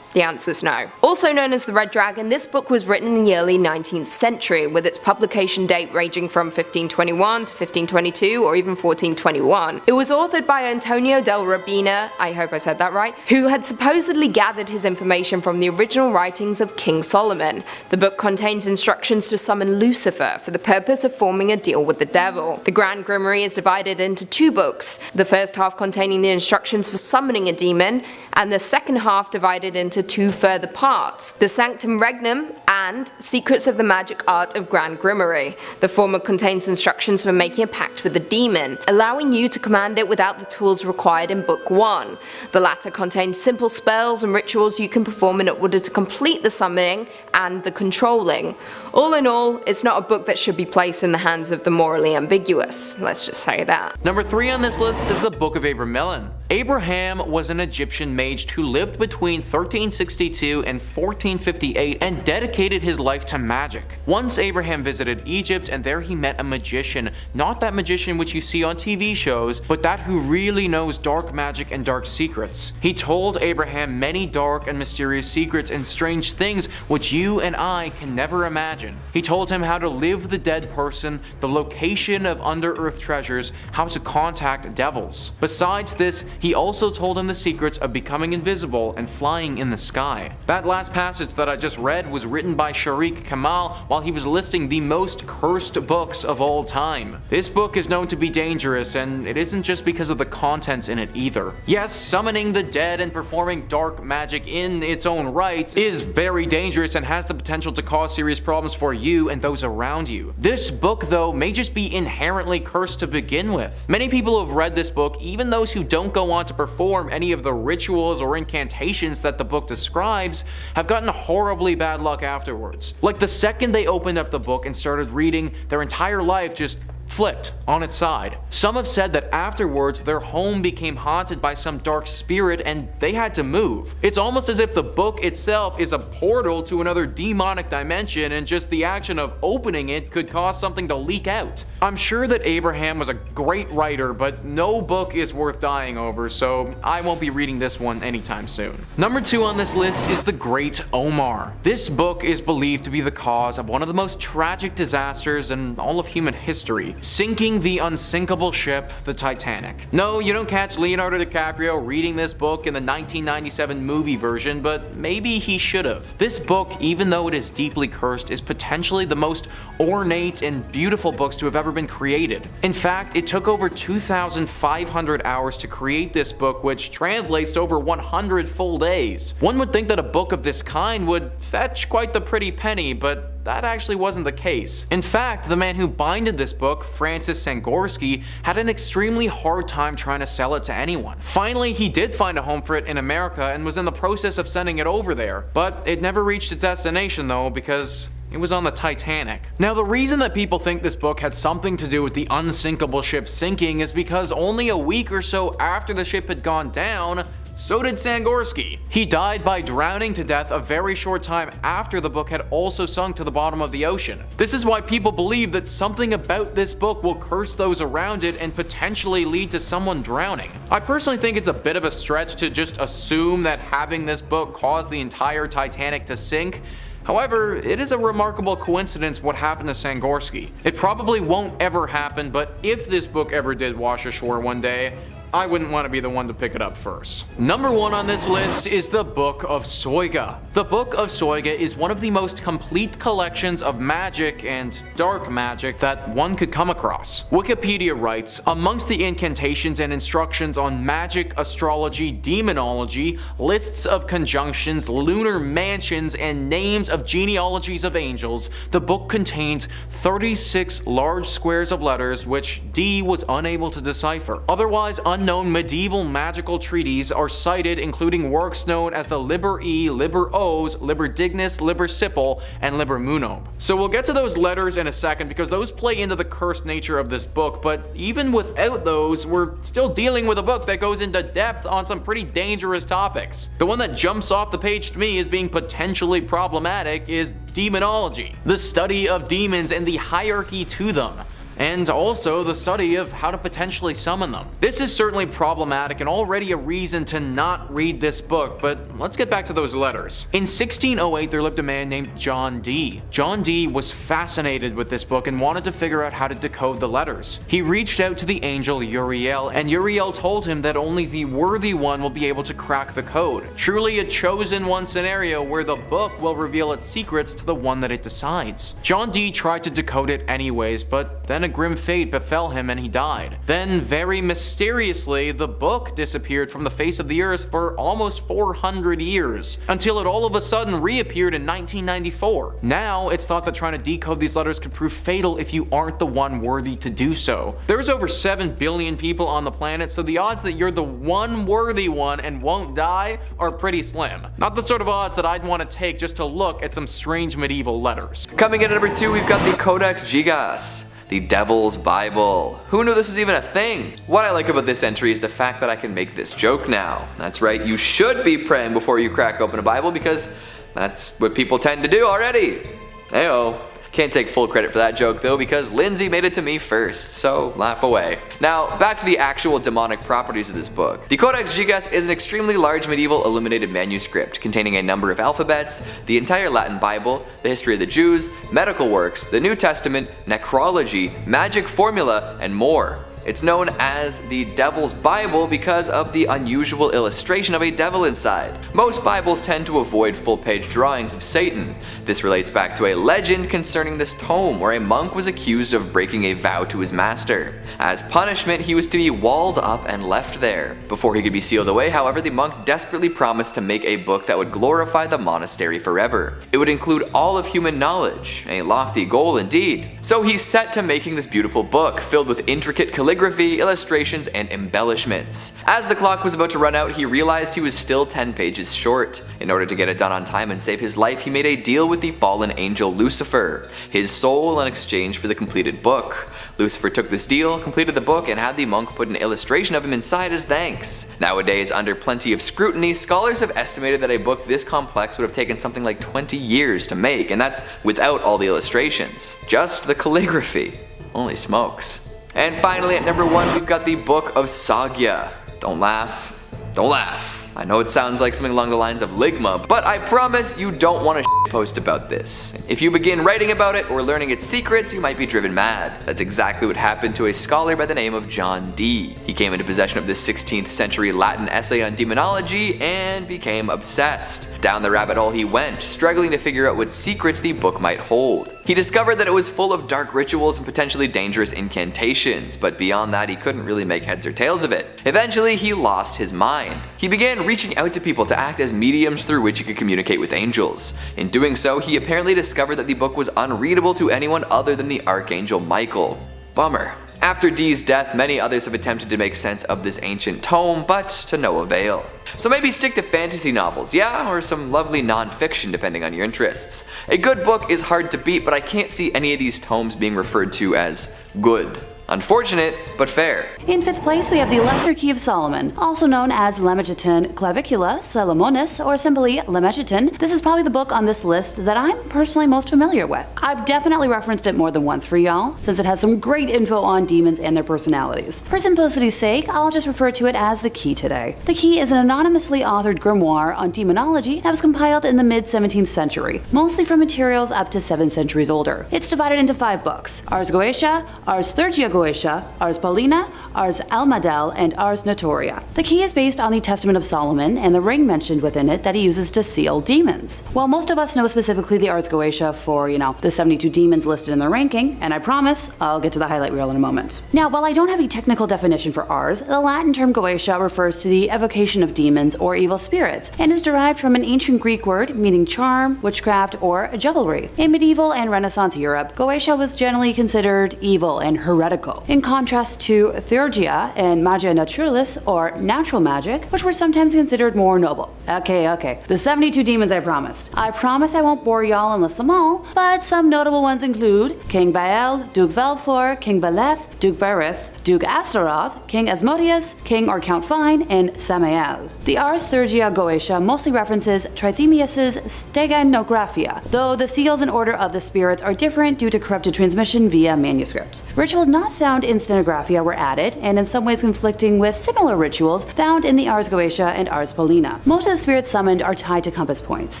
The answer is no. Also known as The Red Dragon, this book was written in the early 19th century, with its publication date ranging from 1521 to 1522 or even 1421. It was authored by Antonio del Rabina, I hope I said that right, who had supposedly gathered his information from the original writings of King Solomon. The book contains instructions to summon Lucifer for the purpose of forming a deal with the devil. The Grand Grimoire is divided into 2 books, the first half containing the instructions for summoning a demon, and the second half divided into 2 further parts, the Sanctum Regnum and Secrets of the Magic Art of Grand Grimoire. The former contains instructions for making a pact with the demon, allowing you to command it without the tools required in Book 1. The latter contains simple spells and rituals you can perform in order to complete the summoning and the controlling. All in all, it's not a book that should be placed in the hands of the morally ambiguous, let's just say that. Number 3 on this list is the Book of Abramelin. Abraham was an Egyptian mage who lived between 1362 and 1458 and dedicated his life to magic. Once Abraham visited Egypt, and there he met a magician, not that magician which you see on TV shows, but that who really knows dark magic and dark secrets. He told Abraham many dark and mysterious secrets and strange things which you and I can never imagine. He told him how to live with the dead person, the location of under-earth treasures, how to contact devils. Besides this, he also told him the secrets of becoming invisible and flying in the sky. That last passage that I just read was written by Sharik Kamal while he was listing the most cursed books of all time. This book is known to be dangerous, and it isn't just because of the contents in it either. Yes, summoning the dead and performing dark magic in its own right is very dangerous and has the potential to cause serious problems for you and those around you. This book, though, may just be inherently cursed to begin with. Many people who have read this book, even those who don't go on to perform any of the rituals or incantations that the book describes, have gotten horribly bad luck afterwards. Like the second they opened up the book and started reading, their entire life just flipped on its side. Some have said that afterwards their home became haunted by some dark spirit and they had to move. It's almost as if the book itself is a portal to another demonic dimension, and just the action of opening it could cause something to leak out. I'm sure that Abraham was a great writer, but no book is worth dying over, so I won't be reading this one anytime soon. Number 2 on this list is The Great Omar. This book is believed to be the cause of one of the most tragic disasters in all of human history, sinking the unsinkable ship, the Titanic. No, you don't catch Leonardo DiCaprio reading this book in the 1997 movie version, but maybe he should have. This book, even though it is deeply cursed, is potentially the most ornate and beautiful books to have ever been created. In fact, it took over 2,500 hours to create this book, which translates to over 100 full days. One would think that a book of this kind would fetch quite the pretty penny, but that actually wasn't the case. In fact, the man who binded this book, Francis Sangorski, had an extremely hard time trying to sell it to anyone. Finally, he did find a home for it in America and was in the process of sending it over there, but it never reached its destination though, because it was on the Titanic. Now, the reason that people think this book had something to do with the unsinkable ship sinking is because only a week or so after the ship had gone down, so did Sangorski. He died by drowning to death a very short time after the book had also sunk to the bottom of the ocean. This is why people believe that something about this book will curse those around it and potentially lead to someone drowning. I personally think it's a bit of a stretch to just assume that having this book caused the entire Titanic to sink. However, it is a remarkable coincidence what happened to Sangorski. It probably won't ever happen, but if this book ever did wash ashore one day, I wouldn't want to be the one to pick it up first. Number 1 on this list is the Book of Soiga. The Book of Soiga is one of the most complete collections of magic and dark magic that one could come across. Wikipedia writes, amongst the incantations and instructions on magic, astrology, demonology, lists of conjunctions, lunar mansions, and names of genealogies of angels, the book contains 36 large squares of letters which Dee was unable to decipher. Otherwise unknown medieval magical treatises are cited, including works known as the Liber E, Liber Os, Liber Dignus, Liber Sipil, and Liber Munob. So we'll get to those letters in a second because those play into the cursed nature of this book, but even without those, we're still dealing with a book that goes into depth on some pretty dangerous topics. The one that jumps off the page to me as being potentially problematic is demonology, the study of demons and the hierarchy to them, and also the study of how to potentially summon them. This is certainly problematic and already a reason to not read this book, but let's get back to those letters. In 1608, there lived a man named John Dee. John Dee was fascinated with this book and wanted to figure out how to decode the letters. He reached out to the angel Uriel, and Uriel told him that only the worthy one will be able to crack the code. Truly a chosen one scenario where the book will reveal its secrets to the one that it decides. John Dee tried to decode it anyways, but then a grim fate befell him and he died. Then, very mysteriously, the book disappeared from the face of the earth for almost 400 years, until it all of a sudden reappeared in 1994. Now, it's thought that trying to decode these letters could prove fatal if you aren't the one worthy to do so. There's over 7 billion people on the planet, so the odds that you're the one worthy one and won't die are pretty slim. Not the sort of odds that I'd want to take just to look at some strange medieval letters. Coming in at number 2, we've got the Codex Gigas, the Devil's Bible. Who knew this was even a thing? What I like about this entry is the fact that I can make this joke now. That's right, you should be praying before you crack open a Bible because that's what people tend to do already. Heyo. Can't take full credit for that joke though because Lindsay made it to me first, so laugh away. Now, back to the actual demonic properties of this book. The Codex Gigas is an extremely large medieval illuminated manuscript containing a number of alphabets, the entire Latin Bible, the history of the Jews, medical works, the New Testament, necrology, magic formula, and more. It's known as the Devil's Bible because of the unusual illustration of a devil inside. Most Bibles tend to avoid full-page drawings of Satan. This relates back to a legend concerning this tome where a monk was accused of breaking a vow to his master. As punishment, he was to be walled up and left there. Before he could be sealed away, however, the monk desperately promised to make a book that would glorify the monastery forever. It would include all of human knowledge, a lofty goal indeed. So he set to making this beautiful book filled with intricate calligraphy, illustrations, and embellishments. As the clock was about to run out, he realized he was still 10 pages short. In order to get it done on time and save his life, he made a deal with the fallen angel Lucifer, his soul in exchange for the completed book. Lucifer took this deal, completed the book, and had the monk put an illustration of him inside as thanks. Nowadays, under plenty of scrutiny, scholars have estimated that a book this complex would have taken something like 20 years to make, and that's without all the illustrations. Just the calligraphy. Holy smokes. And finally, at number 1, we've got the Book of Sagya. Don't laugh. Don't laugh. I know it sounds like something along the lines of Ligma, but I promise you don't want to post about this. If you begin writing about it or learning its secrets, you might be driven mad. That's exactly what happened to a scholar by the name of John Dee. He came into possession of this 16th century Latin essay on demonology and became obsessed. Down the rabbit hole he went, struggling to figure out what secrets the book might hold. He discovered that it was full of dark rituals and potentially dangerous incantations, but beyond that he couldn't really make heads or tails of it. Eventually he lost his mind. He began reaching out to people to act as mediums through which he could communicate with angels. In doing so, he apparently discovered that the book was unreadable to anyone other than the Archangel Michael. Bummer. After Dee's death, many others have attempted to make sense of this ancient tome, but to no avail. So maybe stick to fantasy novels, yeah, or some lovely non-fiction depending on your interests. A good book is hard to beat, but I can't see any of these tomes being referred to as good. Unfortunate, but fair. In 5th place, we have the Lesser Key of Solomon, also known as Lemegeton Clavicula Salomonis, or simply Lemegeton. This is probably the book on this list that I'm personally most familiar with. I've definitely referenced it more than once for y'all, since it has some great info on demons and their personalities. For simplicity's sake, I'll just refer to it as The Key today. The Key is an anonymously authored grimoire on demonology that was compiled in the mid-17th century, mostly from materials up to 7 centuries older. It's divided into 5 books: Ars Goetia, Ars Theurgia Goetia, Ars Paulina, Ars Almadel, and Ars Notoria. The Key is based on the Testament of Solomon and the ring mentioned within it that he uses to seal demons. While most of us know specifically the Ars Goetia for, the 72 demons listed in the ranking, and I promise I'll get to the highlight reel in a moment. Now, while I don't have a technical definition for Ars, the Latin term Goetia refers to the evocation of demons or evil spirits, and is derived from an ancient Greek word meaning charm, witchcraft, or jugglery. In medieval and Renaissance Europe, Goetia was generally considered evil and heretical, in contrast to Theurgia and Magia Naturalis, or natural magic, which were sometimes considered more noble. Okay, the 72 demons I promised. I promise I won't bore y'all and list them all, but some notable ones include King Baal, Duke Valfor, King Baleth, Duke Berith, Duke Astaroth, King Asmodeus, King or Count Fine, and Samael. The Ars Theurgia Goetia mostly references Trithemius's Steganographia, though the seals and order of the spirits are different due to corrupted transmission via manuscript. Rituals not found in Stenographia were added, and in some ways conflicting with similar rituals found in the Ars Goetia and Ars Paulina. Most of the spirits summoned are tied to compass points.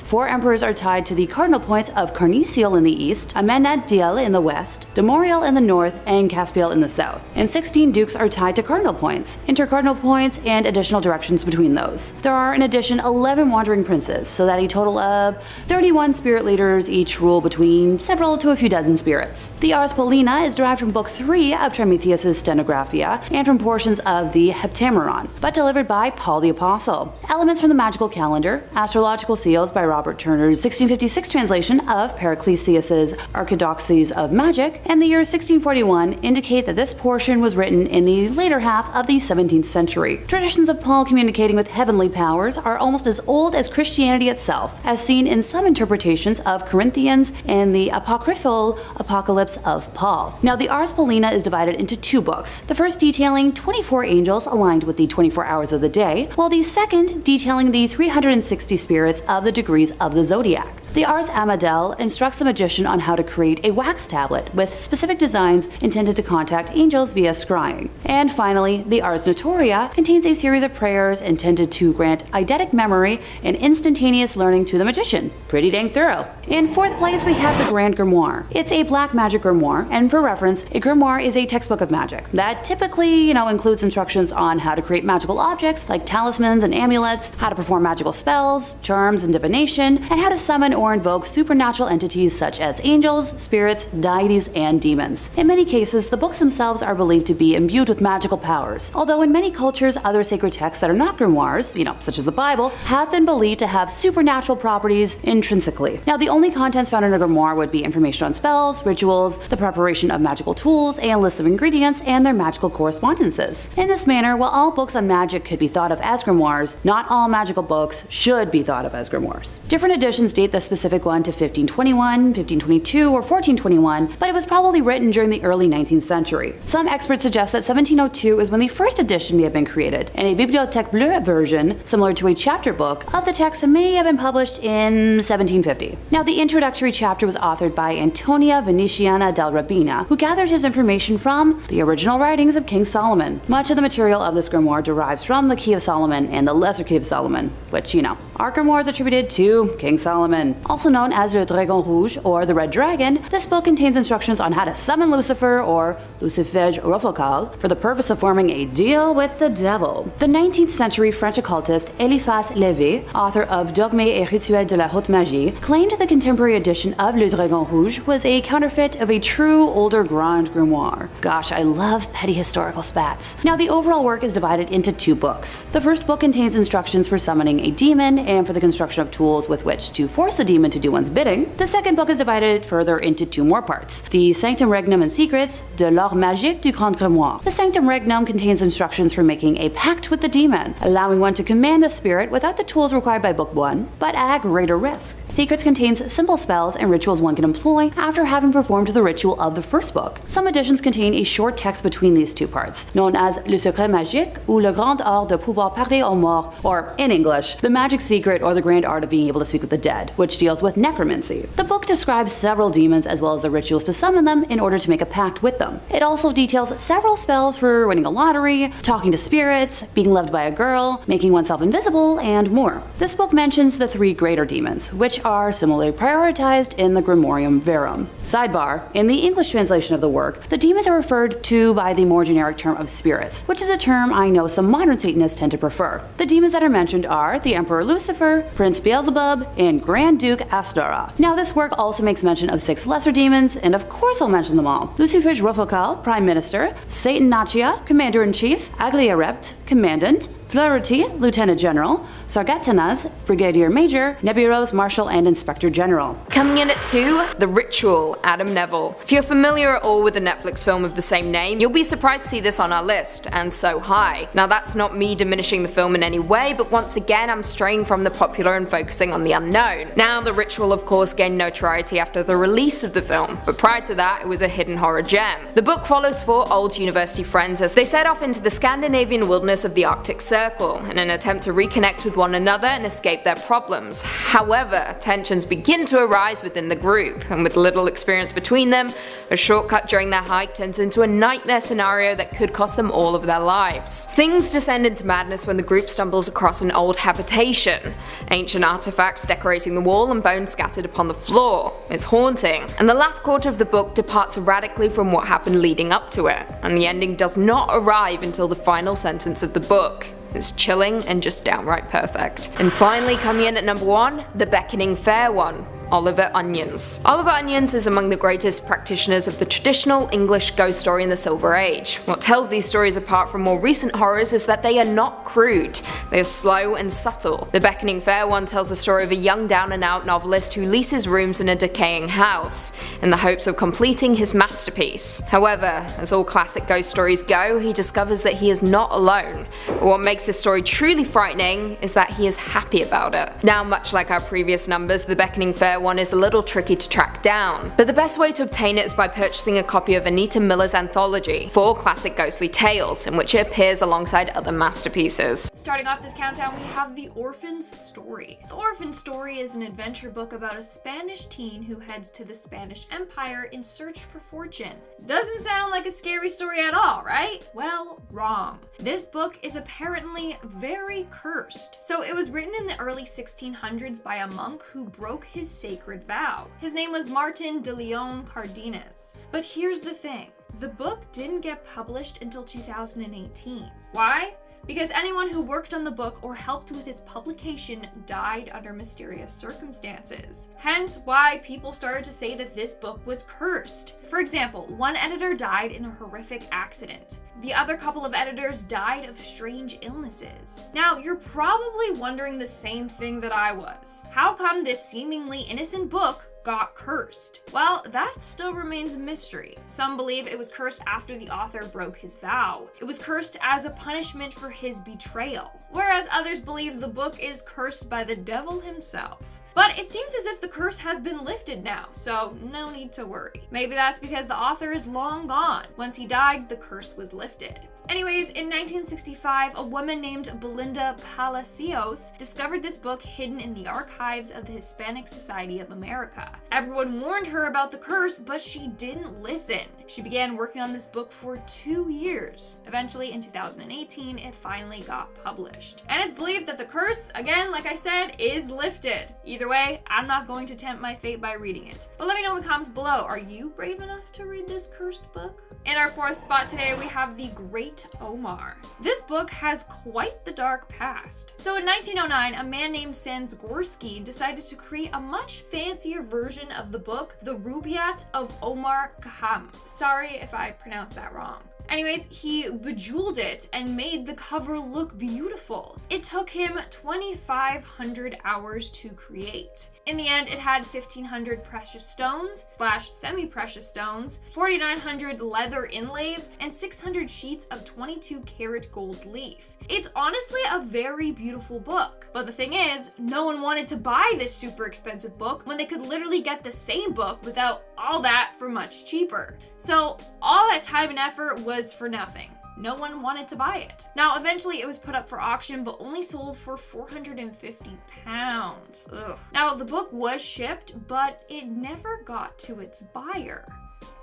4 emperors are tied to the cardinal points of Carnisiel in the east, Amenadiel in the west, Demoriel in the north, and Caspiel in the south. And 16 dukes are tied to cardinal points, intercardinal points, and additional directions between those. There are in addition 11 wandering princes, so that a total of 31 spirit leaders each rule between several to a few dozen spirits. The Ars Paulina is derived from Book 3 of Prometheus's Stenographia and from portions of the Heptameron, but delivered by Paul the Apostle. Elements from the magical calendar, astrological seals by Robert Turner's 1656 translation of Paracelsus's Archidoxes of Magic, and the year 1641 indicate that this portion was written in the later half of the 17th century. Traditions of Paul communicating with heavenly powers are almost as old as Christianity itself, as seen in some interpretations of Corinthians and the apocryphal Apocalypse of Paul. Now, the Ars Paulina is divided into 2 books, the first detailing 24 angels aligned with the 24 hours of the day, while the second detailing the 360 spirits of the degrees of the zodiac. The Ars Amadel instructs the magician on how to create a wax tablet with specific designs intended to contact angels via scrying. And finally, the Ars Notoria contains a series of prayers intended to grant eidetic memory and instantaneous learning to the magician. Pretty dang thorough. In 4th place, we have the Grand Grimoire. It's a black magic grimoire, and for reference, a grimoire is a textbook of magic that typically, includes instructions on how to create magical objects like talismans and amulets, how to perform magical spells, charms, and divination, and how to summon or invoke supernatural entities such as angels, spirits, deities, and demons. In many cases, the books themselves are believed to be imbued with magical powers, although in many cultures, other sacred texts that are not grimoires, such as the Bible, have been believed to have supernatural properties intrinsically. Now, the only contents found in a grimoire would be information on spells, rituals, the preparation of magical tools, and lists of ingredients, and their magical correspondences. In this manner, while all books on magic could be thought of as grimoires, not all magical books should be thought of as grimoires. Different editions date the specific one to 1521, 1522, or 1421, but it was probably written during the early 19th century. Some experts suggest that 1702 is when the first edition may have been created, and a Bibliothèque Bleue version, similar to a chapter book, of the text may have been published in 1750. Now, the introductory chapter was authored by Antonia Venetiana del Rabina, who gathered his information from the original writings of King Solomon. Much of the material of this grimoire derives from the Key of Solomon and the Lesser Key of Solomon, which, our grimoire is attributed to King Solomon. Also known as Le Dragon Rouge, or the Red Dragon, this book contains instructions on how to summon Lucifer, or Lucifege Rofocale, for the purpose of forming a deal with the devil. The 19th century French occultist Eliphas Lévy, author of Dogmes et Rituels de la Haute Magie, claimed the contemporary edition of Le Dragon Rouge was a counterfeit of a true older Grand Grimoire. Gosh, I love petty historical spats. Now, the overall work is divided into 2 books. The first book contains instructions for summoning a demon and for the construction of tools with which to force the demon to do one's bidding. The second book is divided further into 2 more parts: the Sanctum Regnum and Secrets de l'Art Magique du Grand Grimoire. The Sanctum Regnum contains instructions for making a pact with the demon, allowing one to command the spirit without the tools required by Book 1, but at greater risk. Secrets contains simple spells and rituals one can employ after having performed the ritual of the first book. Some editions contain a short text between these 2 parts, known as Le Secret Magique ou Le Grand Art de Pouvoir Parler aux Morts, or in English, The Magic Secret or the Grand Art of Being Able to Speak with the Dead, which deals with necromancy. The book describes several demons as well as the rituals to summon them in order to make a pact with them. It also details several spells for winning a lottery, talking to spirits, being loved by a girl, making oneself invisible, and more. This book mentions the 3 greater demons, which are similarly prioritized in the Grimorium Verum. Sidebar: in the English translation of the work, the demons are referred to by the more generic term of spirits, which is a term I know some modern Satanists tend to prefer. The demons that are mentioned are the Emperor Lucifer, Prince Beelzebub, and Grand Duke Astaroth. Now, this work also makes mention of 6 lesser demons, and of course I'll mention them all: Lucifege Rofocale, Prime Minister; Satan Nachia, Commander-in-Chief; Agliarept, Commandant; Fleurity, Lieutenant General; Sargatanas, Brigadier Major; Nebulos, Marshal, and Inspector General. Coming in at 2, The Ritual, Adam Neville. If you're familiar at all with the Netflix film of the same name, you'll be surprised to see this on our list, and so high. Now, that's not me diminishing the film in any way, but once again I'm straying from the popular and focusing on the unknown. Now, The Ritual of course gained notoriety after the release of the film, but prior to that it was a hidden horror gem. The book follows 4 old university friends as they set off into the Scandinavian wilderness of the Arctic Circle in an attempt to reconnect with one another and escape their problems. However, tensions begin to arise within the group, and with little experience between them, a shortcut during their hike turns into a nightmare scenario that could cost them all of their lives. Things descend into madness when the group stumbles across an old habitation. Ancient artifacts decorating the wall and bones scattered upon the floor. It's haunting, and the last quarter of the book departs radically from what happened leading up to it, and the ending does not arrive until the final sentence of the book. It's chilling and just downright perfect. And finally, coming in at number 1, The Beckoning Fair One, Oliver Onions. Oliver Onions is among the greatest practitioners of the traditional English ghost story in the Silver Age. What tells these stories apart from more recent horrors is that they are not crude, they are slow and subtle. The Beckoning Fair One tells the story of a young down-and-out novelist who leases rooms in a decaying house, in the hopes of completing his masterpiece. However, as all classic ghost stories go, he discovers that he is not alone. But what makes this story truly frightening is that he is happy about it. Now, much like our previous numbers, The Beckoning Fair One is a little tricky to track down, but the best way to obtain it is by purchasing a copy of Anita Miller's anthology, 4 Classic Ghostly Tales, in which it appears alongside other masterpieces. Starting off this countdown, we have The Orphan's Story. The Orphan's Story is an adventure book about a Spanish teen who heads to the Spanish Empire in search for fortune. Doesn't sound like a scary story at all, right? Well, wrong. This book is apparently very cursed. So it was written in the early 1600s by a monk who broke his sacred vow. His name was Martin de Leon Cardenas. But here's the thing, the book didn't get published until 2018. Why? Because anyone who worked on the book or helped with its publication died under mysterious circumstances. Hence why people started to say that this book was cursed. For example, one editor died in a horrific accident. The other couple of editors died of strange illnesses. Now, you're probably wondering the same thing that I was. How come this seemingly innocent book got cursed? Well, that still remains a mystery. Some believe it was cursed after the author broke his vow. It was cursed as a punishment for his betrayal. Whereas others believe the book is cursed by the devil himself. But it seems as if the curse has been lifted now, so no need to worry. Maybe that's because the author is long gone. Once he died, the curse was lifted. Anyways, in 1965, a woman named Belinda Palacios discovered this book hidden in the archives of the Hispanic Society of America. Everyone warned her about the curse, but she didn't listen. She began working on this book for 2 years. Eventually, in 2018, it finally got published. And it's believed that the curse, again, like I said, is lifted. Either way, I'm not going to tempt my fate by reading it. But let me know in the comments below, are you brave enough to read this cursed book? In our 4th spot today, we have The Great Omar. This book has quite the dark past. So in 1909, a man named Sansgorsky decided to create a much fancier version of the book, The Rubaiyat of Omar Khayyam. Sorry if I pronounced that wrong. Anyways, he bejeweled it and made the cover look beautiful. It took him 2,500 hours to create. In the end, it had 1,500 precious stones / semi-precious stones, 4,900 leather inlays, and 600 sheets of 22 karat gold leaf. It's honestly a very beautiful book. But the thing is, no one wanted to buy this super expensive book when they could literally get the same book without all that for much cheaper. So all that time and effort was for nothing. No one wanted to buy it. Now, eventually it was put up for auction, but only sold for £450. Ugh. Now, the book was shipped, but it never got to its buyer.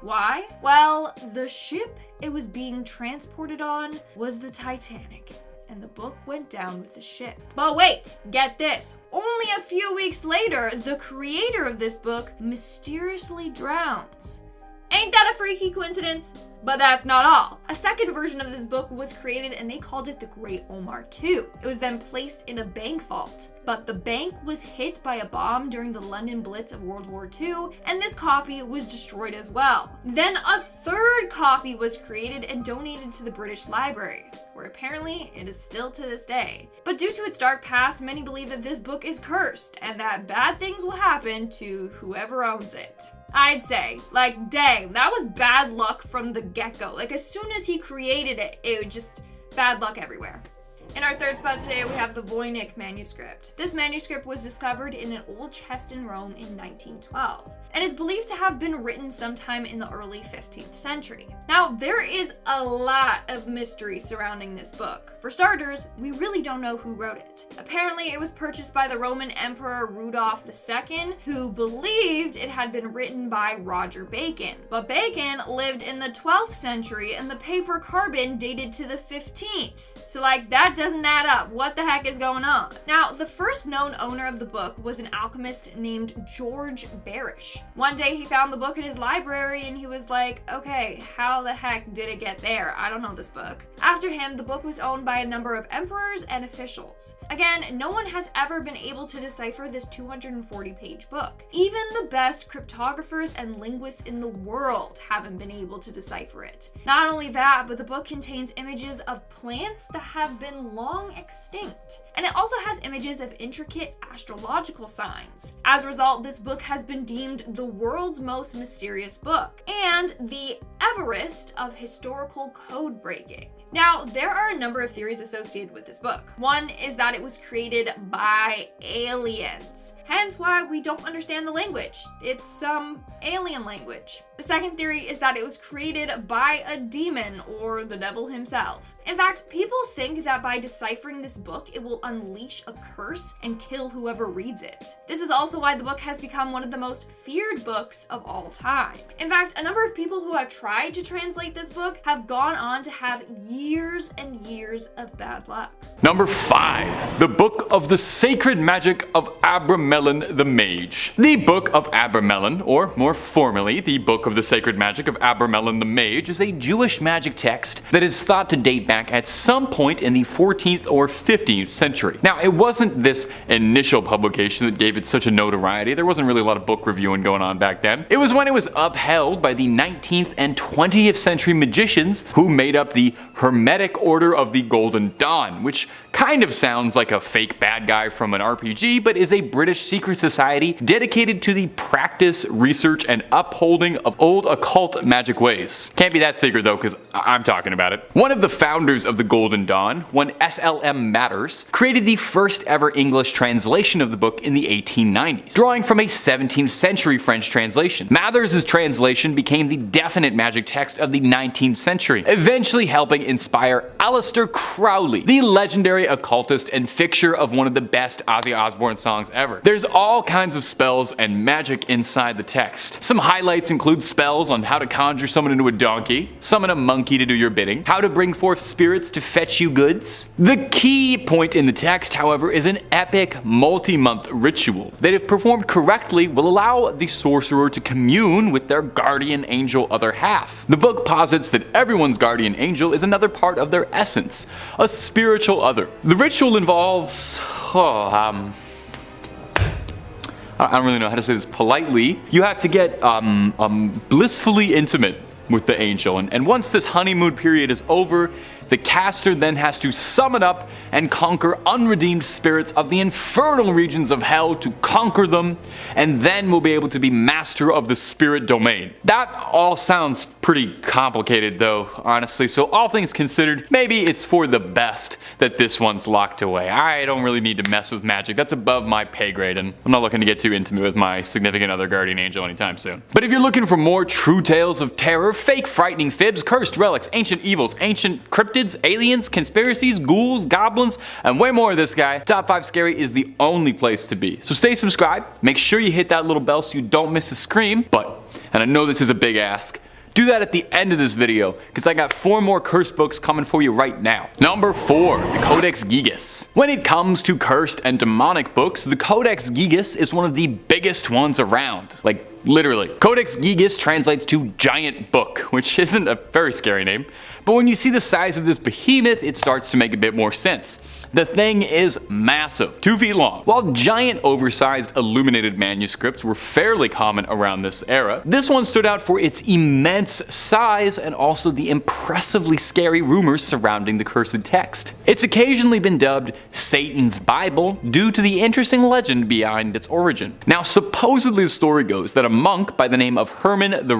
Why? Well, the ship it was being transported on was the Titanic, and the book went down with the ship. But wait, get this. Only a few weeks later, the creator of this book mysteriously drowns. Ain't that a freaky coincidence? But that's not all. A second version of this book was created and they called it The Great Omar II. It was then placed in a bank vault. But the bank was hit by a bomb during the London Blitz of World War II, and this copy was destroyed as well. Then a third copy was created and donated to the British Library, where apparently it is still to this day. But due to its dark past, many believe that this book is cursed and that bad things will happen to whoever owns it. I'd say, like, dang, that was bad luck from the get-go. Like, as soon as he created it, it was just bad luck everywhere. In our 3rd spot today, we have the Voynich manuscript. This manuscript was discovered in an old chest in Rome in 1912, and is believed to have been written sometime in the early 15th century. Now, there is a lot of mystery surrounding this book. For starters, we really don't know who wrote it. Apparently, it was purchased by the Roman Emperor Rudolph II, who believed it had been written by Roger Bacon. But Bacon lived in the 12th century, and the paper carbon dated to the 15th. So, like, that doesn't add up. What the heck is going on? Now, the first known owner of the book was an alchemist named George Barish. One day he found the book in his library and he was like, okay, how the heck did it get there? I don't know this book. After him, the book was owned by a number of emperors and officials. Again, no one has ever been able to decipher this 240-page book. Even the best cryptographers and linguists in the world haven't been able to decipher it. Not only that, but the book contains images of plants that have been long extinct. And it also has images of intricate astrological signs. As a result, this book has been deemed the world's most mysterious book and the Everest of historical code breaking. Now, there are a number of theories associated with this book. One is that it was created by aliens, hence why we don't understand the language. It's some alien language. The second theory is that it was created by a demon or the devil himself. In fact, people think that by deciphering this book, it will unleash a curse and kill whoever reads it. This is also why the book has become one of the most feared books of all time. In fact, a number of people who have tried to translate this book have gone on to have years and years of bad luck. Number 5. The Book of the Sacred Magic of Abramelin the Mage. The Book of Abramelin, or more formally, the Book of the Sacred Magic of Abramelin the Mage, is a Jewish magic text that is thought to date back at some point in the 14th or 15th century. Now, it wasn't this initial publication that gave it such a notoriety. There wasn't really a lot of book reviewing going on back then. It was when it was upheld by the 19th and 20th century magicians who made up the Hermetic Order of the Golden Dawn, which kind of sounds like a fake bad guy from an RPG, but is a British secret society dedicated to the practice, research, and upholding of old occult magic ways. Can't be that secret though, because I'm talking about it. One of the founders of the Golden Dawn, one SLM Matters, created the first ever English translation of the book in the 1890s, drawing from a 17th century French translation. Mathers' translation became the definite magic text of the 19th century, eventually helping inspire Aleister Crowley, the legendary occultist and fixture of one of the best Ozzy Osbourne songs ever. There's all kinds of spells and magic inside the text. Some highlights include spells on how to conjure someone into a donkey, summon a monkey to do your bidding, how to bring forth spirits to fetch you goods. The key point in the text, however, is an epic multi-month ritual that, if performed correctly, will allow the sorcerer to commune with their guardian angel other half. The book posits that everyone's guardian angel is another part of their essence, a spiritual other. The ritual involves, I don't really know how to say this politely. You have to get blissfully intimate with the angel, and once this honeymoon period is over, the caster then has to summon up and conquer unredeemed spirits of the infernal regions of hell to conquer them, and then will be able to be master of the spirit domain. That all sounds pretty complicated though, honestly, so all things considered, maybe it's for the best that this one's locked away. I don't really need to mess with magic, that's above my pay grade, and I'm not looking to get too intimate with my significant other guardian angel anytime soon. But if you're looking for more true tales of terror, fake frightening fibs, cursed relics, ancient evils, ancient cryptids, aliens, conspiracies, ghouls, goblins, and way more of this guy, Top 5 Scary is the only place to be. So stay subscribed, make sure you hit that little bell so you don't miss a scream, and I know this is a big ask, do that at the end of this video, because I got 4 more cursed books coming for you right now. Number 4, the Codex Gigas. When it comes to cursed and demonic books, the Codex Gigas is one of the biggest ones around. Like, literally. Codex Gigas translates to giant book, which isn't a very scary name, but when you see the size of this behemoth, it starts to make a bit more sense. The thing is massive, 2 feet long. While giant oversized illuminated manuscripts were fairly common around this era, this one stood out for its immense size and also the impressively scary rumors surrounding the cursed text. It's occasionally been dubbed Satan's Bible due to the interesting legend behind its origin. Now, supposedly the story goes that a monk by the name of Herman the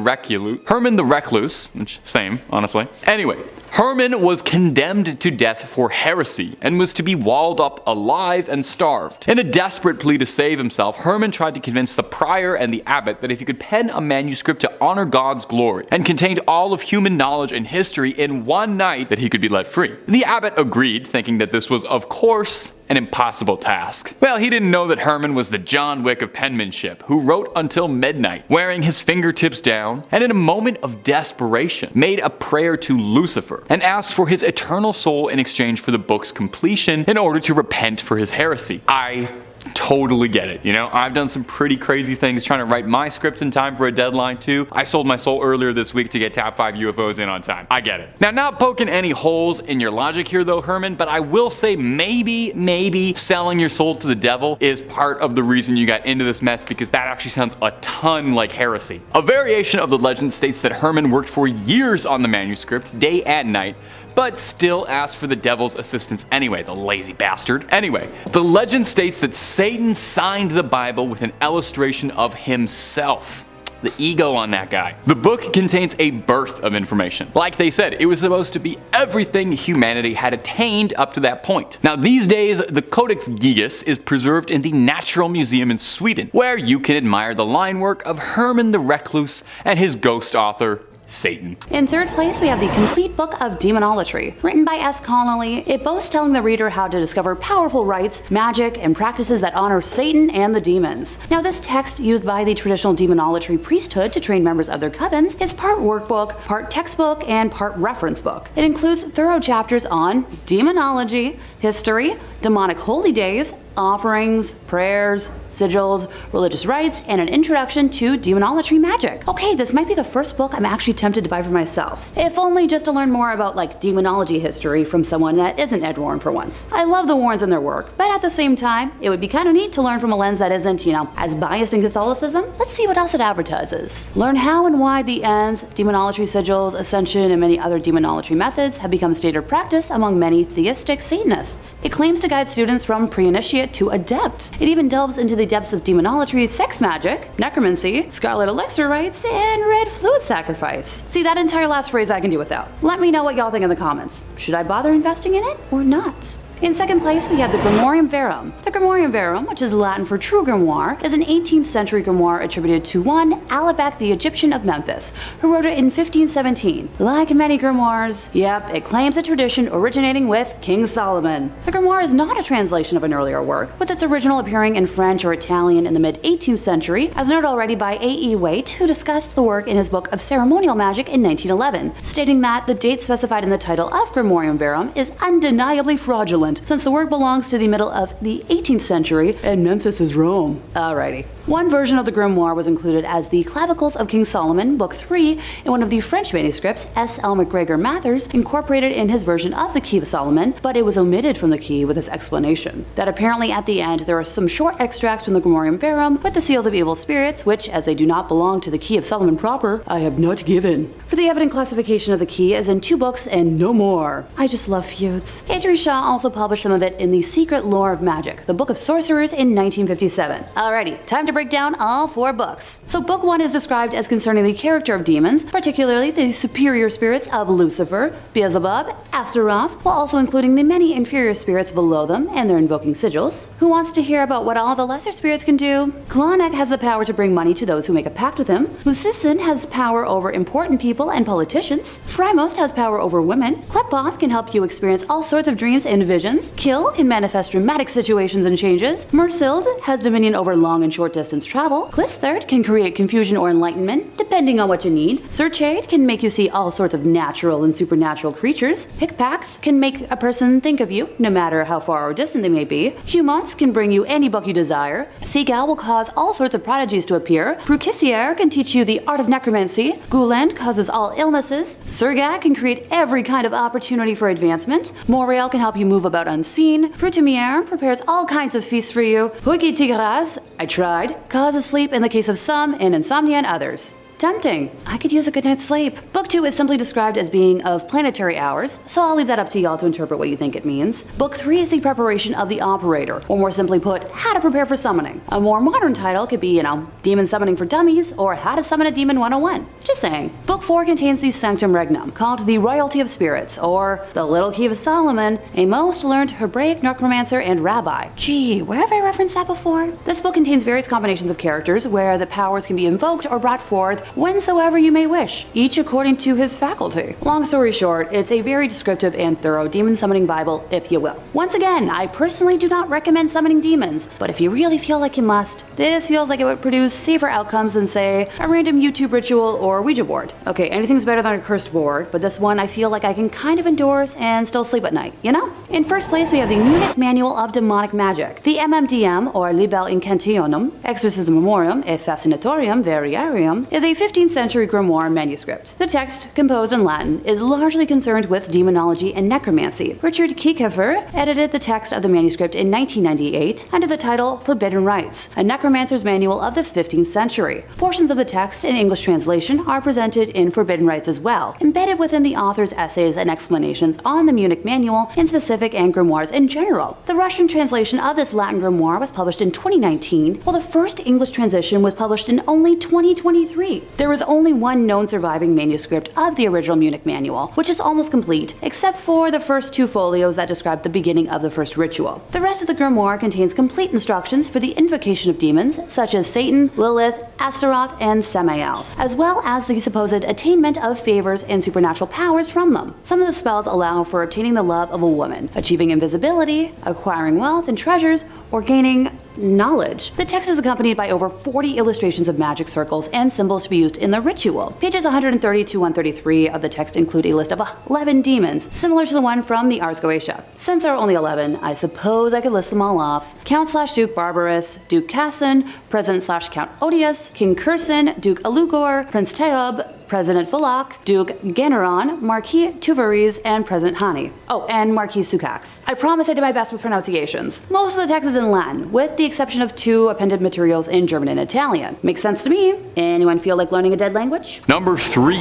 Recluse, which same, honestly. Anyway, Herman was condemned to death for heresy and was to be walled up alive and starved. In a desperate plea to save himself, Herman tried to convince the prior and the abbot that if he could pen a manuscript to honor God's glory and contained all of human knowledge and history in one night, that he could be let free. The abbot agreed, thinking that this was, of course, an impossible task. Well, he didn't know that Herman was the John Wick of penmanship, who wrote until midnight, wearing his fingertips down, and in a moment of desperation, made a prayer to Lucifer, and asked for his eternal soul in exchange for the book's completion in order to repent for his heresy. I totally get it, you know? I've done some pretty crazy things trying to write my scripts in time for a deadline too. I sold my soul earlier this week to get Top 5 UFOs in on time. I get it. Now, not poking any holes in your logic here though, Herman, but I will say maybe selling your soul to the devil is part of the reason you got into this mess, because that actually sounds a ton like heresy. A variation of the legend states that Herman worked for years on the manuscript, day and night, but still asked for the devil's assistance anyway, the lazy bastard. Anyway, the legend states that Satan signed the Bible with an illustration of himself. The ego on that guy. The book contains a birth of information. Like they said, it was supposed to be everything humanity had attained up to that point. Now these days, the Codex Gigas is preserved in the Natural Museum in Sweden, where you can admire the line work of Herman the Recluse and his ghost author, Satan. In 3rd place, we have the Complete Book of Demonolatry, written by S. Connolly. It boasts telling the reader how to discover powerful rites, magic, and practices that honor Satan and the demons. Now, this text, used by the traditional demonolatry priesthood to train members of their covens, is part workbook, part textbook, and part reference book. It includes thorough chapters on demonology, history, demonic holy days, offerings, prayers, sigils, religious rites, and an introduction to demonology magic. Okay, this might be the first book I'm actually tempted to buy for myself. If only just to learn more about like demonology history from someone that isn't Ed Warren for once. I love the Warrens and their work, but at the same time, it would be kind of neat to learn from a lens that isn't, as biased in Catholicism. Let's see what else it advertises. Learn how and why the ends, demonology sigils, ascension, and many other demonology methods have become standard practice among many theistic Satanists. It claims to guide students from pre-initiate to adept. It even delves into the depths of demonology, sex magic, necromancy, scarlet elixir rites, and red fluid sacrifice. See, that entire last phrase I can do without. Let me know what y'all think in the comments. Should I bother investing in it or not? In second place, we have the Grimorium Verum. The Grimorium Verum, which is Latin for true grimoire, is an 18th century grimoire attributed to one Alabek the Egyptian of Memphis, who wrote it in 1517. Like many grimoires, it claims a tradition originating with King Solomon. The grimoire is not a translation of an earlier work, with its original appearing in French or Italian in the mid-18th century, as noted already by A.E. Waite, who discussed the work in his book of ceremonial magic in 1911, stating that the date specified in the title of Grimorium Verum is undeniably fraudulent, since the work belongs to the middle of the 18th century and Memphis is Rome. Alrighty. One version of the grimoire was included as the Clavicles of King Solomon, Book 3, in one of the French manuscripts S. L. MacGregor Mathers incorporated in his version of the Key of Solomon, but it was omitted from the key with his explanation. That apparently at the end there are some short extracts from the Grimorium Verum with the seals of evil spirits, which, as they do not belong to the Key of Solomon proper, I have not given. For the evident classification of the key is in 2 books and no more. I just love feuds. Andrew Shaw also published some of it in The Secret Lore of Magic, the Book of Sorcerers in 1957. Alrighty, time to break down all 4 books. So book 1 is described as concerning the character of demons, particularly the superior spirits of Lucifer, Beelzebub, Astaroth, while also including the many inferior spirits below them and their invoking sigils. Who wants to hear about what all the lesser spirits can do? Klonek has the power to bring money to those who make a pact with him. Musisin has power over important people and politicians. Frymost has power over women. Kleppoth can help you experience all sorts of dreams and visions. Kill can manifest dramatic situations and changes. Mersild has dominion over long and short distance travel. Clisthert can create confusion or enlightenment, depending on what you need. Serchade can make you see all sorts of natural and supernatural creatures. Hickpath can make a person think of you, no matter how far or distant they may be. Humans can bring you any book you desire. Seagal will cause all sorts of prodigies to appear. Brucissier can teach you the art of necromancy. Gulend causes all illnesses. Sergak can create every kind of opportunity for advancement. Morael can help you move about unseen. Fruitimier prepares all kinds of feasts for you. Huigi Tigras, I tried, causes sleep in the case of some and insomnia in others. Tempting. I could use a good night's sleep. Book 2 is simply described as being of planetary hours, so I'll leave that up to y'all to interpret what you think it means. Book 3 is the preparation of the operator, or more simply put, how to prepare for summoning. A more modern title could be, Demon Summoning for Dummies, or How to Summon a Demon 101. Just saying. Book 4 contains the Sanctum Regnum, called the Royalty of Spirits, or the Little Key of Solomon, a most learned Hebraic necromancer and rabbi. Gee, where have I referenced that before? This book contains various combinations of characters where the powers can be invoked or brought forth whensoever you may wish, each according to his faculty. Long story short, it's a very descriptive and thorough demon summoning Bible, if you will. Once again, I personally do not recommend summoning demons, but if you really feel like you must, this feels like it would produce safer outcomes than, say, a random YouTube ritual or Ouija board. Okay, anything's better than a cursed board, but this one I feel like I can kind of endorse and still sleep at night, In first place, we have the Munich Manual of Demonic Magic. The MMDM, or Libel Incantionum, Exorcism Memoriam et Fascinatorium Variarium, is a 15th century grimoire manuscript. The text, composed in Latin, is largely concerned with demonology and necromancy. Richard Kiekefer edited the text of the manuscript in 1998 under the title Forbidden Rites, a necromancer's manual of the 15th century. Portions of the text in English translation are presented in Forbidden Rites as well, embedded within the author's essays and explanations on the Munich Manual in specific and grimoires in general. The Russian translation of this Latin grimoire was published in 2019, while the first English translation was published in only 2023. There was only one known surviving manuscript of the original Munich Manual, which is almost complete, except for the first 2 folios that describe the beginning of the first ritual. The rest of the grimoire contains complete instructions for the invocation of demons, such as Satan, Lilith, Astaroth, and Samael, as well as the supposed attainment of favors and supernatural powers from them. Some of the spells allow for obtaining the love of a woman, achieving invisibility, acquiring wealth and treasures, or gaining knowledge. The text is accompanied by over 40 illustrations of magic circles and symbols to be used in the ritual. Pages 130 to 133 of the text include a list of 11 demons, similar to the one from the Ars Goetia. Since there are only 11, I suppose I could list them all off. Count/Duke Barbarous, Duke Cassin, President/Count Odious, King Curson, Duke Alugor, Prince Teob, President Fulak, Duke Ganeron, Marquis Tuvaris, and President Hani. Oh, and Marquis Sukax. I promise I did my best with pronunciations. Most of the text is in Latin, with the exception of 2 appended materials in German and Italian. Makes sense to me. Anyone feel like learning a dead language? Number 3.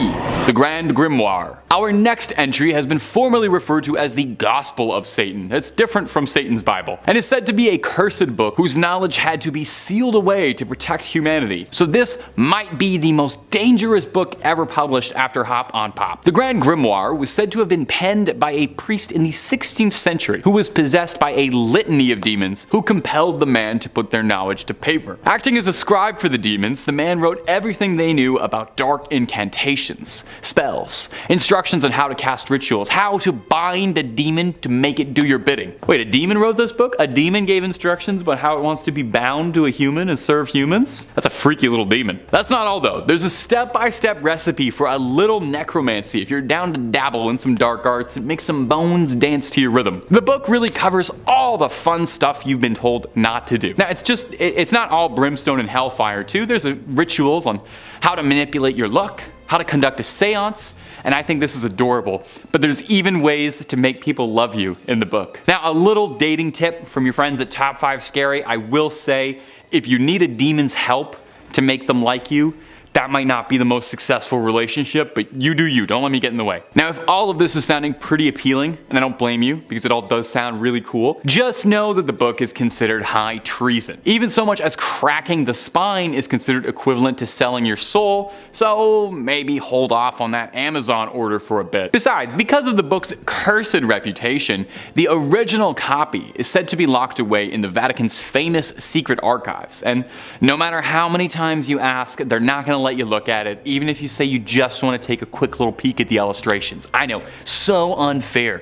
The Grand Grimoire. Our next entry has been formally referred to as the Gospel of Satan. It's different from Satan's Bible, and is said to be a cursed book whose knowledge had to be sealed away to protect humanity. So this might be the most dangerous book ever published after Hop on Pop. The Grand Grimoire was said to have been penned by a priest in the 16th century who was possessed by a litany of demons who compelled the man to put their knowledge to paper. Acting as a scribe for the demons, the man wrote everything they knew about dark incantations, spells, instructions on how to cast rituals, how to bind a demon to make it do your bidding. Wait, a demon wrote this book? A demon gave instructions about how it wants to be bound to a human and serve humans? That's a freaky little demon. That's not all though. There's a step-by-step recipe for a little necromancy if you're down to dabble in some dark arts and make some bones dance to your rhythm. The book really covers all the fun stuff you've been told not to do. Now it's not all brimstone and hellfire too. There's rituals on how to manipulate your luck, how to conduct a seance, and I think this is adorable. But there's even ways to make people love you in the book. Now, a little dating tip from your friends at Top 5 Scary. I will say, if you need a demon's help to make them like you, that might not be the most successful relationship, but you do you. Don't let me get in the way. Now, if all of this is sounding pretty appealing, and I don't blame you because it all does sound really cool, just know that the book is considered high treason. Even so much as cracking the spine is considered equivalent to selling your soul, so maybe hold off on that Amazon order for a bit. Besides, because of the book's cursed reputation, the original copy is said to be locked away in the Vatican's famous secret archives, and no matter how many times you ask, they're not going to let you look at it, even if you say you just want to take a quick little peek at the illustrations. I know, so unfair.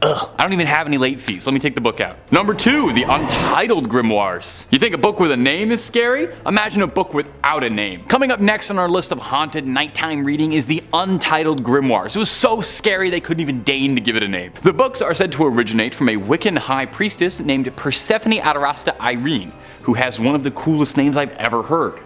Ugh, I don't even have any late fees. Let me take the book out. Number 2, the Untitled Grimoires. You think a book with a name is scary? Imagine a book without a name. Coming up next on our list of haunted nighttime reading is the Untitled Grimoires. It was so scary they couldn't even deign to give it a name. The books are said to originate from a Wiccan high priestess named Persephone Adarasta Irene, who has one of the coolest names I've ever heard.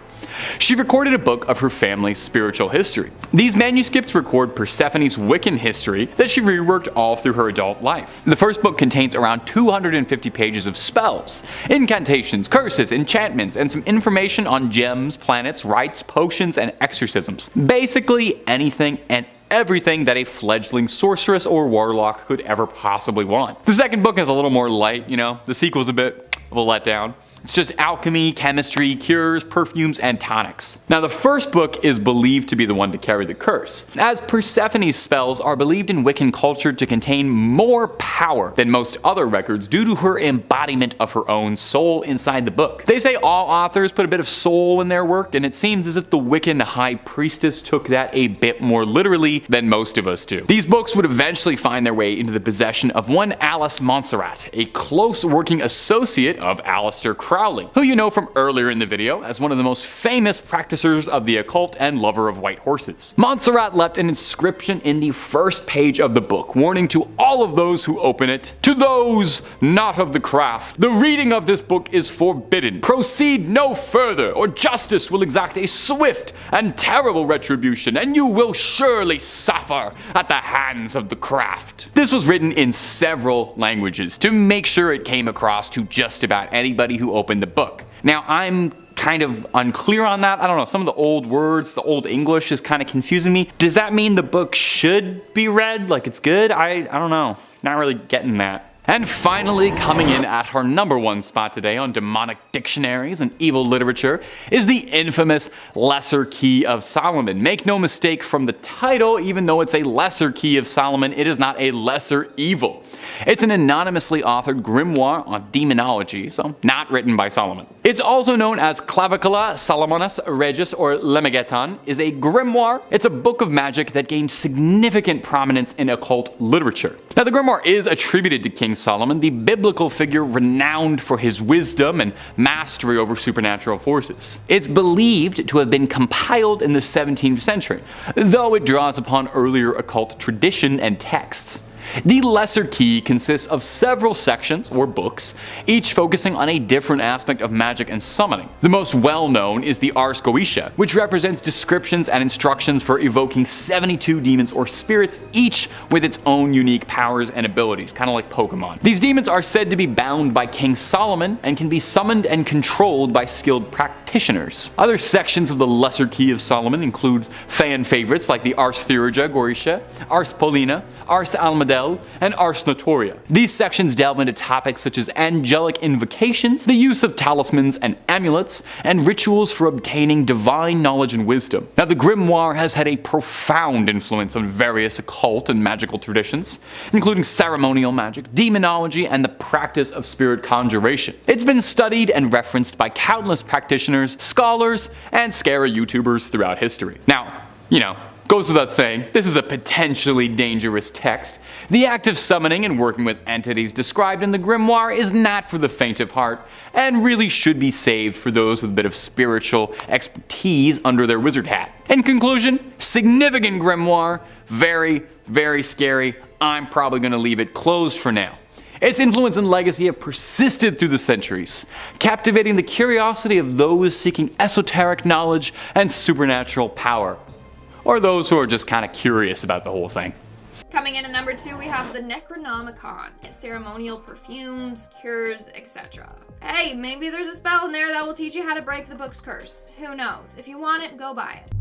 She recorded a book of her family's spiritual history. These manuscripts record Persephone's Wiccan history that she reworked all through her adult life. The first book contains around 250 pages of spells, incantations, curses, enchantments, and some information on gems, planets, rites, potions, and exorcisms. Basically anything and everything that a fledgling sorceress or warlock could ever possibly want. The second book is a little more light, the sequel's a bit of a letdown. It's just alchemy, chemistry, cures, perfumes, and tonics. Now, the first book is believed to be the one to carry the curse, as Persephone's spells are believed in Wiccan culture to contain more power than most other records due to her embodiment of her own soul inside the book. They say all authors put a bit of soul in their work, and it seems as if the Wiccan high priestess took that a bit more literally than most of us do. These books would eventually find their way into the possession of one Alice Montserrat, a close working associate of Aleister Crowley, who you know from earlier in the video as one of the most famous practicers of the occult and lover of white horses. Montserrat left an inscription in the first page of the book, warning to all of those who open it, "To those not of the craft, the reading of this book is forbidden. Proceed no further, or justice will exact a swift and terrible retribution, and you will surely suffer at the hands of the craft." This was written in several languages to make sure it came across to just about anybody who opened the book. Now, I'm kind of unclear on that. I don't know, some of the old words, the old English is kind of confusing me. Does that mean the book should be read like it's good? I don't know. Not really getting that. And finally, coming in at her number 1 spot today on demonic dictionaries and evil literature is the infamous Lesser Key of Solomon. Make no mistake from the title, even though it's a Lesser Key of Solomon, it is not a lesser evil. It's an anonymously authored grimoire on demonology, so not written by Solomon. It's also known as Clavicula Salomonis Regis, or Lemegeton, is a grimoire. It's a book of magic that gained significant prominence in occult literature. Now, the grimoire is attributed to King Solomon, the biblical figure renowned for his wisdom and mastery over supernatural forces. It's believed to have been compiled in the 17th century, though it draws upon earlier occult tradition and texts. The Lesser Key consists of several sections, or books, each focusing on a different aspect of magic and summoning. The most well-known is the Ars Goetia, which represents descriptions and instructions for evoking 72 demons or spirits, each with its own unique powers and abilities, kind of like Pokemon. These demons are said to be bound by King Solomon and can be summoned and controlled by skilled practitioners. Other sections of the Lesser Key of Solomon includes fan favorites like the Ars Theurgia Goetia, Ars Paulina, Ars Almedel, and Ars Notoria. These sections delve into topics such as angelic invocations, the use of talismans and amulets, and rituals for obtaining divine knowledge and wisdom. Now, the grimoire has had a profound influence on various occult and magical traditions, including ceremonial magic, demonology, and the practice of spirit conjuration. It's been studied and referenced by countless practitioners, scholars, and scary YouTubers throughout history. Now, goes without saying, this is a potentially dangerous text. The act of summoning and working with entities described in the grimoire is not for the faint of heart, and really should be saved for those with a bit of spiritual expertise under their wizard hat. In conclusion, significant grimoire, very, very scary. I'm probably going to leave it closed for now. Its influence and legacy have persisted through the centuries, captivating the curiosity of those seeking esoteric knowledge and supernatural power, or those who are just kind of curious about the whole thing. Coming in at number 2, we have the Necronomicon. Ceremonial perfumes, cures, etc. Hey, maybe there's a spell in there that will teach you how to break the book's curse. Who knows? If you want it, go buy it.